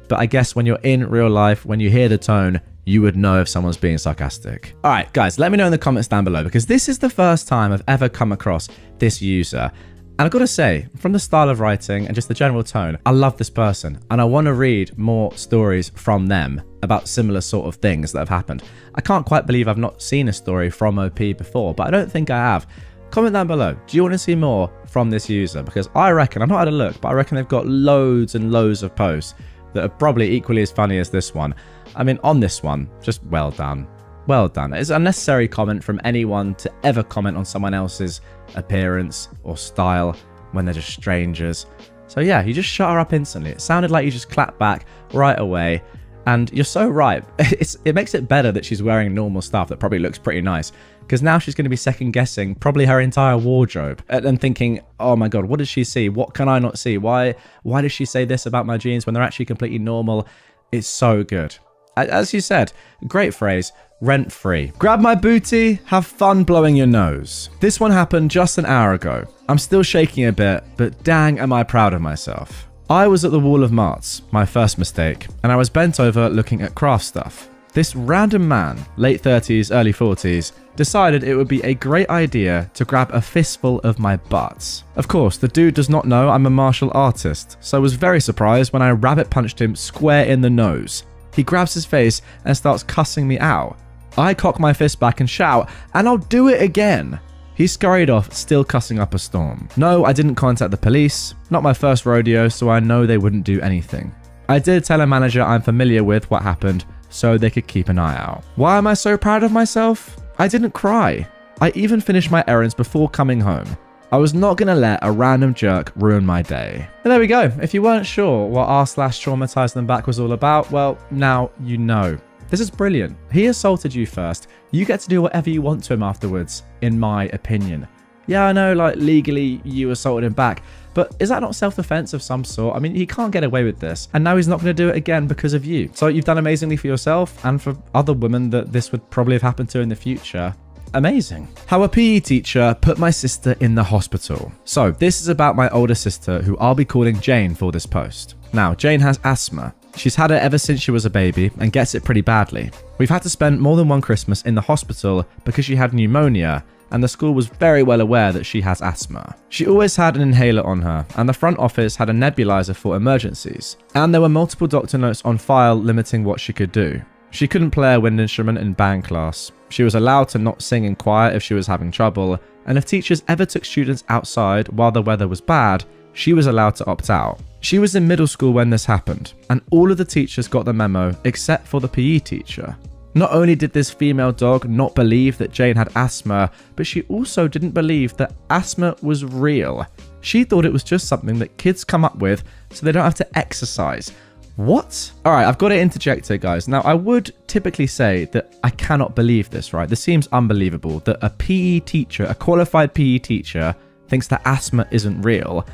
But I guess when you're in real life, when you hear the tone, you would know if someone's being sarcastic. All right, guys, let me know in the comments down below, because this is the first time I've ever come across this user. And I've got to say, from the style of writing and just the general tone, I love this person. And I want to read more stories from them about similar sort of things that have happened. I can't quite believe I've not seen a story from OP before, but I don't think I have. Comment down below, do you want to see more from this user? Because I reckon, I've not had a look, but I reckon they've got loads and loads of posts that are probably equally as funny as this one. I mean, on this one, just well done. Well done. It's an unnecessary comment from anyone to ever comment on someone else's appearance or style when they're just strangers. So yeah, you just shut her up instantly. It sounded like you just clapped back right away. And you're so right. It makes it better that she's wearing normal stuff that probably looks pretty nice. Because now she's going to be second guessing probably her entire wardrobe and thinking, oh my God, what did she see? What can I not see? Why did she say this about my jeans when they're actually completely normal? It's so good. As you said, great phrase, rent-free. Grab my booty, have fun blowing your nose. This one happened just an hour ago. I'm still shaking a bit, but dang am I proud of myself. I was at the Wall of Marts, my first mistake, and I was bent over looking at craft stuff. This random man, late 30s, early 40s, decided it would be a great idea to grab a fistful of my butts. Of course, the dude does not know I'm a martial artist, so was very surprised when I rabbit punched him square in the nose. He grabs his face and starts cussing me out. I cock my fist back and shout, and I'll do it again. He scurried off, still cussing up a storm. No, I didn't contact the police. Not my first rodeo, so I know they wouldn't do anything. I did tell a manager I'm familiar with what happened, so they could keep an eye out. Why am I so proud of myself? I didn't cry. I even finished my errands before coming home. I was not going to let a random jerk ruin my day. And there we go. If you weren't sure what r/TraumatizeThemBack was all about, well, now you know. This is brilliant. He assaulted you first. You get to do whatever you want to him afterwards, in my opinion. Yeah, I know, like, legally you assaulted him back, but is that not self-defense of some sort? I mean, he can't get away with this, and now he's not going to do it again because of you. So you've done amazingly for yourself and for other women that this would probably have happened to in the future. Amazing. How a PE teacher put my sister in the hospital. So this is about my older sister, who I'll be calling Jane for this post. Now, Jane has asthma. She's had it ever since she was a baby and gets it pretty badly. We've had to spend more than one Christmas in the hospital because she had pneumonia, and the school was very well aware that she has asthma. She always had an inhaler on her, and the front office had a nebulizer for emergencies. And there were multiple doctor notes on file limiting what she could do. She couldn't play a wind instrument in band class. She was allowed to not sing in choir if she was having trouble, and if teachers ever took students outside while the weather was bad, she was allowed to opt out. She was in middle school when this happened, and all of the teachers got the memo except for the PE teacher. Not only did this female dog not believe that Jane had asthma, but she also didn't believe that asthma was real. She thought it was just something that kids come up with so they don't have to exercise. What? Alright, I've got to interject here, guys. Now, I would typically say that I cannot believe this, right? This seems unbelievable that a PE teacher, a qualified PE teacher, thinks that asthma isn't real.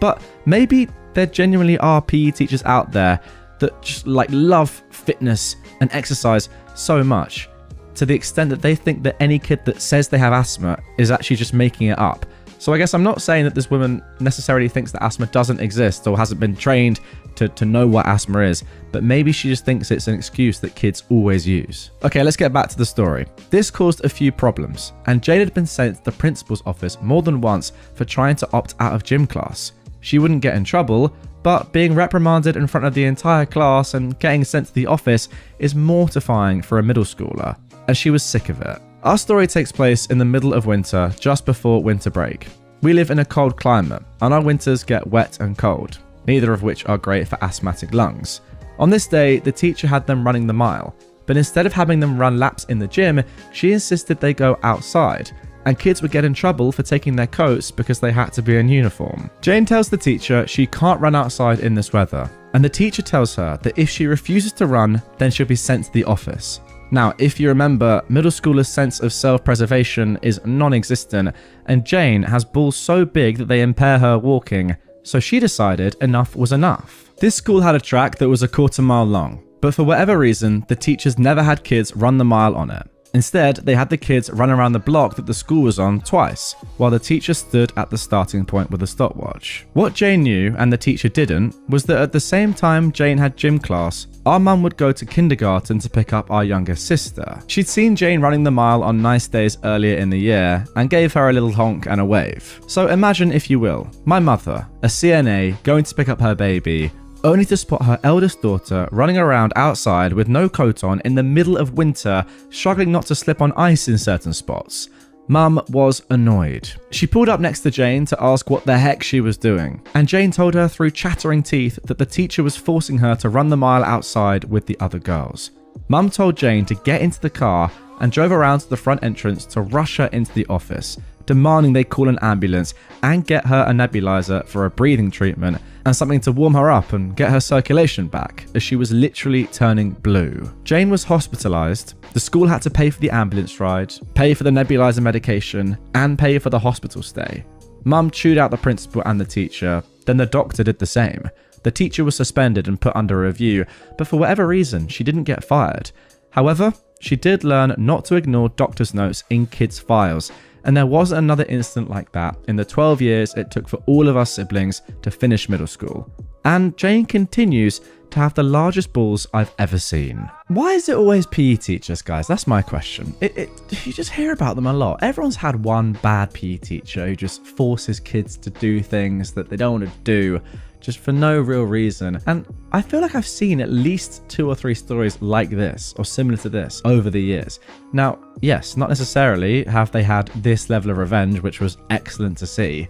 But maybe there genuinely are PE teachers out there that just love fitness and exercise so much, to the extent that they think that any kid that says they have asthma is actually just making it up. So I guess I'm not saying that this woman necessarily thinks that asthma doesn't exist or hasn't been trained to know what asthma is, but maybe she just thinks it's an excuse that kids always use. Okay, let's get back to the story. This caused a few problems, and Jane had been sent to the principal's office more than once for trying to opt out of gym class. She wouldn't get in trouble, but being reprimanded in front of the entire class and getting sent to the office is mortifying for a middle schooler, and she was sick of it. Our story takes place in the middle of winter, just before winter break. We live in a cold climate, and our winters get wet and cold, neither of which are great for asthmatic lungs. On this day, the teacher had them running the mile, but instead of having them run laps in the gym, she insisted they go outside, and kids would get in trouble for taking their coats because they had to be in uniform. Jane tells the teacher she can't run outside in this weather, and the teacher tells her that if she refuses to run, then she'll be sent to the office. Now, if you remember, middle schoolers' sense of self-preservation is non-existent, and Jane has balls so big that they impair her walking, so she decided enough was enough. This school had a track that was 1/4 mile long, but for whatever reason, the teachers never had kids run the mile on it. Instead, they had the kids run around the block that the school was on twice, while the teacher stood at the starting point with a stopwatch. What Jane knew, and the teacher didn't, was that at the same time Jane had gym class, our mum would go to kindergarten to pick up our younger sister. She'd seen Jane running the mile on nice days earlier in the year, and gave her a little honk and a wave. So imagine, if you will, my mother, a CNA, going to pick up her baby, only to spot her eldest daughter running around outside with no coat on in the middle of winter, struggling not to slip on ice in certain spots. Mum was annoyed. She pulled up next to Jane to ask what the heck she was doing, and Jane told her through chattering teeth that the teacher was forcing her to run the mile outside with the other girls. Mum told Jane to get into the car and drove around to the front entrance to rush her into the office, demanding they call an ambulance and get her a nebulizer for a breathing treatment and something to warm her up and get her circulation back, as she was literally turning blue. Jane was hospitalized. The school had to pay for the ambulance ride, pay for the nebulizer medication, and pay for the hospital stay. Mum chewed out the principal and the teacher, then the doctor did the same. The teacher was suspended and put under review, but for whatever reason, she didn't get fired. However, she did learn not to ignore doctor's notes in kids' files, and there wasn't another incident like that in the 12 years it took for all of our siblings to finish middle school. And Jane continues to have the largest balls I've ever seen. Why is it always PE teachers, guys? That's my question. You just hear about them a lot. Everyone's had one bad PE teacher who just forces kids to do things that they don't want to do, just for no real reason. And I feel like I've seen at least 2 or 3 stories like this, or similar to this, over the years. Now, yes, not necessarily have they had this level of revenge, which was excellent to see.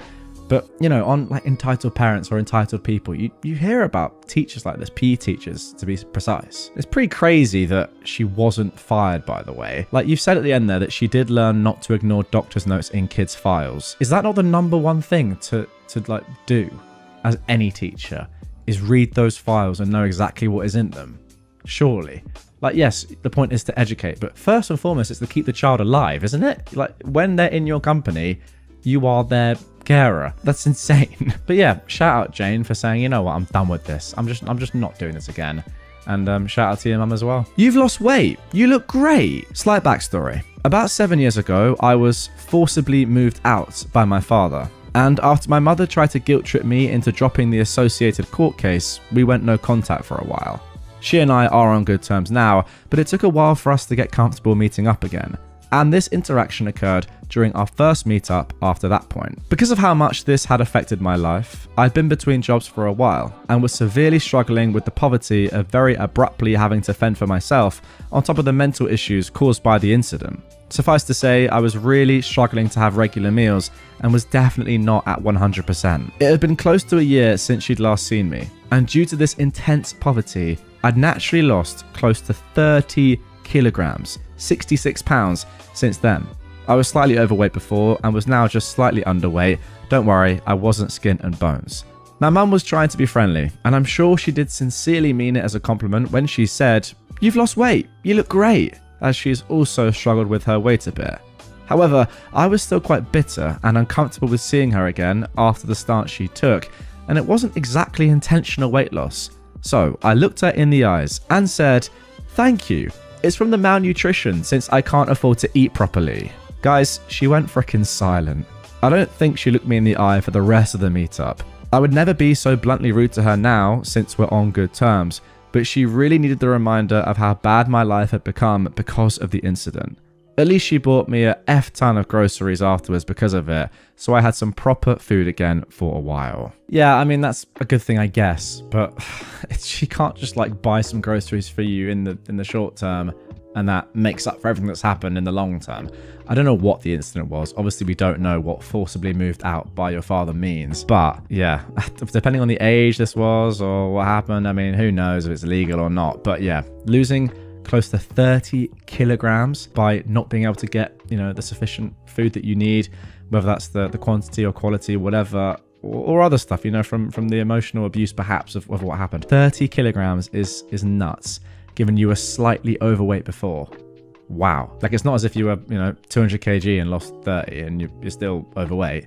But, you know, on like Entitled Parents or Entitled People, you hear about teachers like this, PE teachers to be precise. It's pretty crazy that she wasn't fired, by the way. Like you've said at the end there that she did learn not to ignore doctor's notes in kids' files. Is that not the number one thing to like do as any teacher, is read those files and know exactly what is in them? Surely. Like, yes, the point is to educate, but first and foremost, it's to keep the child alive, isn't it? Like, when they're in your company, you are their carer. That's insane. But yeah, shout out Jane for saying, you know what, I'm done with this. I'm just not doing this again. And shout out to your mum as well. You've lost weight. You look great. Slight backstory. About 7 years ago, I was forcibly moved out by my father. And after my mother tried to guilt trip me into dropping the associated court case, we went no contact for a while. She and I are on good terms now, but it took a while for us to get comfortable meeting up again. And this interaction occurred during our first meetup after that point. Because of how much this had affected my life, I'd been between jobs for a while and was severely struggling with the poverty of very abruptly having to fend for myself on top of the mental issues caused by the incident. Suffice to say, I was really struggling to have regular meals and was definitely not at 100%. It had been close to a year since she'd last seen me, and due to this intense poverty, I'd naturally lost close to 30 kilograms, 66 pounds since then. I was slightly overweight before and was now just slightly underweight. Don't worry, I wasn't skin and bones. Now, Mum was trying to be friendly, and I'm sure she did sincerely mean it as a compliment when she said, "You've lost weight, you look great," as she's also struggled with her weight a bit. However, I was still quite bitter and uncomfortable with seeing her again after the stance she took, and it wasn't exactly intentional weight loss. So I looked her in the eyes and said, "Thank you. It's from the malnutrition since I can't afford to eat properly." Guys, she went frickin' silent. I don't think she looked me in the eye for the rest of the meetup. I would never be so bluntly rude to her now since we're on good terms, but she really needed the reminder of how bad my life had become because of the incident. At least she bought me a F ton of groceries afterwards because of it, so I had some proper food again for a while. Yeah, I mean, that's a good thing, I guess, but she can't just like buy some groceries for you in the short term and that makes up for everything that's happened in the long term. I don't know what the incident was. Obviously, we don't know what forcibly moved out by your father means, but yeah, depending on the age this was or what happened, I mean, who knows if it's legal or not, but yeah, losing close to 30 kilograms by not being able to get, the sufficient food that you need, whether that's the quantity or quality, whatever, or other stuff, from the emotional abuse perhaps of what happened. 30 kilograms is nuts, given you were slightly overweight before. Wow. Like, it's not as if you were, 200 kg and lost 30 and you're still overweight.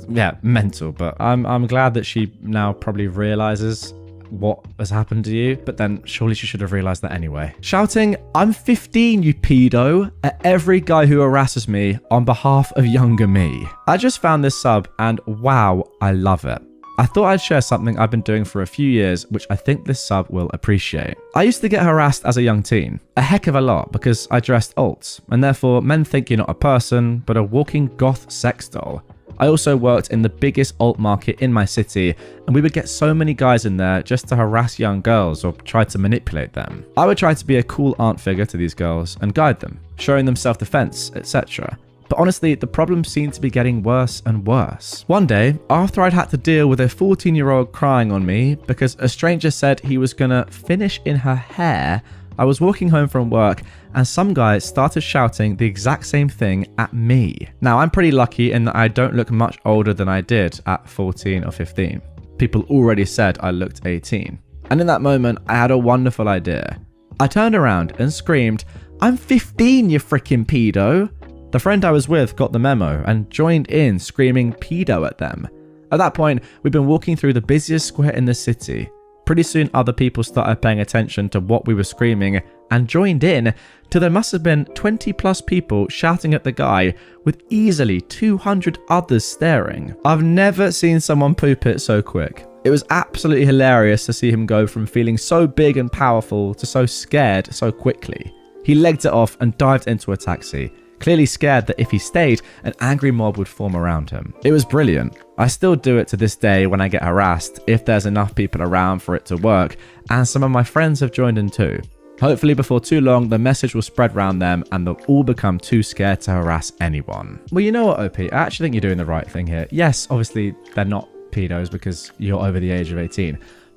Yeah, mental. But I'm glad that she now probably realizes what has happened to you, but then surely she should have realized that anyway. Shouting, "I'm 15, you pedo," at every guy who harasses me on behalf of younger me. I just found this sub and wow, I love it. I thought I'd share something I've been doing for a few years, which I think this sub will appreciate. I used to get harassed as a young teen, a heck of a lot, because I dressed alt, and therefore men think you're not a person, but a walking goth sex doll. I also worked in the biggest alt market in my city, and we would get so many guys in there just to harass young girls or try to manipulate them. I would try to be a cool aunt figure to these girls and guide them, showing them self-defense, etc. But honestly, the problem seemed to be getting worse and worse. One day, after I'd had to deal with a 14-year-old crying on me because a stranger said he was gonna finish in her hair, I was walking home from work and some guy started shouting the exact same thing at me. Now, I'm pretty lucky in that I don't look much older than I did at 14 or 15. People already said I looked 18. And in that moment, I had a wonderful idea. I turned around and screamed, "I'm 15, you freaking pedo." The friend I was with got the memo and joined in screaming pedo at them. At that point, we'd been walking through the busiest square in the city. Pretty soon other people started paying attention to what we were screaming and joined in till there must have been 20 plus people shouting at the guy with easily 200 others staring. I've never seen someone poop it so quick. It was absolutely hilarious to see him go from feeling so big and powerful to so scared so quickly. He legged it off and dived into a taxi, clearly scared that if he stayed, an angry mob would form around him. It was brilliant. I still do it to this day when I get harassed, if there's enough people around for it to work, and some of my friends have joined in too. Hopefully before too long, the message will spread around them and they'll all become too scared to harass anyone. Well, you know what, OP? I actually think you're doing the right thing here. Yes, obviously they're not pedos because you're over the age of 18,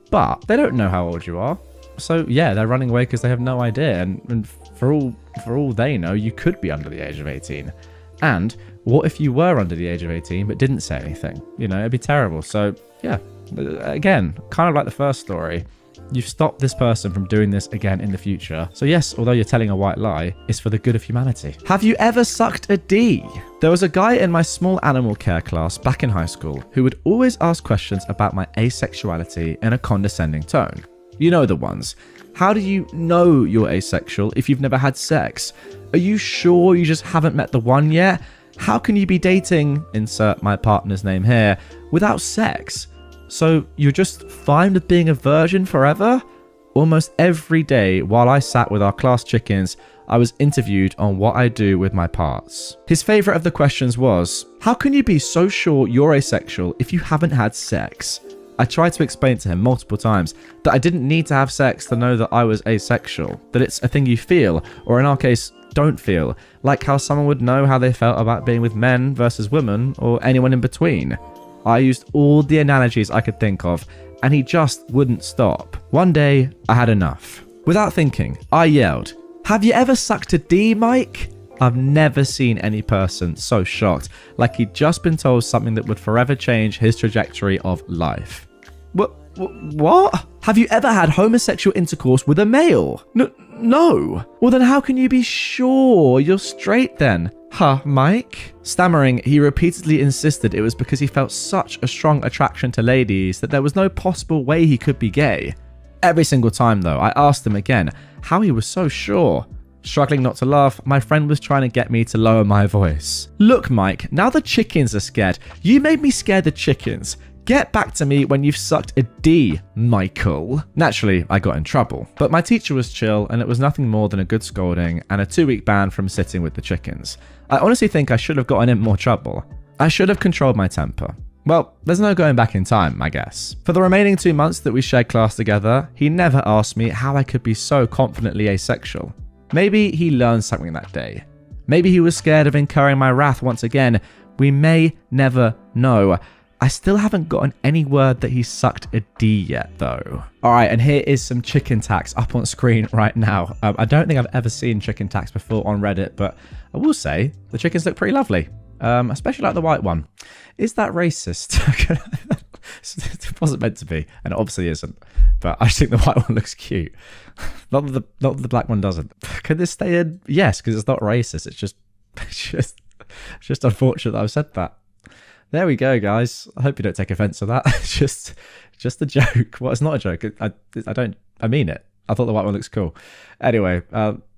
but they don't know how old you are. So yeah, they're running away because they have no idea, and for all they know, you could be under the age of 18. And what if you were under the age of 18 but didn't say anything? It'd be terrible. So yeah, again, kind of like the first story, you've stopped this person from doing this again in the future. So yes, although you're telling a white lie, it's for the good of humanity. Have you ever sucked a D? There was a guy in my small animal care class back in high school who would always ask questions about my asexuality in a condescending tone. You know the ones. How do you know you're asexual if you've never had sex? Are you sure you just haven't met the one yet? How can you be dating, insert my partner's name here, without sex? So you're just fine with being a virgin forever? Almost every day while I sat with our class chickens, I was interviewed on what I do with my parts. His favourite of the questions was, how can you be so sure you're asexual if you haven't had sex? I tried to explain to him multiple times that I didn't need to have sex to know that I was asexual, that it's a thing you feel, or in our case, don't feel, like how someone would know how they felt about being with men versus women, or anyone in between. I used all the analogies I could think of, and he just wouldn't stop. One day, I had enough. Without thinking, I yelled, "Have you ever sucked a D, Mike?" I've never seen any person so shocked, like he'd just been told something that would forever change his trajectory of life. What? Have you ever had homosexual intercourse with a male? No. Well then how can you be sure you're straight then? Huh, Mike? Stammering, he repeatedly insisted it was because he felt such a strong attraction to ladies that there was no possible way he could be gay. Every single time, though, I asked him again how he was so sure. Struggling not to laugh, my friend was trying to get me to lower my voice. Look, Mike, now the chickens are scared. You made me scare the chickens. Get back to me when you've sucked a D, Michael. Naturally, I got in trouble, but my teacher was chill and it was nothing more than a good scolding and a 2-week ban from sitting with the chickens. I honestly think I should have gotten in more trouble. I should have controlled my temper. Well, there's no going back in time, I guess. For the remaining 2 months that we shared class together, he never asked me how I could be so confidently asexual. Maybe he learned something that day. Maybe he was scared of incurring my wrath once again. We may never know. I still haven't gotten any word that he sucked a D yet, though. All right, and here is some chicken tax up on screen right now. I don't think I've ever seen chicken tax before on Reddit, but I will say the chickens look pretty lovely, especially like the white one. Is that racist? It wasn't meant to be, and it obviously isn't, but I just think the white one looks cute. Not that the black one doesn't. Could this stay in? Yes, because it's not racist. It's just unfortunate that I've said that. There we go, guys. I hope you don't take offense to that. It's just a joke. Well, it's not a joke. I mean it. I thought the white one looks cool. Anyway,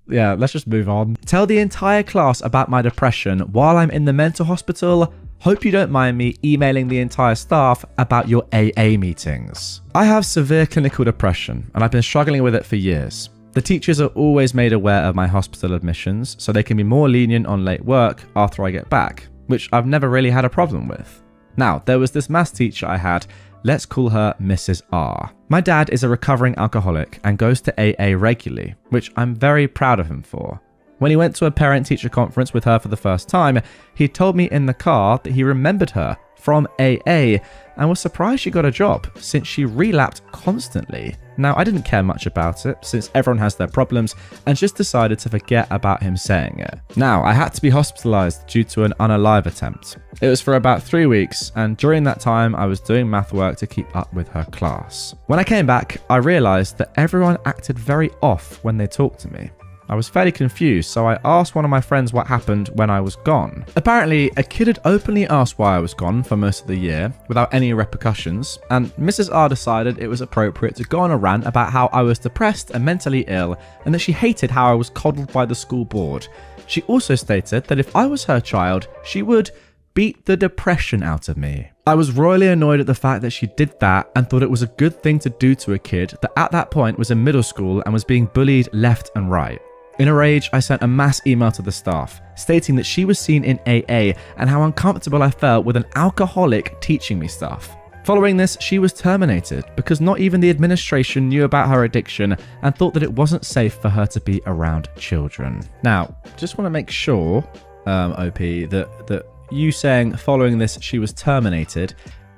yeah, let's just move on. Tell the entire class about my depression while I'm in the mental hospital. Hope you don't mind me emailing the entire staff about your AA meetings. I have severe clinical depression and I've been struggling with it for years. The teachers are always made aware of my hospital admissions so they can be more lenient on late work after I get back, which I've never really had a problem with. Now, there was this maths teacher I had, let's call her Mrs. R. My dad is a recovering alcoholic and goes to AA regularly, which I'm very proud of him for. When he went to a parent-teacher conference with her for the first time, he told me in the car that he remembered her from AA and was surprised she got a job since she relapsed constantly. Now, I didn't care much about it since everyone has their problems and just decided to forget about him saying it. Now, I had to be hospitalized due to an unalive attempt. It was for about 3 weeks, and during that time, I was doing math work to keep up with her class. When I came back, I realized that everyone acted very off when they talked to me. I was fairly confused, so I asked one of my friends what happened when I was gone. Apparently, a kid had openly asked why I was gone for most of the year without any repercussions, and Mrs. R decided it was appropriate to go on a rant about how I was depressed and mentally ill, and that she hated how I was coddled by the school board. She also stated that if I was her child, she would beat the depression out of me. I was royally annoyed at the fact that she did that and thought it was a good thing to do to a kid that at that point was in middle school and was being bullied left and right. In a rage, I sent a mass email to the staff, stating that she was seen in AA and how uncomfortable I felt with an alcoholic teaching me stuff. Following this, she was terminated because not even the administration knew about her addiction and thought that it wasn't safe for her to be around children. Now, just want to make sure, OP, that you saying following this she was terminated,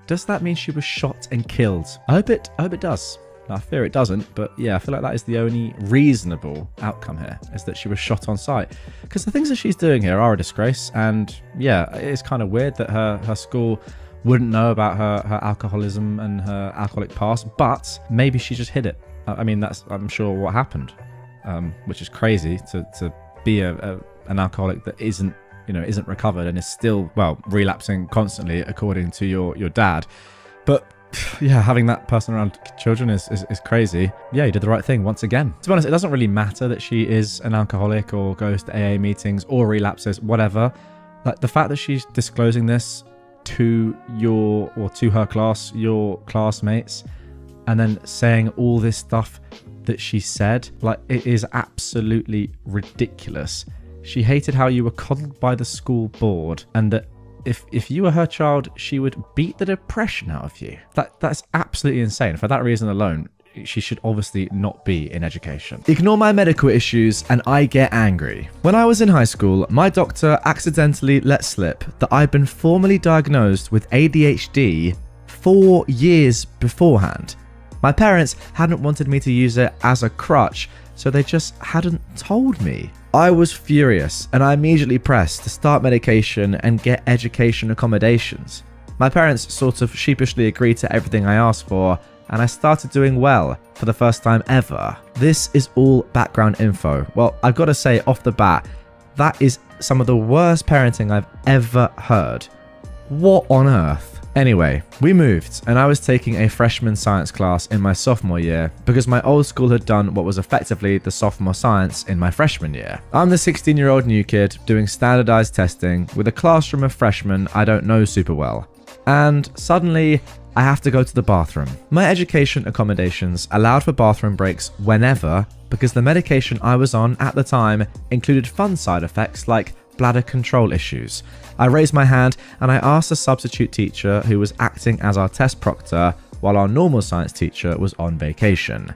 does that mean she was shot and killed? I hope it does. I fear it doesn't, but yeah, I feel like that is the only reasonable outcome here, is that she was shot on sight. Because the things that she's doing here are a disgrace, and yeah, it is kind of weird that her school wouldn't know about her alcoholism and her alcoholic past, but maybe she just hid it. I mean, that's, I'm sure, what happened, which is crazy to be an alcoholic that isn't recovered and is still, well, relapsing constantly, according to your dad. But yeah, having that person around children is crazy. Yeah, you did the right thing once again. To be honest, it doesn't really matter that she is an alcoholic or goes to AA meetings or relapses, whatever. Like, the fact that she's disclosing this to her class, your classmates, and then saying all this stuff that she said, like, it is absolutely ridiculous. She hated how you were coddled by the school board, and that if you were her child, she would beat the depression out of you. That's absolutely insane. For that reason alone, she should obviously not be in education. Ignore my medical issues and I get angry. When I was in high school, my doctor accidentally let slip that I'd been formally diagnosed with ADHD 4 years beforehand. My parents hadn't wanted me to use it as a crutch, so they just hadn't told me. I was furious and I immediately pressed to start medication and get education accommodations. My parents sort of sheepishly agreed to everything I asked for, and I started doing well for the first time ever. This is all background info. Well, I've got to say off the bat, That is some of the worst parenting I've ever heard. What on earth? Anyway, we moved and I was taking a freshman science class in my sophomore year because my old school had done what was effectively the sophomore science in my freshman year. I'm the 16-year-old new kid doing standardized testing with a classroom of freshmen I don't know super well. And suddenly, I have to go to the bathroom. My education accommodations allowed for bathroom breaks whenever because the medication I was on at the time included fun side effects like bladder control issues. I raised my hand and I asked a substitute teacher who was acting as our test proctor while our normal science teacher was on vacation.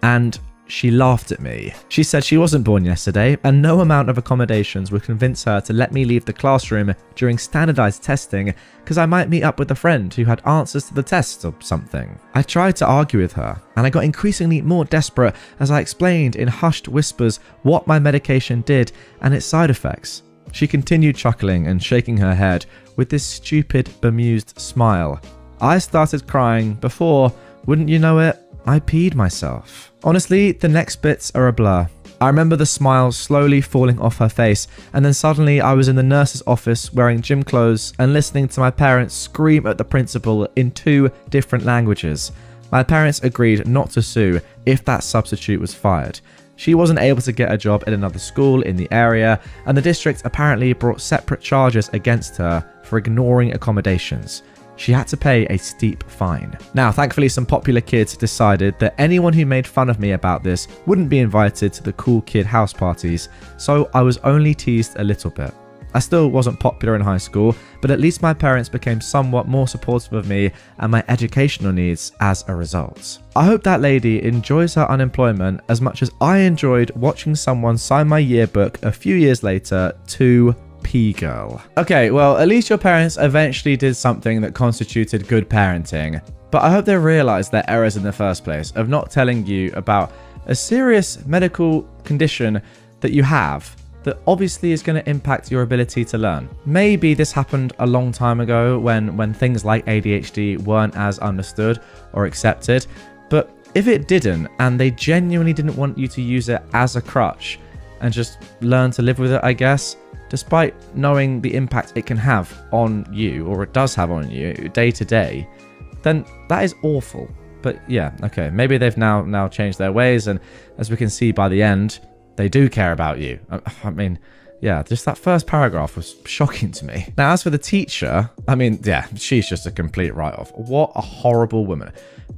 And she laughed at me. She said she wasn't born yesterday and no amount of accommodations would convince her to let me leave the classroom during standardized testing because I might meet up with a friend who had answers to the test or something. I tried to argue with her and I got increasingly more desperate as I explained in hushed whispers what my medication did and its side effects. She continued chuckling and shaking her head with this stupid, bemused smile. I started crying before, wouldn't you know it, I peed myself. Honestly, the next bits are a blur. I remember the smile slowly falling off her face, and then suddenly I was in the nurse's office wearing gym clothes and listening to my parents scream at the principal in 2 different languages. My parents agreed not to sue if that substitute was fired. She wasn't able to get a job at another school in the area, and the district apparently brought separate charges against her for ignoring accommodations. She had to pay a steep fine. Now, thankfully, some popular kids decided that anyone who made fun of me about this wouldn't be invited to the cool kid house parties, so I was only teased a little bit. I still wasn't popular in high school, but at least my parents became somewhat more supportive of me and my educational needs as a result. I hope that lady enjoys her unemployment as much as I enjoyed watching someone sign my yearbook a few years later to P-Girl. Okay, well, at least your parents eventually did something that constituted good parenting, but I hope they realized their errors in the first place of not telling you about a serious medical condition that you have that obviously is going to impact your ability to learn. Maybe this happened a long time ago when things like ADHD weren't as understood or accepted, but if it didn't and they genuinely didn't want you to use it as a crutch and just learn to live with it, I guess, despite knowing the impact it can have on you, or it does have on you day to day, then that is awful. But yeah, okay, maybe they've now changed their ways, and as we can see by the end, they do care about you. I mean, yeah, just that first paragraph was shocking to me. Now, as for the teacher, I mean, yeah, she's just a complete write-off. What a horrible woman.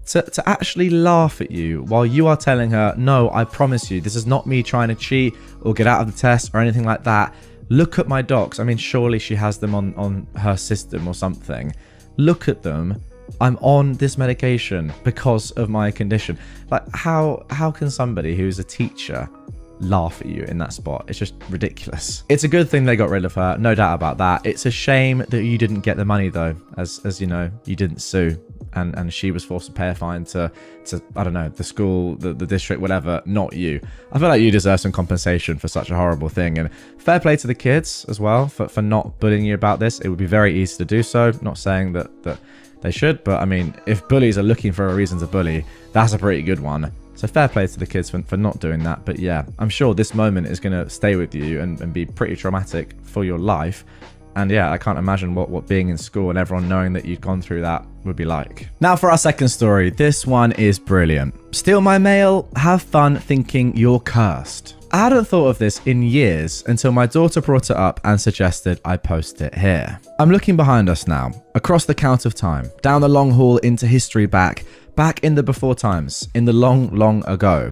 To actually laugh at you while you are telling her, no, I promise you, this is not me trying to cheat or get out of the test or anything like that. Look at my docs. I mean, surely she has them on her system or something. Look at them. I'm on this medication because of my condition. Like, how can somebody who's a teacher laugh at you in that spot? It's just ridiculous. It's a good thing they got rid of her, no doubt about that. It's a shame that you didn't get the money though, as you know, you didn't sue, and she was forced to pay a fine to I don't know, the school, the district, whatever, not you. I feel like you deserve some compensation for such a horrible thing, and fair play to the kids as well for not bullying you about this. It would be very easy to do so, not saying that they should, but I mean, if bullies are looking for a reason to bully, that's a pretty good one. So fair play to the kids for not doing that. But yeah, I'm sure this moment is going to stay with you and be pretty traumatic for your life. And yeah, I can't imagine what being in school and everyone knowing that you'd gone through that would be like. Now for our second story. This one is brilliant. Steal my mail, have fun thinking you're cursed. I hadn't thought of this in years until my daughter brought it up and suggested I post it here. I'm looking behind us now, across the count of time, down the long hall into history back in the before times, in the long ago.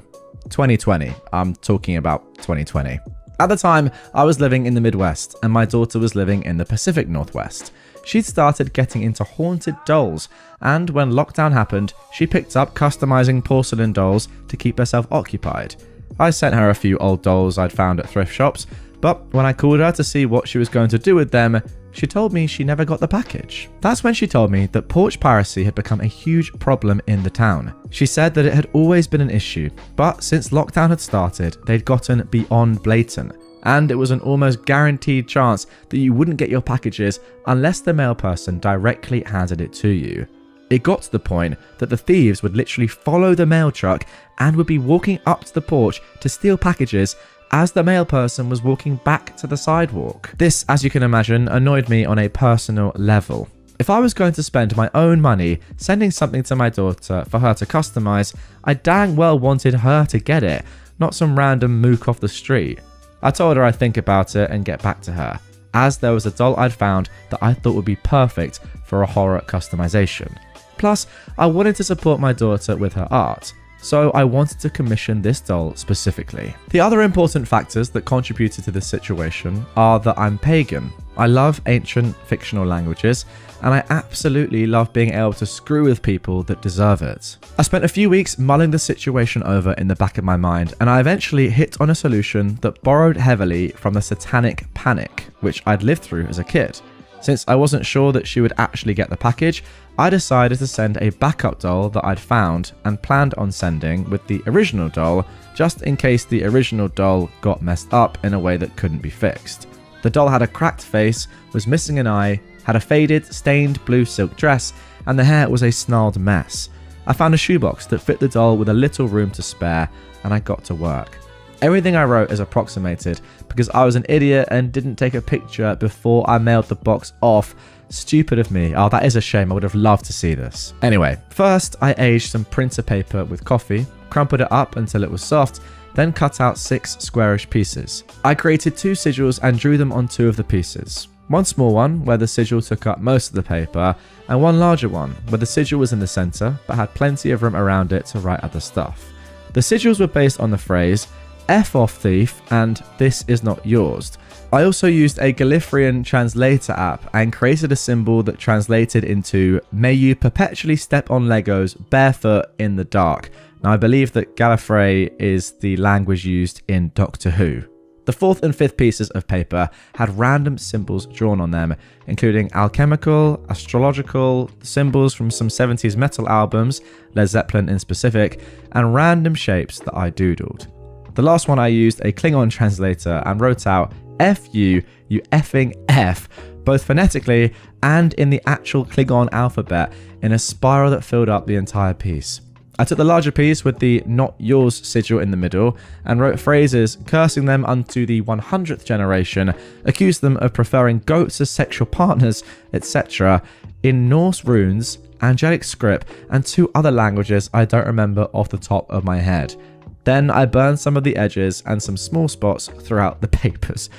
2020, I'm talking about 2020. At the time, I was living in the Midwest and my daughter was living in the Pacific Northwest. She'd started getting into haunted dolls, and when lockdown happened, she picked up customizing porcelain dolls to keep herself occupied. I sent her a few old dolls I'd found at thrift shops, but when I called her to see what she was going to do with them, she told me she never got the package. That's when she told me that porch piracy had become a huge problem in the town. She said that it had always been an issue, but since lockdown had started, they'd gotten beyond blatant, and it was an almost guaranteed chance that you wouldn't get your packages unless the mail person directly handed it to you. It got to the point that the thieves would literally follow the mail truck and would be walking up to the porch to steal packages as the mail person was walking back to the sidewalk. This, as you can imagine, annoyed me on a personal level. If I was going to spend my own money sending something to my daughter for her to customize, I dang well wanted her to get it, not some random mook off the street. I told her I'd think about it and get back to her, as there was a doll I'd found that I thought would be perfect for a horror customization. Plus, I wanted to support my daughter with her art, so I wanted to commission this doll specifically. The other important factors that contributed to this situation are that I'm pagan. I love ancient fictional languages, and I absolutely love being able to screw with people that deserve it. I spent a few weeks mulling the situation over in the back of my mind, and I eventually hit on a solution that borrowed heavily from the satanic panic, which I'd lived through as a kid. Since I wasn't sure that she would actually get the package, I decided to send a backup doll that I'd found and planned on sending with the original doll, just in case the original doll got messed up in a way that couldn't be fixed. The doll had a cracked face, was missing an eye, had a faded, stained blue silk dress, and the hair was a snarled mess. I found a shoebox that fit the doll with a little room to spare, and I got to work. Everything I wrote is approximated because I was an idiot and didn't take a picture before I mailed the box off. Stupid of me. Oh, that is a shame. I would have loved to see this. Anyway, first I aged some printer paper with coffee, crumpled it up until it was soft, then cut out 6 squarish pieces. I created 2 sigils and drew them on 2 of the pieces. One small one where the sigil took up most of the paper, and one larger one where the sigil was in the center but had plenty of room around it to write other stuff. The sigils were based on the phrase, "F off thief" and "This is not yours." I also used a Gallifreyan translator app and created a symbol that translated into "May you perpetually step on Legos barefoot in the dark." Now I believe that Gallifrey is the language used in Doctor Who. The 4th and 5th pieces of paper had random symbols drawn on them, including alchemical, astrological, symbols from some 70s metal albums, Led Zeppelin in specific, and random shapes that I doodled. The last one I used a Klingon translator and wrote out "F you effing F," both phonetically and in the actual Klingon alphabet in a spiral that filled up the entire piece. I took the larger piece with the "Not Yours" sigil in the middle and wrote phrases cursing them unto the 100th generation, accused them of preferring goats as sexual partners, etc. in Norse runes, angelic script, and 2 other languages I don't remember off the top of my head. Then I burned some of the edges and some small spots throughout the papers.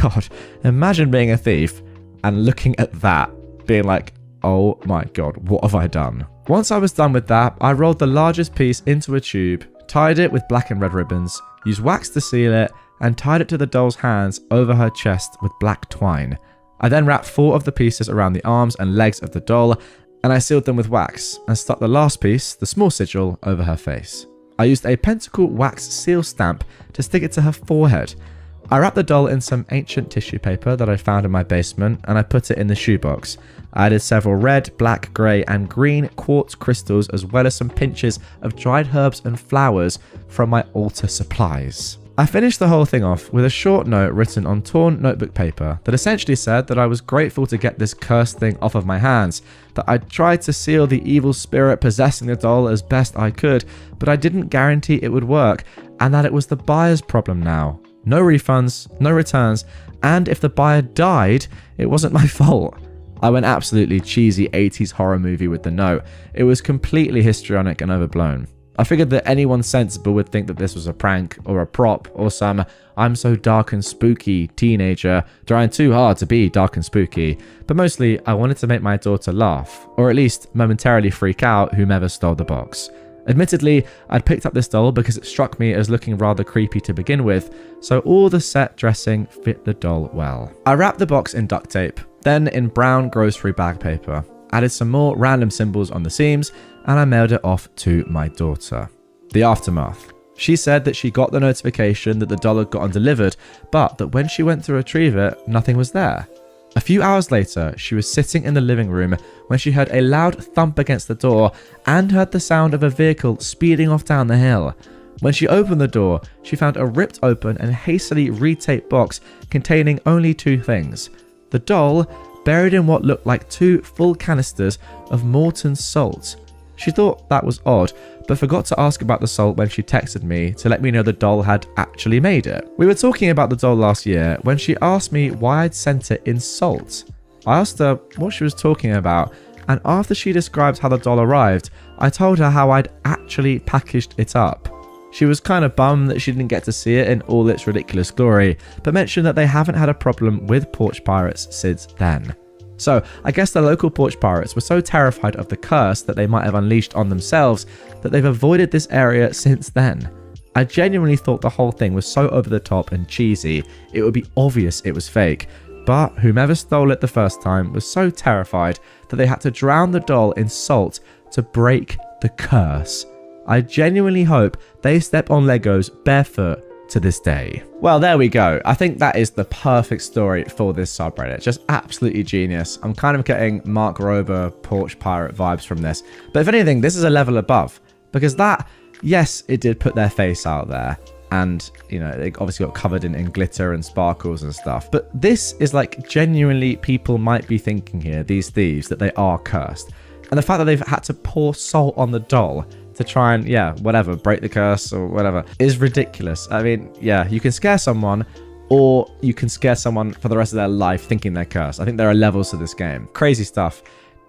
God, imagine being a thief and looking at that, being like, oh my god, what have I done? Once I was done with that, I rolled the largest piece into a tube, tied it with black and red ribbons, used wax to seal it, and tied it to the doll's hands over her chest with black twine. I then wrapped 4 of the pieces around the arms and legs of the doll, and I sealed them with wax, and stuck the last piece, the small sigil, over her face. I used a pentacle wax seal stamp to stick it to her forehead. I wrapped the doll in some ancient tissue paper that I found in my basement, and I put it in the shoebox. I added several red, black, grey and green quartz crystals, as well as some pinches of dried herbs and flowers from my altar supplies. I finished the whole thing off with a short note written on torn notebook paper that essentially said that I was grateful to get this cursed thing off of my hands, that I tried to seal the evil spirit possessing the doll as best I could, but I didn't guarantee it would work, and that it was the buyer's problem now. No refunds, no returns, and if the buyer died, it wasn't my fault. I went absolutely cheesy 80s horror movie with the note. It was completely histrionic and overblown. I figured that anyone sensible would think that this was a prank or a prop or some "I'm so dark and spooky" teenager trying too hard to be dark and spooky, but mostly I wanted to make my daughter laugh, or at least momentarily freak out whomever stole the box. Admittedly, I'd picked up this doll because it struck me as looking rather creepy to begin with, so all the set dressing fit the doll well. I wrapped the box in duct tape, then in brown grocery bag paper, added some more random symbols on the seams, and I mailed it off to my daughter. The aftermath. She said that she got the notification that the doll had gotten delivered, but that when she went to retrieve it, nothing was there. A few hours later, she was sitting in the living room when she heard a loud thump against the door and heard the sound of a vehicle speeding off down the hill. When she opened the door, she found a ripped open and hastily retaped box containing only 2 things: the doll, buried in what looked like 2 full canisters of molten salt, She thought that was odd, but forgot to ask about the salt when she texted me to let me know the doll had actually made it. We were talking about the doll last year when she asked me why I'd sent it in salt. I asked her what she was talking about, and after she described how the doll arrived, I told her how I'd actually packaged it up. She was kind of bummed that she didn't get to see it in all its ridiculous glory, but mentioned that they haven't had a problem with porch pirates since then. So I guess the local porch pirates were so terrified of the curse that they might have unleashed on themselves that they've avoided this area since then. I genuinely thought the whole thing was so over the top and cheesy, it would be obvious it was fake. But whomever stole it the first time was so terrified that they had to drown the doll in salt to break the curse. I genuinely hope they step on Legos barefoot to this day. Well, there we go. I think that is the perfect story for this subreddit. Just absolutely genius. I'm kind of getting Mark Rober porch pirate vibes from this. But if anything, this is a level above. Because that, yes, it did put their face out there. And, you know, they obviously got covered in glitter and sparkles and stuff. But this is like genuinely people might be thinking here, these thieves, that they are cursed. And the fact that they've had to pour salt on the doll to try and, yeah, whatever, break the curse or whatever, is ridiculous. I mean, yeah, you can scare someone, or you can scare someone for the rest of their life thinking they're cursed. I think there are levels to this game. Crazy stuff.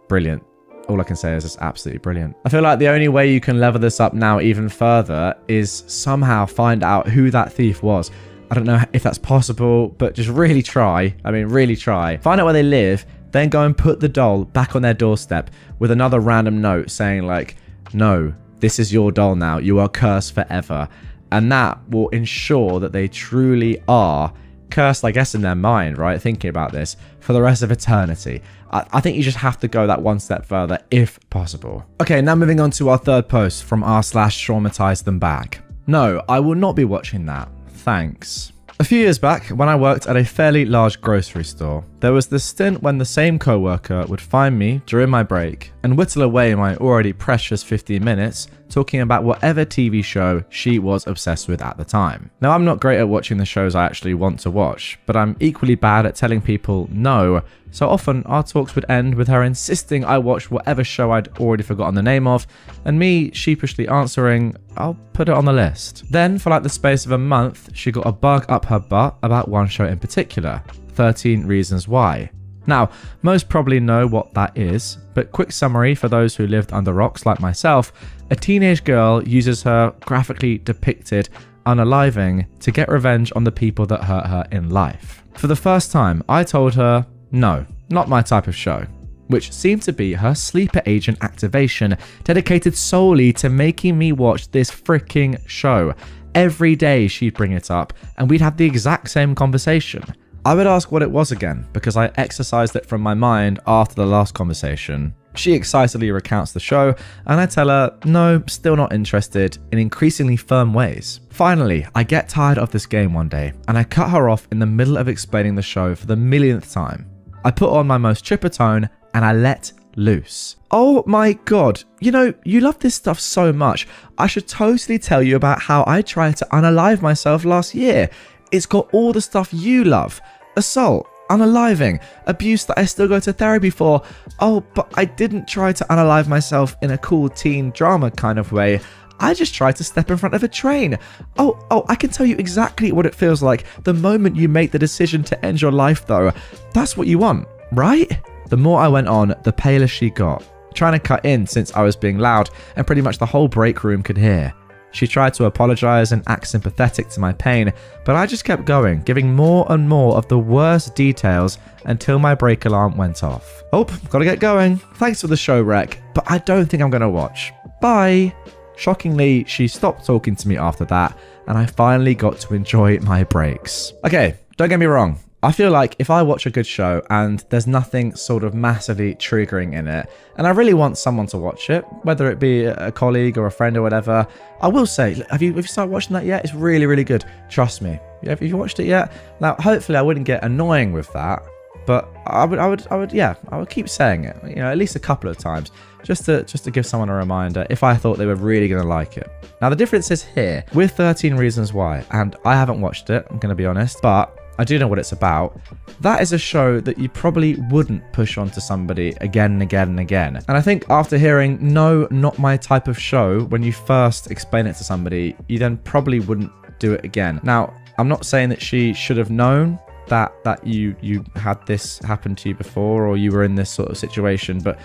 Brilliant. All I can say is it's absolutely brilliant. I feel like the only way you can level this up now even further is somehow find out who that thief was. I don't know if that's possible, but just really try. I mean, really try. Find out where they live, then go and put the doll back on their doorstep with another random note saying like, no, this is your doll now. You are cursed forever. And that will ensure that they truly are cursed, I guess, in their mind, right? Thinking about this for the rest of eternity. I think you just have to go that one step further if possible. Okay, now moving on to our third post from r/TraumatizeThemBack. No, I will not be watching that. Thanks. A few years back, when I worked at a fairly large grocery store, there was this stint when the same coworker would find me during my break and whittle away my already precious 15 minutes talking about whatever TV show she was obsessed with at the time. Now, I'm not great at watching the shows I actually want to watch, but I'm equally bad at telling people no, so often our talks would end with her insisting I watch whatever show I'd already forgotten the name of, and me sheepishly answering, I'll put it on the list. Then, for like the space of a month, she got a bug up her butt about one show in particular, 13 Reasons Why. Now, most probably know what that is, but quick summary for those who lived under rocks like myself, a teenage girl uses her graphically depicted unaliving to get revenge on the people that hurt her in life. For the first time, I told her, no, not my type of show, which seemed to be her sleeper agent activation dedicated solely to making me watch this freaking show. Every day she'd bring it up and we'd have the exact same conversation. I would ask what it was again because I exercised it from my mind after the last conversation. She excitedly recounts the show and I tell her, no, still not interested, in increasingly firm ways. Finally, I get tired of this game one day and I cut her off in the middle of explaining the show for the millionth time. I put on my most chipper tone and I let loose. Oh my god, you know, you love this stuff so much. I should totally tell you about how I tried to unalive myself last year. It's got all the stuff you love. Assault, unaliving, abuse that I still go to therapy for. Oh, but I didn't try to unalive myself in a cool teen drama kind of way. I just tried to step in front of a train. Oh, I can tell you exactly what it feels like the moment you make the decision to end your life though. That's what you want, right? The more I went on, the paler she got, trying to cut in since I was being loud and pretty much the whole break room could hear. She tried to apologize and act sympathetic to my pain, but I just kept going, giving more and more of the worst details until my break alarm went off. Oh, gotta get going. Thanks for the show, Rec, but I don't think I'm gonna watch. Bye. Shockingly, she stopped talking to me after that, and I finally got to enjoy my breaks. Okay, don't get me wrong. I feel like if I watch a good show and there's nothing sort of massively triggering in it, and I really want someone to watch it, whether it be a colleague or a friend or whatever, I will say, have you started watching that yet? It's really, really good. Trust me. Have you watched it yet? Now, hopefully I wouldn't get annoying with that, but I would keep saying it, you know, at least a couple of times, just to give someone a reminder if I thought they were really going to like it. Now, the difference is here with 13 Reasons Why, and I haven't watched it, I'm going to be honest, but I do know what it's about. That is a show that you probably wouldn't push onto somebody again and again and again. And I think after hearing, no, not my type of show, when you first explain it to somebody, you then probably wouldn't do it again. Now, I'm not saying that she should have known that you had this happen to you before, or you were in this sort of situation, but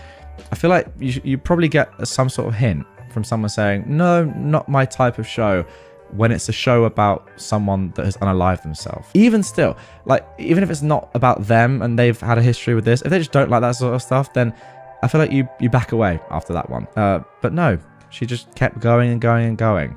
I feel like you probably get some sort of hint from someone saying, no, not my type of show, when it's a show about someone that has unalived themselves. Even still, like, even if it's not about them and they've had a history with this, if they just don't like that sort of stuff, then I feel like you back away after that one. But no, she just kept going and going and going.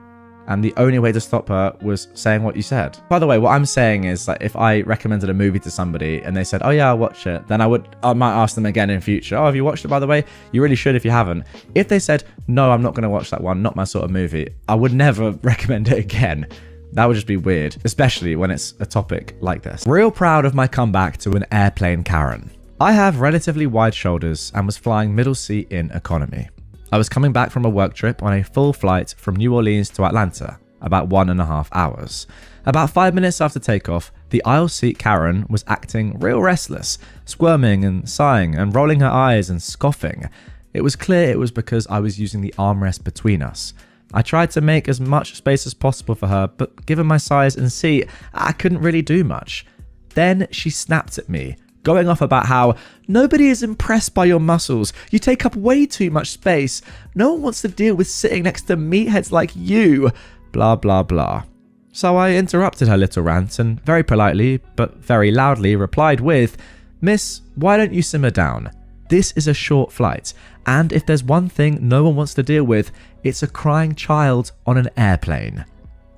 And the only way to stop her was saying what you said. By the way, what I'm saying is, like, if I recommended a movie to somebody and they said, oh yeah, I'll watch it, then I might ask them again in future. Oh, have you watched it, by the way? You really should if you haven't. If they said, no, I'm not going to watch that one, not my sort of movie, I would never recommend it again. That would just be weird, especially when it's a topic like this. Real proud of my comeback to an airplane Karen. I have relatively wide shoulders and was flying middle seat in economy. I was coming back from a work trip on a full flight from New Orleans to Atlanta, about 1.5 hours. About 5 minutes after takeoff, the aisle seat Karen was acting real restless, squirming and sighing and rolling her eyes and scoffing. It was clear it was because I was using the armrest between us. I tried to make as much space as possible for her, but given my size and seat, I couldn't really do much. Then she snapped at me, going off about how nobody is impressed by your muscles. You take up way too much space. No one wants to deal with sitting next to meatheads like you. Blah, blah, blah. So I interrupted her little rant and very politely, but very loudly, replied with, Miss, why don't you simmer down? This is a short flight, and if there's one thing no one wants to deal with, it's a crying child on an airplane.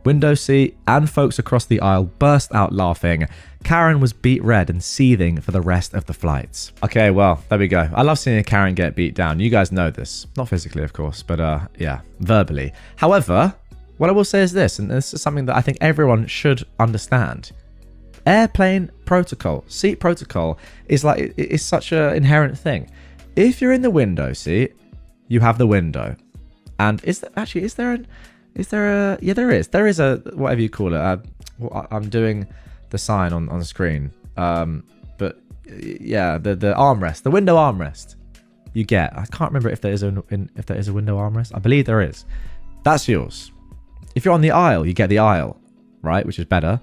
Window seat and folks across the aisle burst out laughing. Karen was beat red and seething for the rest of the flight. Okay, well, there we go. I love seeing a Karen get beat down. You guys know this. Not physically, of course, but yeah, verbally. However, what I will say is this, and this is something that I think everyone should understand. Airplane protocol, seat protocol is like, it's such an inherent thing. If you're in the window seat, you have the window. And there is a, whatever you call it. I'm doing the sign on the screen. But yeah, the armrest, the window armrest you get. I can't remember if there is a window armrest. I believe there is. That's yours. If you're on the aisle, you get the aisle, right? Which is better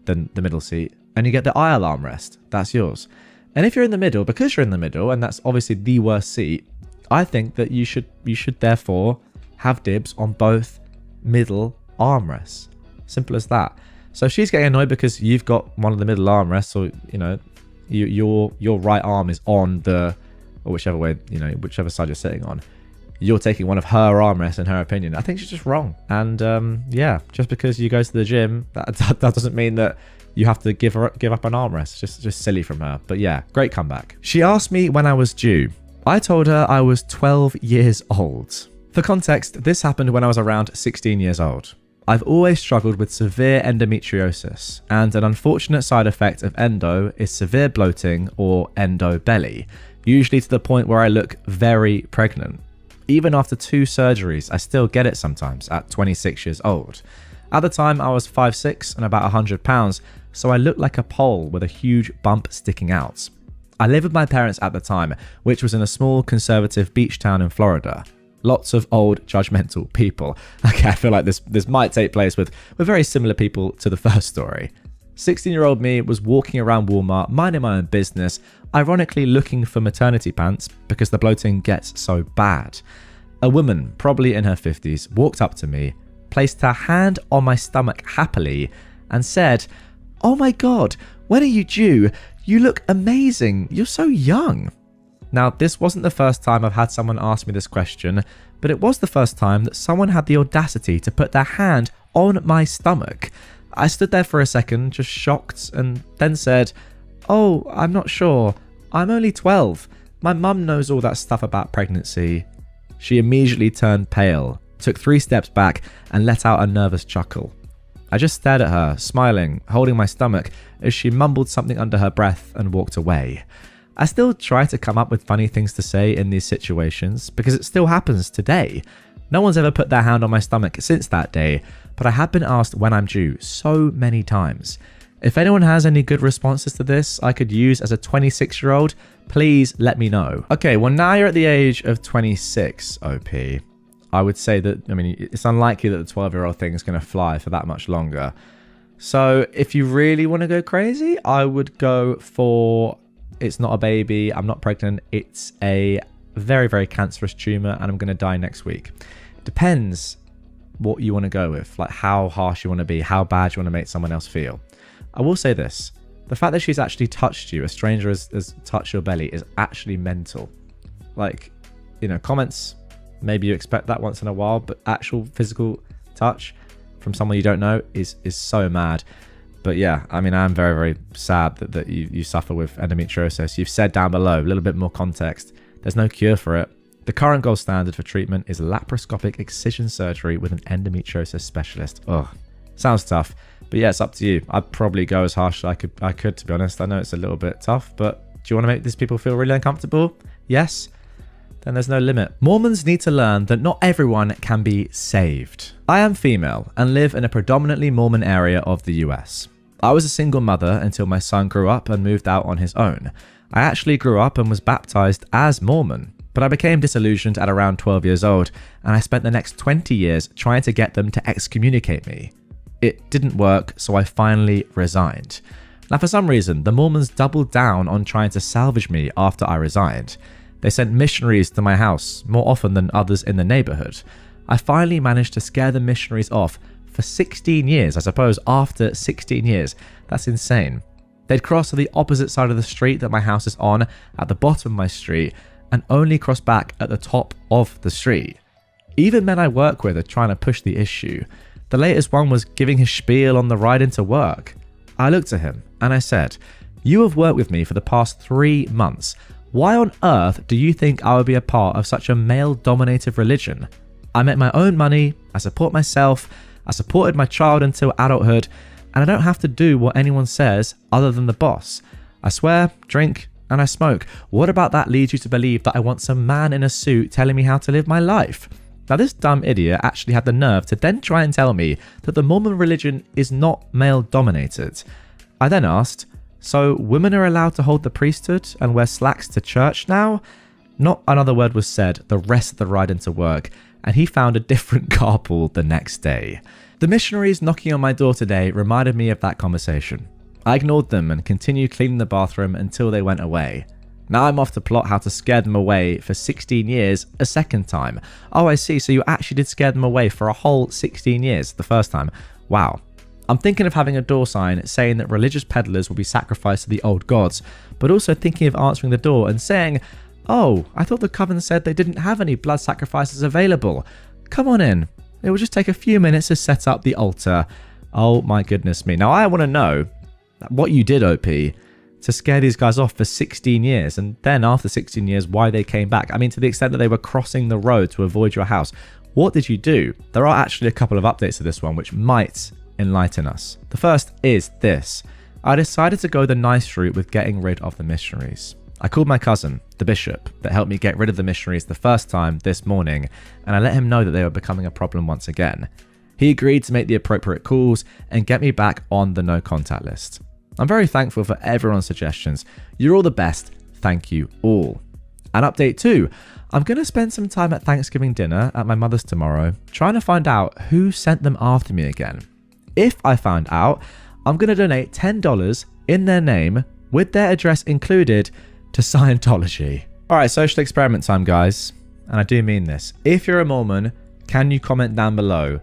than the middle seat. And you get the aisle armrest. That's yours. And if you're in the middle, because you're in the middle, and that's obviously the worst seat, I think that you should therefore have dibs on both middle armrests. Simple as that. So if she's getting annoyed because you've got one of the middle armrests, or your right arm is on the, or whichever way, whichever side you're sitting on, you're taking one of her armrests in her opinion. I think she's just wrong. And yeah, just because you go to the gym, that doesn't mean that you have to give up an armrest. It's just silly from her. But yeah, great comeback. She asked me when I was due. I told her I was 12 years old. For context, this happened when I was around 16 years old. I've always struggled with severe endometriosis, and an unfortunate side effect of endo is severe bloating or endo belly, usually to the point where I look very pregnant. Even after 2 surgeries, I still get it sometimes at 26 years old. At the time, I was 5'6" and about 100 pounds, so I looked like a pole with a huge bump sticking out. I lived with my parents at the time, which was in a small conservative beach town in Florida. Lots of old judgmental people. Okay, I feel like this might take place with very similar people to the first story. 16-year-old me was walking around Walmart, minding my own business, ironically looking for maternity pants because the bloating gets so bad. A woman, probably in her 50s, walked up to me, placed her hand on my stomach happily, and said, "Oh my god, when are you due? You look amazing. You're so young." Now, this wasn't the first time I've had someone ask me this question, but it was the first time that someone had the audacity to put their hand on my stomach. I stood there for a second, just shocked, and then said, "Oh, I'm not sure. I'm only 12. My mum knows all that stuff about pregnancy." She immediately turned pale, took 3 steps back, and let out a nervous chuckle. I just stared at her, smiling, holding my stomach, as she mumbled something under her breath and walked away. I still try to come up with funny things to say in these situations because it still happens today. No one's ever put their hand on my stomach since that day, but I have been asked when I'm due so many times. If anyone has any good responses to this I could use as a 26-year-old, please let me know. Okay, well now you're at the age of 26, OP. I would say that, I mean, it's unlikely that the 12-year-old thing is going to fly for that much longer. So if you really want to go crazy, I would go for, it's not a baby, I'm not pregnant, it's a very, very cancerous tumor and I'm going to die next week. Depends what you want to go with, like how harsh you want to be, how bad you want to make someone else feel. I will say this, the fact that she's actually touched you, a stranger has touched your belly, is actually mental. Like, you know, comments, maybe you expect that once in a while, but actual physical touch from someone you don't know is so mad. But yeah, I mean, I'm very, very sad that you suffer with endometriosis. You've said down below, a little bit more context, there's no cure for it. The current gold standard for treatment is laparoscopic excision surgery with an endometriosis specialist. Ugh, sounds tough. But yeah, it's up to you. I'd probably go as harsh as I could, to be honest. I know it's a little bit tough, but do you want to make these people feel really uncomfortable? Yes? Then there's no limit. Mormons need to learn that not everyone can be saved. I am female and live in a predominantly Mormon area of the US. I was a single mother until my son grew up and moved out on his own. I actually grew up and was baptized as Mormon, but I became disillusioned at around 12 years old, and I spent the next 20 years trying to get them to excommunicate me. It didn't work, so I finally resigned. Now, for some reason, the Mormons doubled down on trying to salvage me after I resigned. They sent missionaries to my house more often than others in the neighborhood. I finally managed to scare the missionaries off for 16 years. I suppose after 16 years, that's insane. They'd cross to the opposite side of the street that my house is on, at the bottom of my street, and only cross back at the top of the street. Even men I work with are trying to push the issue. The latest one was giving his spiel on the ride into work. I looked at him and I said, "You have worked with me for the past 3 months. Why on earth do you think I would be a part of such a male-dominated religion? I make my own money, I support myself, I supported my child until adulthood, and I don't have to do what anyone says other than the boss. I swear, drink, and I smoke. What about that leads you to believe that I want some man in a suit telling me how to live my life?" Now, this dumb idiot actually had the nerve to then try and tell me that the Mormon religion is not male-dominated. I then asked, "So women are allowed to hold the priesthood and wear slacks to church now?" Not another word was said the rest of the ride into work, and he found a different carpool the next day. The missionaries knocking on my door today reminded me of that conversation. I ignored them and continued cleaning the bathroom until they went away. Now I'm off to plot how to scare them away for 16 years a second time. Oh, I see, so you actually did scare them away for a whole 16 years the first time. Wow. I'm thinking of having a door sign saying that religious peddlers will be sacrificed to the old gods, but also thinking of answering the door and saying, "Oh, I thought the coven said they didn't have any blood sacrifices available. Come on in. It will just take a few minutes to set up the altar." Oh my goodness me. Now I want to know what you did, OP, to scare these guys off for 16 years, and then after 16 years, why they came back. I mean, to the extent that they were crossing the road to avoid your house. What did you do? There are actually a couple of updates to this one, which might enlighten us. The first is this. I decided to go the nice route with getting rid of the missionaries. I called my cousin, the bishop, that helped me get rid of the missionaries the first time this morning, and I let him know that they were becoming a problem once again. He agreed to make the appropriate calls and get me back on the no contact list. I'm very thankful for everyone's suggestions. You're all the best. Thank you all. And update 2. I'm going to spend some time at Thanksgiving dinner at my mother's tomorrow, trying to find out who sent them after me again. If I found out, I'm going to donate $10 in their name, with their address included, to Scientology. Alright, social experiment time, guys. And I do mean this. If you're a Mormon, can you comment down below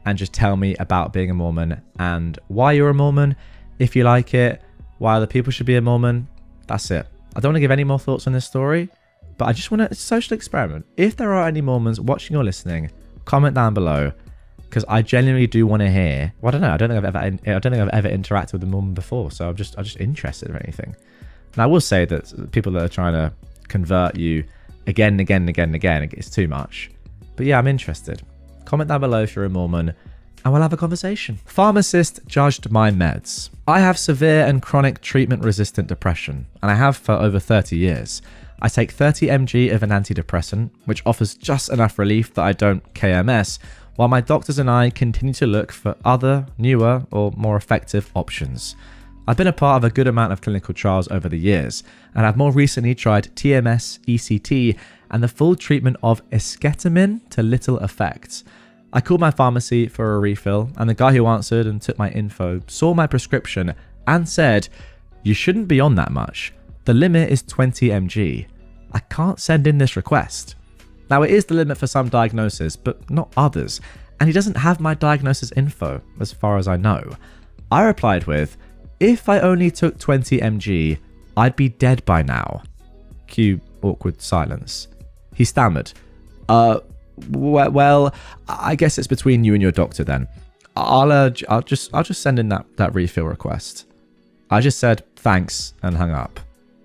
and just tell me about being a Mormon and why you're a Mormon? If you like it, why other people should be a Mormon. That's it. I don't want to give any more thoughts on this story, but I just want to social experiment. If there are any Mormons watching or listening, comment down below, because I genuinely do want to hear. Well, I don't know. I don't think I've ever interacted with a Mormon before, so I'm just interested in anything. And I will say that people that are trying to convert you again and again and again and again, it's too much. But yeah, I'm interested. Comment down below if you're a Mormon, and we'll have a conversation. Pharmacist judged my meds. I have severe and chronic treatment-resistant depression, and I have for over 30 years. I take 30 mg of an antidepressant, which offers just enough relief that I don't KMS, while my doctors and I continue to look for other, newer, or more effective options. I've been a part of a good amount of clinical trials over the years, and I've more recently tried TMS, ECT, and the full treatment of esketamine to little effect. I called my pharmacy for a refill, and the guy who answered and took my info saw my prescription and said, "You shouldn't be on that much. The limit is 20 mg. I can't send in this request." Now, it is the limit for some diagnoses, but not others, and he doesn't have my diagnosis info, as far as I know. I replied with, "If I only took 20 mg, I'd be dead by now." Cue awkward silence. He stammered, well, I guess it's between you and your doctor then. I'll just send in that refill request." I just said thanks and hung up.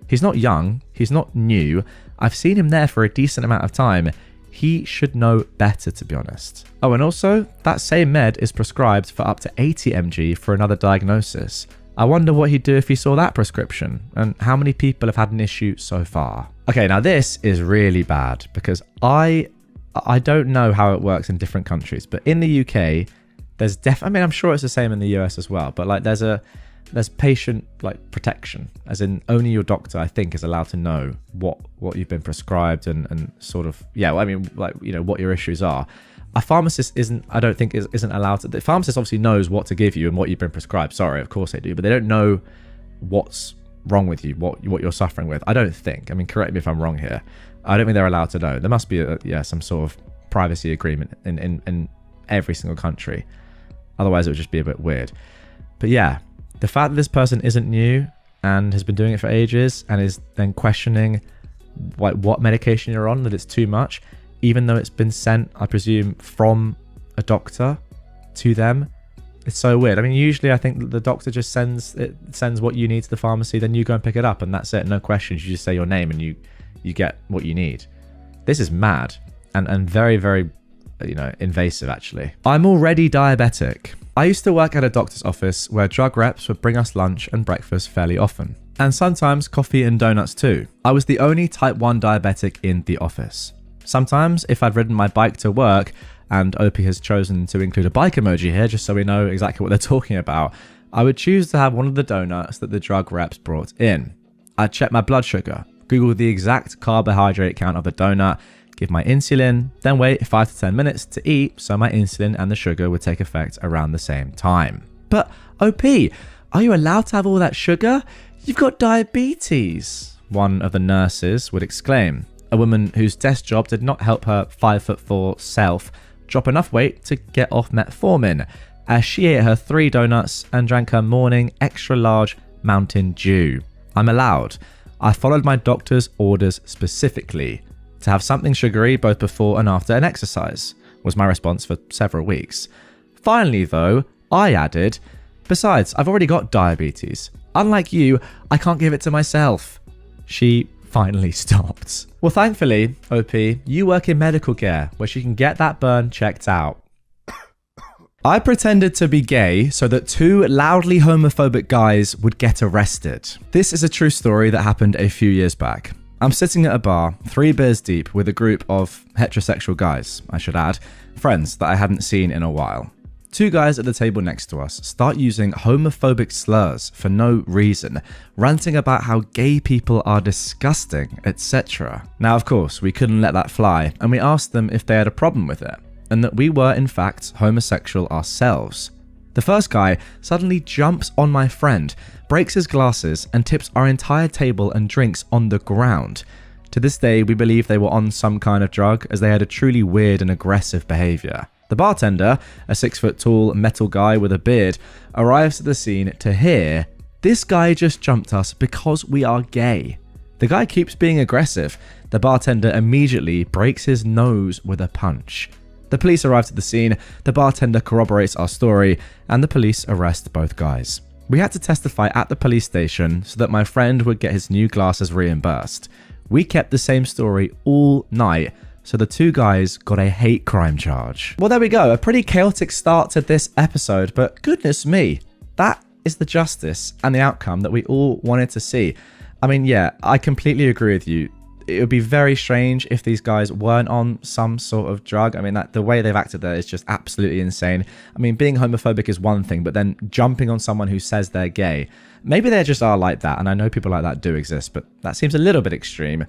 He's not young, he's not new. I've seen him there for a decent amount of time. He should know better, to be honest. Oh, and also, that same med is prescribed for up to 80 mg for another diagnosis. I wonder what he'd do if he saw that prescription, and how many people have had an issue so far. Okay, now this is really bad, because I don't know how it works in different countries, but in the UK, there's I'm sure it's the same in the US as well, but like there's patient like protection, as in only your doctor, I think, is allowed to know what you've been prescribed and sort of, what your issues are. A pharmacist isn't allowed to. The pharmacist obviously knows what to give you and what you've been prescribed. Sorry, of course they do, but they don't know what's wrong with you, what you're suffering with. I don't think. I mean, correct me if I'm wrong here. I don't think they're allowed to know. There must be some sort of privacy agreement in every single country. Otherwise, it would just be a bit weird. But yeah, the fact that this person isn't new and has been doing it for ages and is then questioning what medication you're on, that it's too much, even though it's been sent, I presume, from a doctor to them. It's so weird. I mean, usually I think that the doctor just sends what you need to the pharmacy, then you go and pick it up, and that's it. No questions. You just say your name and you get what you need. This is mad and very, very, invasive, actually. I'm already diabetic. I used to work at a doctor's office where drug reps would bring us lunch and breakfast fairly often, and sometimes coffee and donuts too. I was the only type 1 diabetic in the office. Sometimes, if I'd ridden my bike to work, and OP has chosen to include a bike emoji here just so we know exactly what they're talking about, I would choose to have one of the donuts that the drug reps brought in. I'd check my blood sugar, Google the exact carbohydrate count of the donut, give my insulin, then wait 5 to 10 minutes to eat so my insulin and the sugar would take effect around the same time. But OP, are you allowed to have all that sugar? You've got diabetes, one of the nurses would exclaim. A woman whose desk job did not help her 5'4" self drop enough weight to get off metformin, as she ate her 3 donuts and drank her morning extra large Mountain Dew. I'm allowed. I followed my doctor's orders specifically to have something sugary both before and after an exercise, was my response for several weeks. Finally though, I added, besides, I've already got diabetes. Unlike you, I can't give it to myself. She finally stopped. Well, thankfully, OP, you work in medical care where she can get that burn checked out. I pretended to be gay so that 2 loudly homophobic guys would get arrested. This is a true story that happened a few years back. I'm sitting at a bar, 3 beers deep, with a group of heterosexual guys, I should add, friends that I hadn't seen in a while. 2 guys at the table next to us start using homophobic slurs for no reason, ranting about how gay people are disgusting, etc. Now, of course, we couldn't let that fly, and we asked them if they had a problem with it, and that we were, in fact, homosexual ourselves. The first guy suddenly jumps on my friend, breaks his glasses, and tips our entire table and drinks on the ground. To this day, we believe they were on some kind of drug, as they had a truly weird and aggressive behaviour. The bartender, a 6-foot-tall metal guy with a beard, arrives at the scene to hear, "This guy just jumped us because we are gay." The guy keeps being aggressive. The bartender immediately breaks his nose with a punch. The police arrive at the scene, the bartender corroborates our story, and the police arrest both guys. We had to testify at the police station so that my friend would get his new glasses reimbursed. We kept the same story all night, so the 2 guys got a hate crime charge. Well, there we go. A pretty chaotic start to this episode, but goodness me, that is the justice and the outcome that we all wanted to see. I mean, yeah, I completely agree with you. it would be very strange if these guys weren't on some sort of drug. I mean, the way they've acted there is just absolutely insane. I mean, being homophobic is one thing, but then jumping on someone who says they're gay, maybe they just are like that, and I know people like that do exist, but that seems a little bit extreme.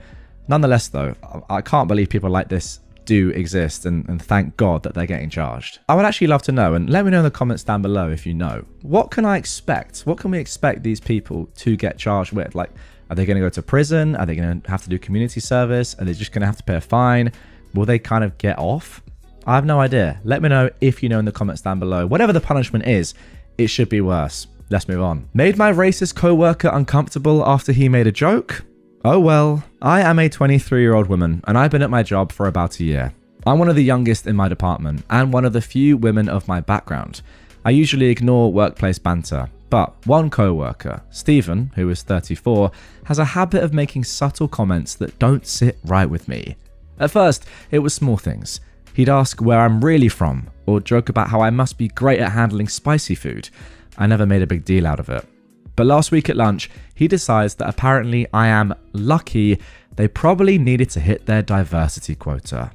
Nonetheless, though, I can't believe people like this do exist, and thank God that they're getting charged. I would actually love to know, and let me know in the comments down below if you know. What can I expect? What can we expect these people to get charged with? Like, are they going to go to prison? Are they going to have to do community service? Are they just going to have to pay a fine? Will they kind of get off? I have no idea. Let me know if you know in the comments down below. Whatever the punishment is, it should be worse. Let's move on. Made my racist co-worker uncomfortable after he made a joke? Oh well. I am a 23-year-old woman, and I've been at my job for about a year. I'm one of the youngest in my department, and one of the few women of my background. I usually ignore workplace banter. But one co-worker, Stephen, who is 34, has a habit of making subtle comments that don't sit right with me. At first, it was small things. He'd ask where I'm really from, or joke about how I must be great at handling spicy food. I never made a big deal out of it. But last week at lunch, he decides that apparently I am lucky they probably needed to hit their diversity quota.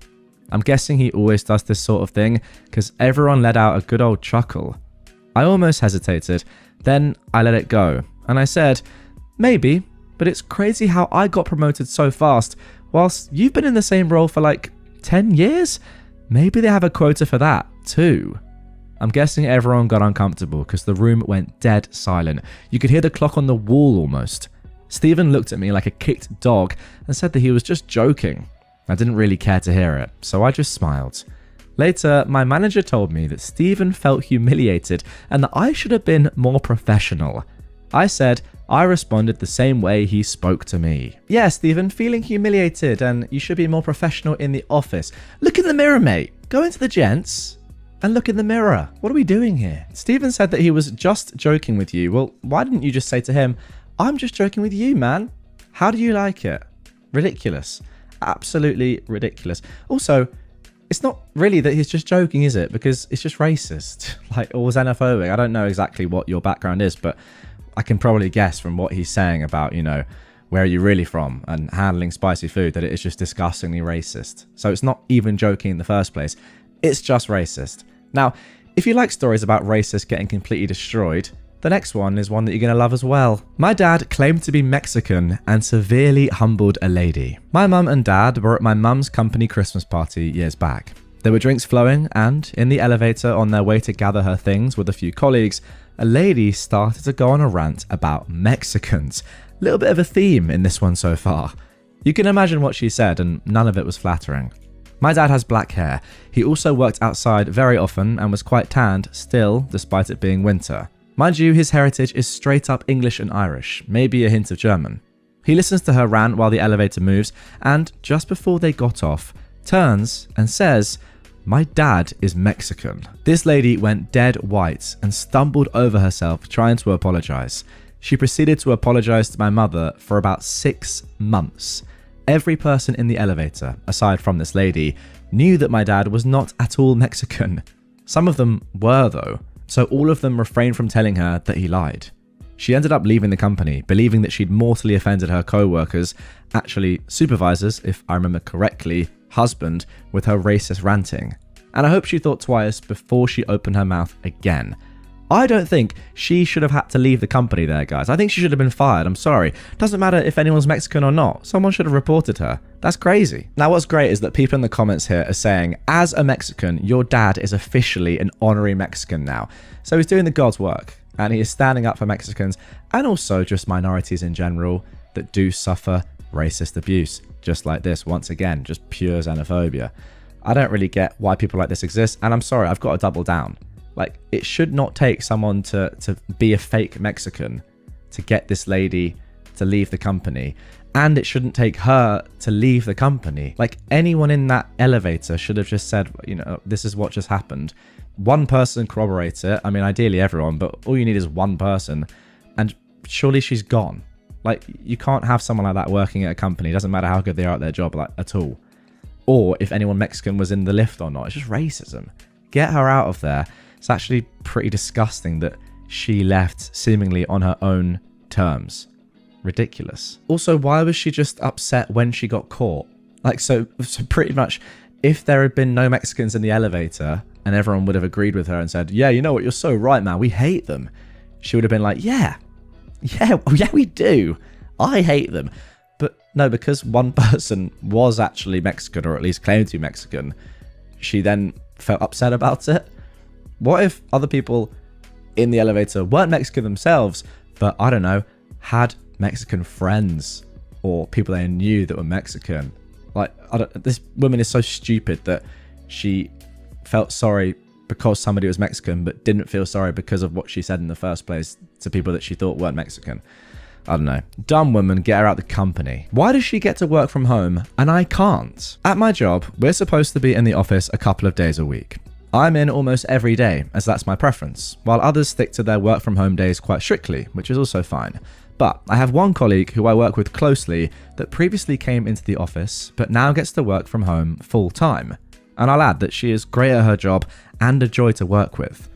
I'm guessing he always does this sort of thing, because everyone let out a good old chuckle. I almost hesitated. Then I let it go, and I said, maybe, but it's crazy how I got promoted so fast, whilst you've been in the same role for like 10 years? Maybe they have a quota for that, too. I'm guessing everyone got uncomfortable because the room went dead silent. You could hear the clock on the wall almost. Stephen looked at me like a kicked dog and said that he was just joking. I didn't really care to hear it, so I just smiled. Later, my manager told me that Stephen felt humiliated and that I should have been more professional. I said I responded the same way he spoke to me. Yeah, Stephen, feeling humiliated, and you should be more professional in the office. Look in the mirror, mate. Go into the gents and look in the mirror. What are we doing here? Stephen said that he was just joking with you. Well, why didn't you just say to him, I'm just joking with you, man. How do you like it? Ridiculous. Absolutely ridiculous. Also, it's not really that he's just joking, is it? Because it's just racist, like, or xenophobic. I don't know exactly what your background is, but I can probably guess from what he's saying about, you know, where are you really from and handling spicy food, that it is just disgustingly racist. So it's not even joking in the first place. It's just racist. Now, if you like stories about racists getting completely destroyed, the next one is one that you're going to love as well. My dad claimed to be Mexican and severely humbled a lady. My mum and dad were at my mum's company Christmas party years back. There were drinks flowing, and in the elevator on their way to gather her things with a few colleagues, a lady started to go on a rant about Mexicans. A little bit of a theme in this one so far. You can imagine what she said, and none of it was flattering. My dad has black hair. He also worked outside very often and was quite tanned still, despite it being winter. Mind you, his heritage is straight up English and Irish, maybe a hint of German. He listens to her rant while the elevator moves, and just before they got off, turns and says, "My dad is Mexican." This lady went dead white and stumbled over herself trying to apologize. She proceeded to apologize to my mother for about 6 months. Every person in the elevator, aside from this lady, knew that my dad was not at all Mexican. Some of them were though, so all of them refrained from telling her that he lied. She ended up leaving the company, believing that she'd mortally offended her co-workers, actually supervisors, if I remember correctly, husband, with her racist ranting. And I hope she thought twice before she opened her mouth again. I don't think she should have had to leave the company there, guys. I think she should have been fired. I'm sorry. Doesn't matter if anyone's Mexican or not. Someone should have reported her. That's crazy. Now, what's great is that people in the comments here are saying, as a Mexican, your dad is officially an honorary Mexican now. So he's doing the God's work, and he is standing up for Mexicans and also just minorities in general that do suffer racist abuse. Just like this, once again, just pure xenophobia. I don't really get why people like this exist, and I'm sorry, I've got to double down. Like, it should not take someone to be a fake Mexican to get this lady to leave the company. And it shouldn't take her to leave the company. Like, anyone in that elevator should have just said, you know, this is what just happened. One person corroborates it. I mean, ideally everyone, but all you need is one person. And surely she's gone. Like, you can't have someone like that working at a company. It doesn't matter how good they are at their job, like, at all. Or if anyone Mexican was in the lift or not. It's just racism. Get her out of there. It's actually pretty disgusting that she left seemingly on her own terms. ridiculous. Also, why was she just upset when she got caught? Like, so pretty much, if there had been no Mexicans in the elevator and everyone would have agreed with her and said, yeah, you know what, you're so right, man, we hate them, she would have been like, yeah, we do. I hate them. But no, because one person was actually Mexican, or at least claimed to be Mexican, she then felt upset about it. What if other people in the elevator weren't Mexican themselves, but, I don't know, had Mexican friends or people they knew that were Mexican? Like, this woman is so stupid that she felt sorry because somebody was Mexican, but didn't feel sorry because of what she said in the first place to people that she thought weren't Mexican. I don't know. Dumb woman, get her out the company. Why does she get to work from home and I can't? At my job, we're supposed to be in the office a couple of days a week. I'm in almost every day, as that's my preference, while others stick to their work from home days quite strictly, which is also fine. But I have one colleague who I work with closely that previously came into the office, but now gets to work from home full time. And I'll add that she is great at her job and a joy to work with.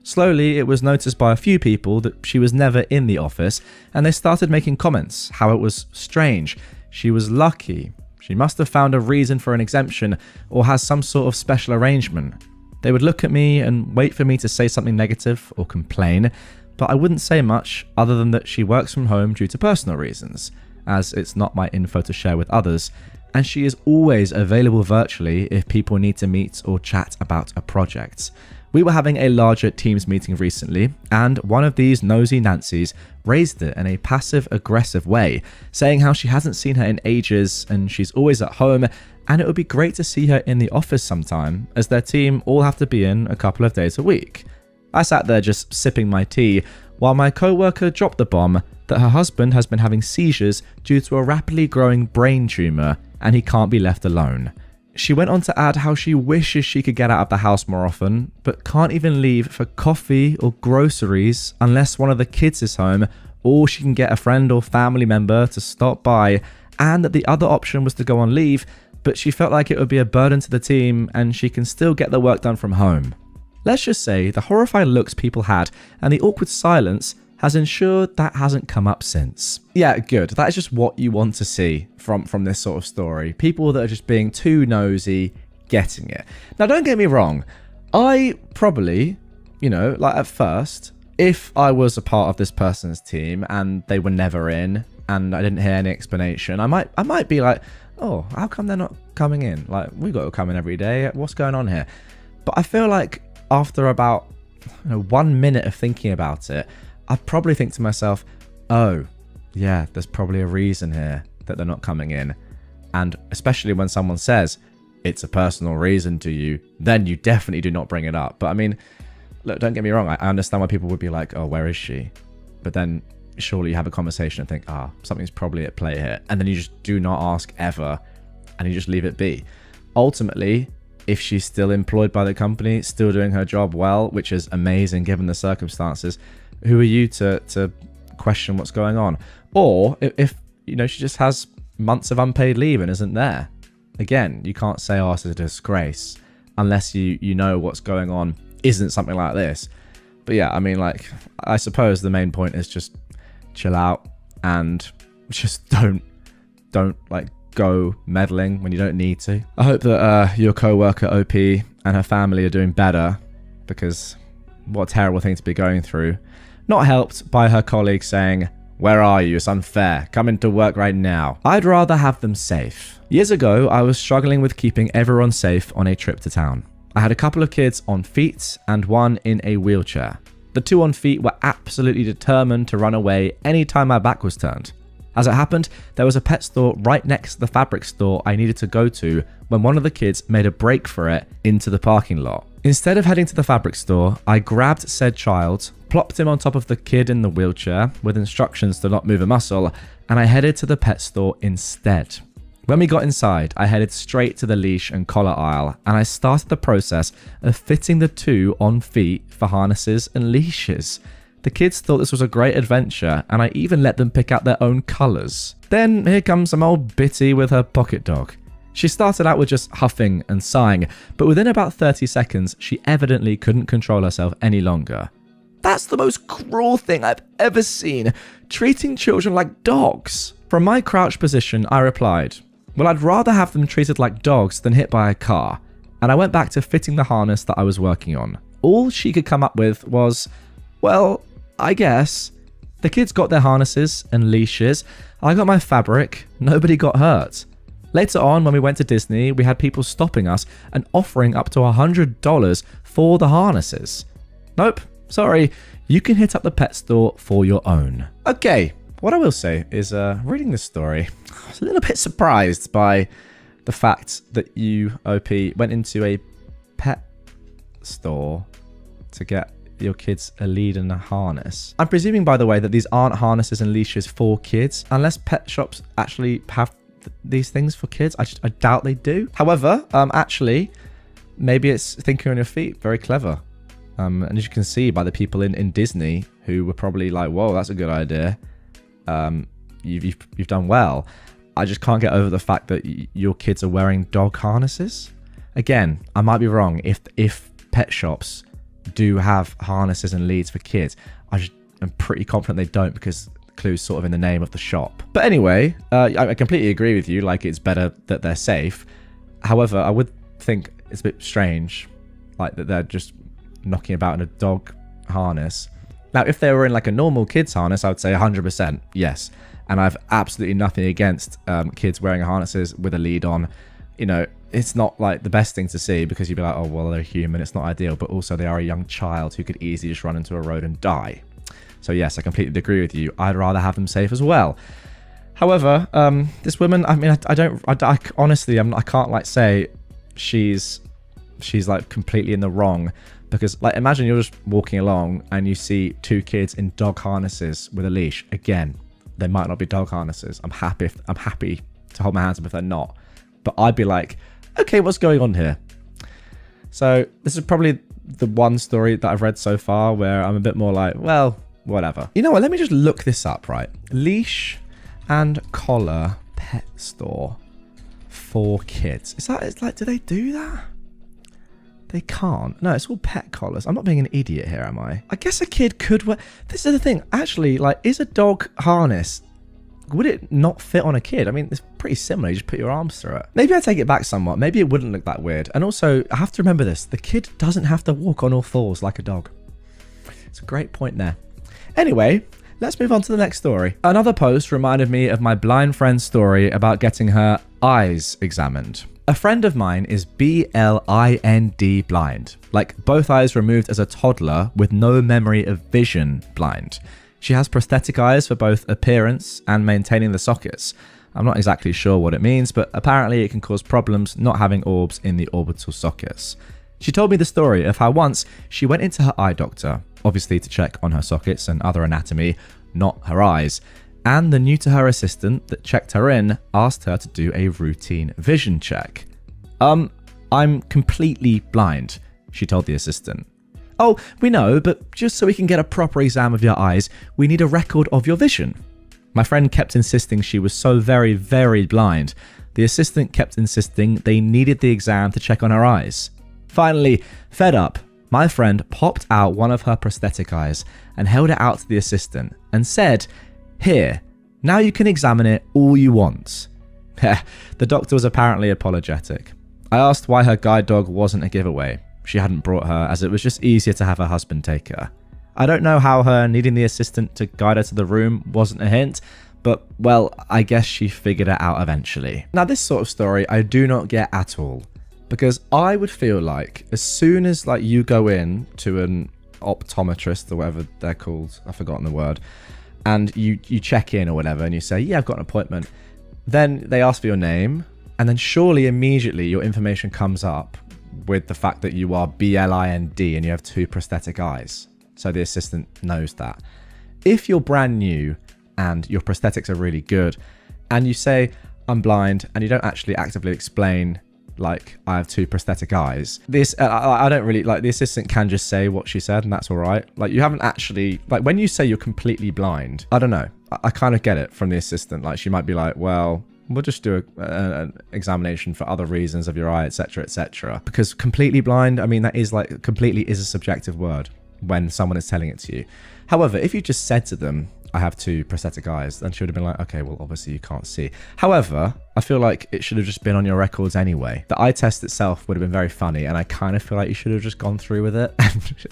Slowly, it was noticed by a few people that she was never in the office, and they started making comments how it was strange, she was lucky, she must have found a reason for an exemption or has some sort of special arrangement. They would look at me and wait for me to say something negative or complain, but I wouldn't say much other than that she works from home due to personal reasons, as it's not my info to share with others, and she is always available virtually if people need to meet or chat about a project. We were having a larger Teams meeting recently, and one of these nosy Nancys raised it in a passive-aggressive way, saying how she hasn't seen her in ages and she's always at home, and it would be great to see her in the office sometime, as their team all have to be in a couple of days a week. I sat there just sipping my tea, while my co-worker dropped the bomb that her husband has been having seizures due to a rapidly growing brain tumour, and he can't be left alone. She went on to add how she wishes she could get out of the house more often, but can't even leave for coffee or groceries unless one of the kids is home, or she can get a friend or family member to stop by, and that the other option was to go on leave, but she felt like it would be a burden to the team and she can still get the work done from home. Let's just say the horrified looks people had and the awkward silence has ensured that hasn't come up since. Yeah, good. That is just what you want to see from this sort of story. People that are just being too nosy, getting it. Now, don't get me wrong. I probably, like at first, if I was a part of this person's team and they were never in and I didn't hear any explanation, I might be like, oh, how come they're not coming in? Like, we got to come in every day. What's going on here? But I feel like after about 1 minute of thinking about it, I'd probably think to myself, oh, yeah, there's probably a reason here that they're not coming in. And especially when someone says it's a personal reason to you, then you definitely do not bring it up. But I mean, look, don't get me wrong. I understand why people would be like, oh, where is she? But then surely you have a conversation and think, something's probably at play here. And then you just do not ask ever and you just leave it be. Ultimately, if she's still employed by the company, still doing her job well, which is amazing given the circumstances, who are you to question what's going on? Or if she just has months of unpaid leave and isn't there. Again, you can't say, it's a disgrace unless you know what's going on isn't something like this. But yeah, I mean, like, I suppose the main point is just chill out and just don't like go meddling when you don't need to. I hope that your co-worker OP and her family are doing better, because what a terrible thing to be going through. Not helped by her colleague saying, where are you? It's unfair. Come into work right now. I'd rather have them safe. Years ago, I was struggling with keeping everyone safe on a trip to town. I had a couple of kids on feet and one in a wheelchair. The two on feet were absolutely determined to run away anytime my back was turned. As it happened, there was a pet store right next to the fabric store I needed to go to when one of the kids made a break for it into the parking lot. Instead of heading to the fabric store, I grabbed said child, plopped him on top of the kid in the wheelchair with instructions to not move a muscle, and I headed to the pet store instead. When we got inside, I headed straight to the leash and collar aisle, and I started the process of fitting the two on feet for harnesses and leashes. The kids thought this was a great adventure, and I even let them pick out their own colours. Then here comes some old Bitty with her pocket dog. She started out with just huffing and sighing, but within about 30 seconds, she evidently couldn't control herself any longer. That's the most cruel thing I've ever seen. Treating children like dogs. From my crouched position, I replied, well, I'd rather have them treated like dogs than hit by a car. And I went back to fitting the harness that I was working on. All she could come up with was, well, I guess. The kids got their harnesses and leashes. I got my fabric. Nobody got hurt. Later on, when we went to Disney, we had people stopping us and offering up to $100 for the harnesses. Nope, sorry. You can hit up the pet store for your own. Okay, what I will say is, reading this story, I was a little bit surprised by the fact that you, OP, went into a pet store to get your kids a lead and a harness. I'm presuming, by the way, that these aren't harnesses and leashes for kids, unless pet shops actually have these things for kids. I doubt they do. However, actually, maybe it's thinking on your feet. Very clever. And as you can see by the people in Disney who were probably like, whoa, that's a good idea. You've done well. I just can't get over the fact that your kids are wearing dog harnesses. Again, I might be wrong. If pet shops do have harnesses and leads for kids, I'm pretty confident they don't, because clues sort of in the name of the shop. But anyway, I completely agree with you. Like, it's better that they're safe. However, I would think it's a bit strange, like, that they're just knocking about in a dog harness. Now, if they were in like a normal kids harness, I would say 100% yes. And I have absolutely nothing against kids wearing harnesses with a lead on. You know, it's not like the best thing to see, because you'd be like, oh, well, they're human. It's not ideal. But also, they are a young child who could easily just run into a road and die. So yes, I completely agree with you. I'd rather have them safe as well. However, this woman, I mean, I honestly, I can't like say she's like completely in the wrong, because like, imagine you're just walking along and you see two kids in dog harnesses with a leash. Again, they might not be dog harnesses. I'm happy to hold my hands up if they're not. But I'd be like, okay, what's going on here? So this is probably the one story that I've read so far where I'm a bit more like, well, whatever. You know what? Let me just look this up, right? Leash and collar pet store for kids. It's like, do they do that? They can't. No, it's all pet collars. I'm not being an idiot here, am I? I guess a kid could wear... This is the thing. Actually, like, is a dog harness... Would it not fit on a kid? I mean, it's pretty similar. You just put your arms through it. Maybe I take it back somewhat. Maybe it wouldn't look that weird. And also, I have to remember this. The kid doesn't have to walk on all fours like a dog. It's a great point there. Anyway, let's move on to the next story. Another post reminded me of my blind friend's story about getting her eyes examined. A friend of mine is BLIND blind, like both eyes removed as a toddler with no memory of vision blind. She has prosthetic eyes for both appearance and maintaining the sockets. I'm not exactly sure what it means, but apparently it can cause problems not having orbs in the orbital sockets. She told me the story of how once she went into her eye doctor, obviously to check on her sockets and other anatomy, not her eyes. And the new to her assistant that checked her in asked her to do a routine vision check. I'm completely blind, she told the assistant. Oh, we know, but just so we can get a proper exam of your eyes, we need a record of your vision. My friend kept insisting she was so very, very blind. The assistant kept insisting they needed the exam to check on her eyes. Finally, fed up, my friend popped out one of her prosthetic eyes and held it out to the assistant and said, "Here, now you can examine it all you want." The doctor was apparently apologetic. I asked why her guide dog wasn't a giveaway. She hadn't brought her, as it was just easier to have her husband take her. I don't know how her needing the assistant to guide her to the room wasn't a hint, but, well, I guess she figured it out eventually. Now, this sort of story I do not get at all, because I would feel like as soon as like you go in to an optometrist or whatever they're called, I've forgotten the word, and you check in or whatever and you say, yeah, I've got an appointment, then they ask for your name, and then surely immediately your information comes up with the fact that you are BLIND and you have two prosthetic eyes. So the assistant knows that. If you're brand new and your prosthetics are really good and you say, I'm blind, and you don't actually actively explain, like, I have two prosthetic eyes, I don't really, like, the assistant can just say what she said and that's all right. Like, you haven't actually, like, when you say you're completely blind, I don't know. I kind of get it from the assistant. Like, she might be like, well, we'll just do an examination for other reasons of your eye, etc., etc. Because completely blind, I mean, that is like, completely is a subjective word. when someone is telling it to you. However, if you just said to them, I have 2 prosthetic eyes, then she would have been like, okay, well, obviously you can't see. However, I feel like it should have just been on your records anyway. The eye test itself would have been very funny, and I kind of feel like you should have just gone through with it and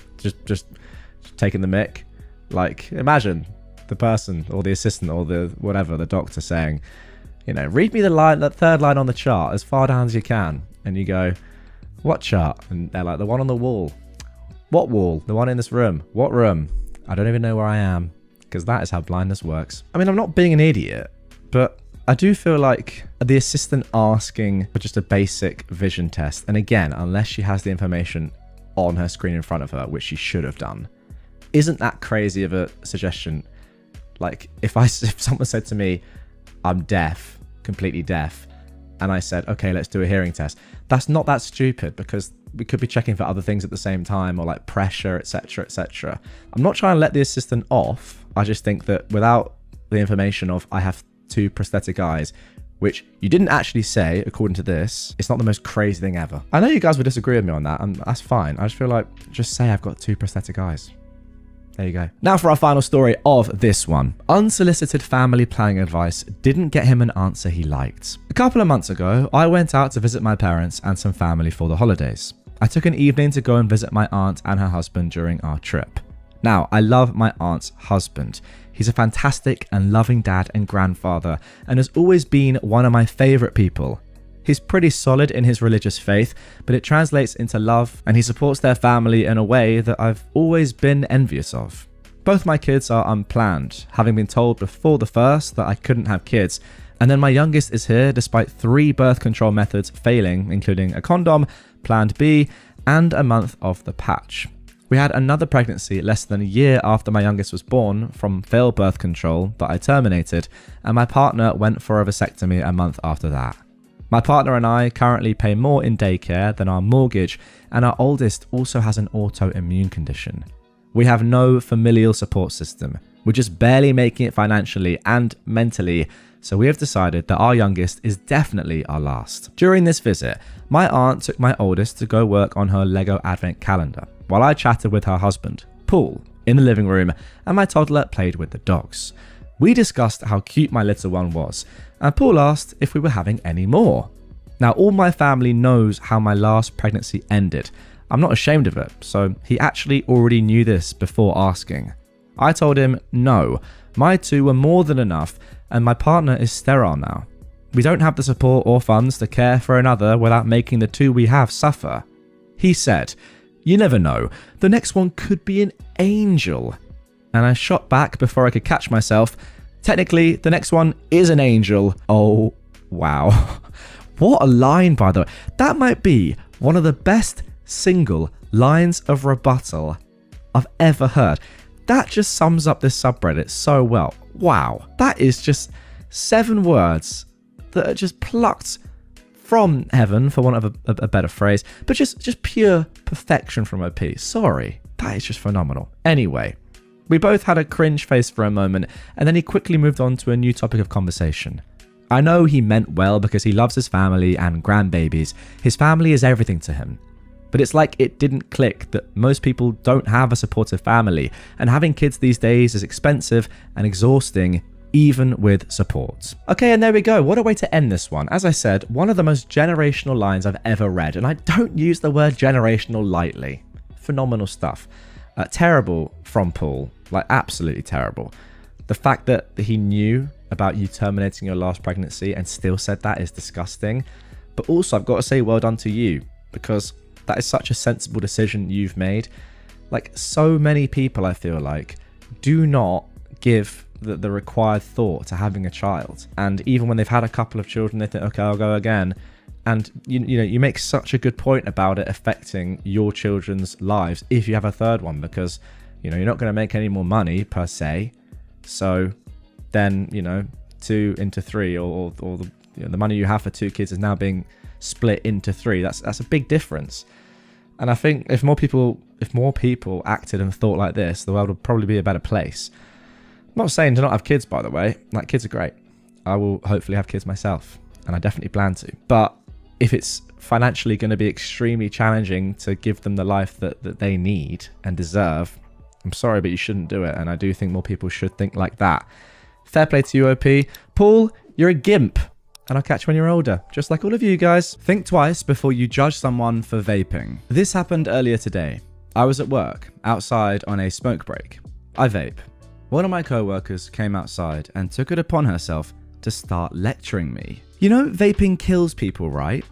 just taken the mic. Like, imagine the person or the assistant or the whatever, the doctor saying, you know, read me that 3rd line on the chart as far down as you can. And you go, what chart? And they're like, the one on the wall. What wall? The one in this room. What room? I don't even know where I am. Because that is how blindness works. I mean, I'm not being an idiot, but I do feel like the assistant asking for just a basic vision test, and again, unless she has the information on her screen in front of her, which she should have done, isn't that crazy of a suggestion? Like, if someone said to me, I'm deaf, completely deaf, and I said, okay, let's do a hearing test, that's not that stupid, because we could be checking for other things at the same time, or like pressure, etc., etc. I'm not trying to let the assistant off. I just think that without the information of I have 2 prosthetic eyes, which you didn't actually say, according to this, it's not the most crazy thing ever. I know you guys would disagree with me on that, and that's fine. I just feel like, just say I've got 2 prosthetic eyes. There you go. Now for our final story of this one. Unsolicited family planning advice didn't get him an answer he liked. A couple of months ago, I went out to visit my parents and some family for the holidays. I took an evening to go and visit my aunt and her husband during our trip. Now, I love my aunt's husband. He's a fantastic and loving dad and grandfather, and has always been one of my favourite people. He's pretty solid in his religious faith, but it translates into love, and he supports their family in a way that I've always been envious of. Both my kids are unplanned, having been told before the first that I couldn't have kids, and then my youngest is here despite 3 birth control methods failing, including a condom, Plan B, and a month of the patch. We had another pregnancy less than a year after my youngest was born from failed birth control that I terminated, and my partner went for a vasectomy a month after that. My partner and I currently pay more in daycare than our mortgage, and our oldest also has an autoimmune condition. We have no familial support system. We're just barely making it financially and mentally, so we have decided that our youngest is definitely our last. During this visit, my aunt took my oldest to go work on her Lego advent calendar, while I chatted with her husband, Paul, in the living room, and my toddler played with the dogs. We discussed how cute my little one was, and Paul asked if we were having any more. Now, all my family knows how my last pregnancy ended. I'm not ashamed of it, so he actually already knew this before asking. I told him, no, my 2 were more than enough, and my partner is sterile now. We don't have the support or funds to care for another without making the 2 we have suffer. He said, you never know, the next one could be an angel. And I shot back before I could catch myself. Technically, the next one is an angel. Oh, wow. What a line, by the way. That might be one of the best single lines of rebuttal I've ever heard. That just sums up this subreddit so well. Wow. That is just 7 words that are just plucked from heaven, for want of a better phrase, but just pure perfection from OP. Sorry. That is just phenomenal. Anyway, we both had a cringe face for a moment, and then he quickly moved on to a new topic of conversation. I know he meant well because he loves his family and grandbabies. His family is everything to him. But it's like it didn't click that most people don't have a supportive family, and having kids these days is expensive and exhausting, even with support. Okay, and there we go. What a way to end this one. As I said, one of the most generational lines I've ever read, and I don't use the word generational lightly. Phenomenal stuff. Terrible from Paul, like absolutely terrible. The fact that he knew about you terminating your last pregnancy and still said that is disgusting. But also, I've got to say well done to you, because that is such a sensible decision you've made. Like, so many people, I feel like, do not give the required thought to having a child. And even when they've had a couple of children, they think, okay, I'll go again. And you know, you make such a good point about it affecting your children's lives if you have a third one, because you know, you're not going to make any more money per se. So then, you know, 2 into 3, or the money you have for 2 kids is now being split into 3. That's a big difference. And I think if more people acted and thought like this, the world would probably be a better place. I'm not saying to not have kids, by the way. Like, kids are great. I will hopefully have kids myself, and I definitely plan to. But if it's financially going to be extremely challenging to give them the life that they need and deserve, I'm sorry, but you shouldn't do it. And I do think more people should think like that. Fair play to you, OP. Paul, you're a gimp. And I'll catch you when you're older, just like all of you guys. Think twice before you judge someone for vaping. This happened earlier today. I was at work, outside on a smoke break. I vape. One of my co-workers came outside and took it upon herself to start lecturing me. You know, vaping kills people, right?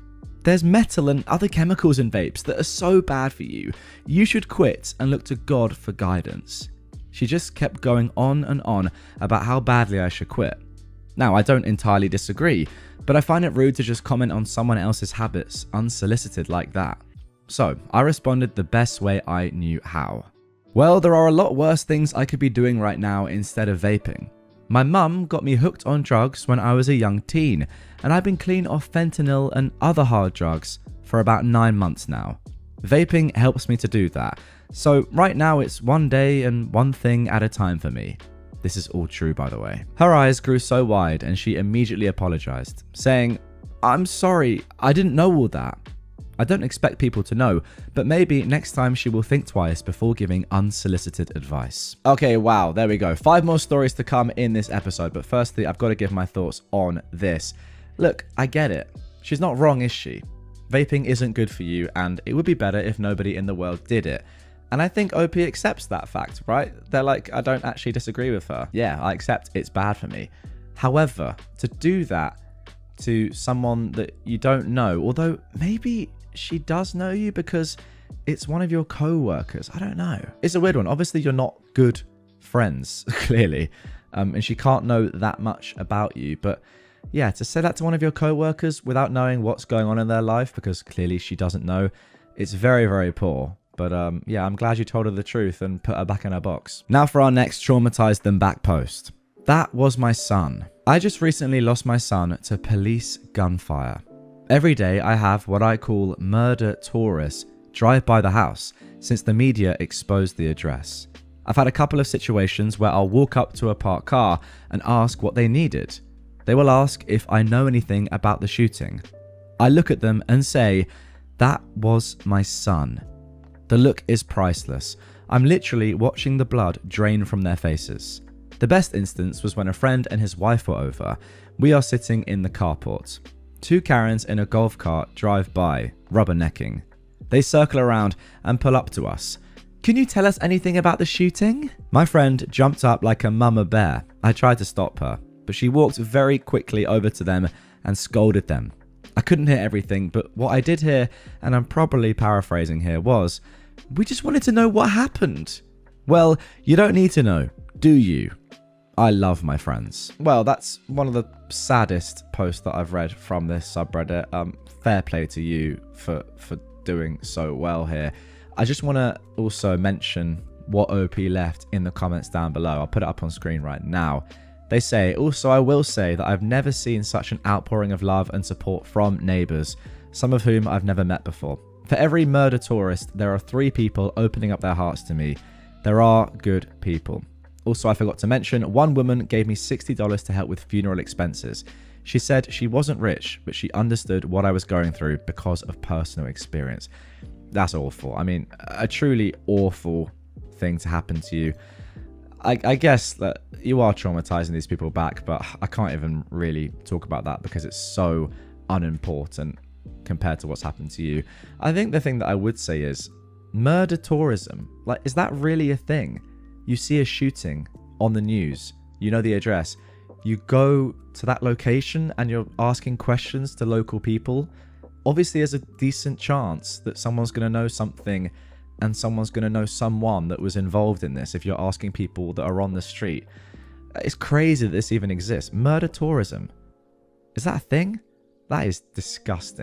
There's metal and other chemicals in vapes that are so bad for you. You should quit and look to God for guidance. She just kept going on and on about how badly I should quit. Now, I don't entirely disagree, but I find it rude to just comment on someone else's habits unsolicited like that. So, I responded the best way I knew how. Well, there are a lot worse things I could be doing right now instead of vaping. My mum got me hooked on drugs when I was a young teen, and I've been clean off fentanyl and other hard drugs for about 9 months now. Vaping helps me to do that, so right now it's one day and one thing at a time for me. This is all true, by the way. Her eyes grew so wide and she immediately apologized, saying, "I'm sorry, I didn't know all that." I don't expect people to know, but maybe next time she will think twice before giving unsolicited advice. Okay, wow, there we go. 5 more stories to come in this episode, but firstly, I've got to give my thoughts on this. Look, I get it. She's not wrong, is she? Vaping isn't good for you, and it would be better if nobody in the world did it. And I think OP accepts that fact, right? They're like, I don't actually disagree with her. Yeah, I accept it's bad for me. However, to do that to someone that you don't know, although maybe she does know you because it's one of your co-workers. I don't know. It's a weird one. Obviously, you're not good friends, clearly. And she can't know that much about you. But yeah, to say that to one of your co-workers without knowing what's going on in their life, because clearly she doesn't know, it's very, very poor. But yeah, I'm glad you told her the truth and put her back in her box. Now for our next Traumatize Them Back post. That was my son. I just recently lost my son to police gunfire. Every day I have what I call murder tourists drive by the house since the media exposed the address. I've had a couple of situations where I'll walk up to a parked car and ask what they needed. They will ask if I know anything about the shooting. I look at them and say, "That was my son." The look is priceless. I'm literally watching the blood drain from their faces. The best instance was when a friend and his wife were over. We are sitting in the carport. 2 Karens in a golf cart drive by, rubbernecking. They circle around and pull up to us. "Can you tell us anything about the shooting?" My friend jumped up like a mama bear. I tried to stop her, but she walked very quickly over to them and scolded them. I couldn't hear everything, but what I did hear, and I'm probably paraphrasing here, was, "We just wanted to know what happened." Well, you don't need to know, do you? I love my friends. Well, that's one of the saddest posts that I've read from this subreddit. Fair play to you for doing so well here. I just want to also mention what OP left in the comments down below. I'll put it up on screen right now. They say, "Also, I will say that I've never seen such an outpouring of love and support from neighbours, some of whom I've never met before. For every murder tourist, there are 3 people opening up their hearts to me. There are good people." Also, I forgot to mention, one woman gave me $60 to help with funeral expenses. She said she wasn't rich, but she understood what I was going through because of personal experience. That's awful. I mean, a truly awful thing to happen to you. I guess that you are traumatizing these people back, but I can't even really talk about that because it's so unimportant compared to what's happened to you. I think the thing that I would say is murder tourism. Like, is that really a thing? You see a shooting on the news, you know the address, you go to that location and you're asking questions to local people. Obviously, there's a decent chance that someone's going to know something and someone's going to know someone that was involved in this if you're asking people that are on the street. It's crazy that this even exists. Murder tourism. Is that a thing? That is disgusting.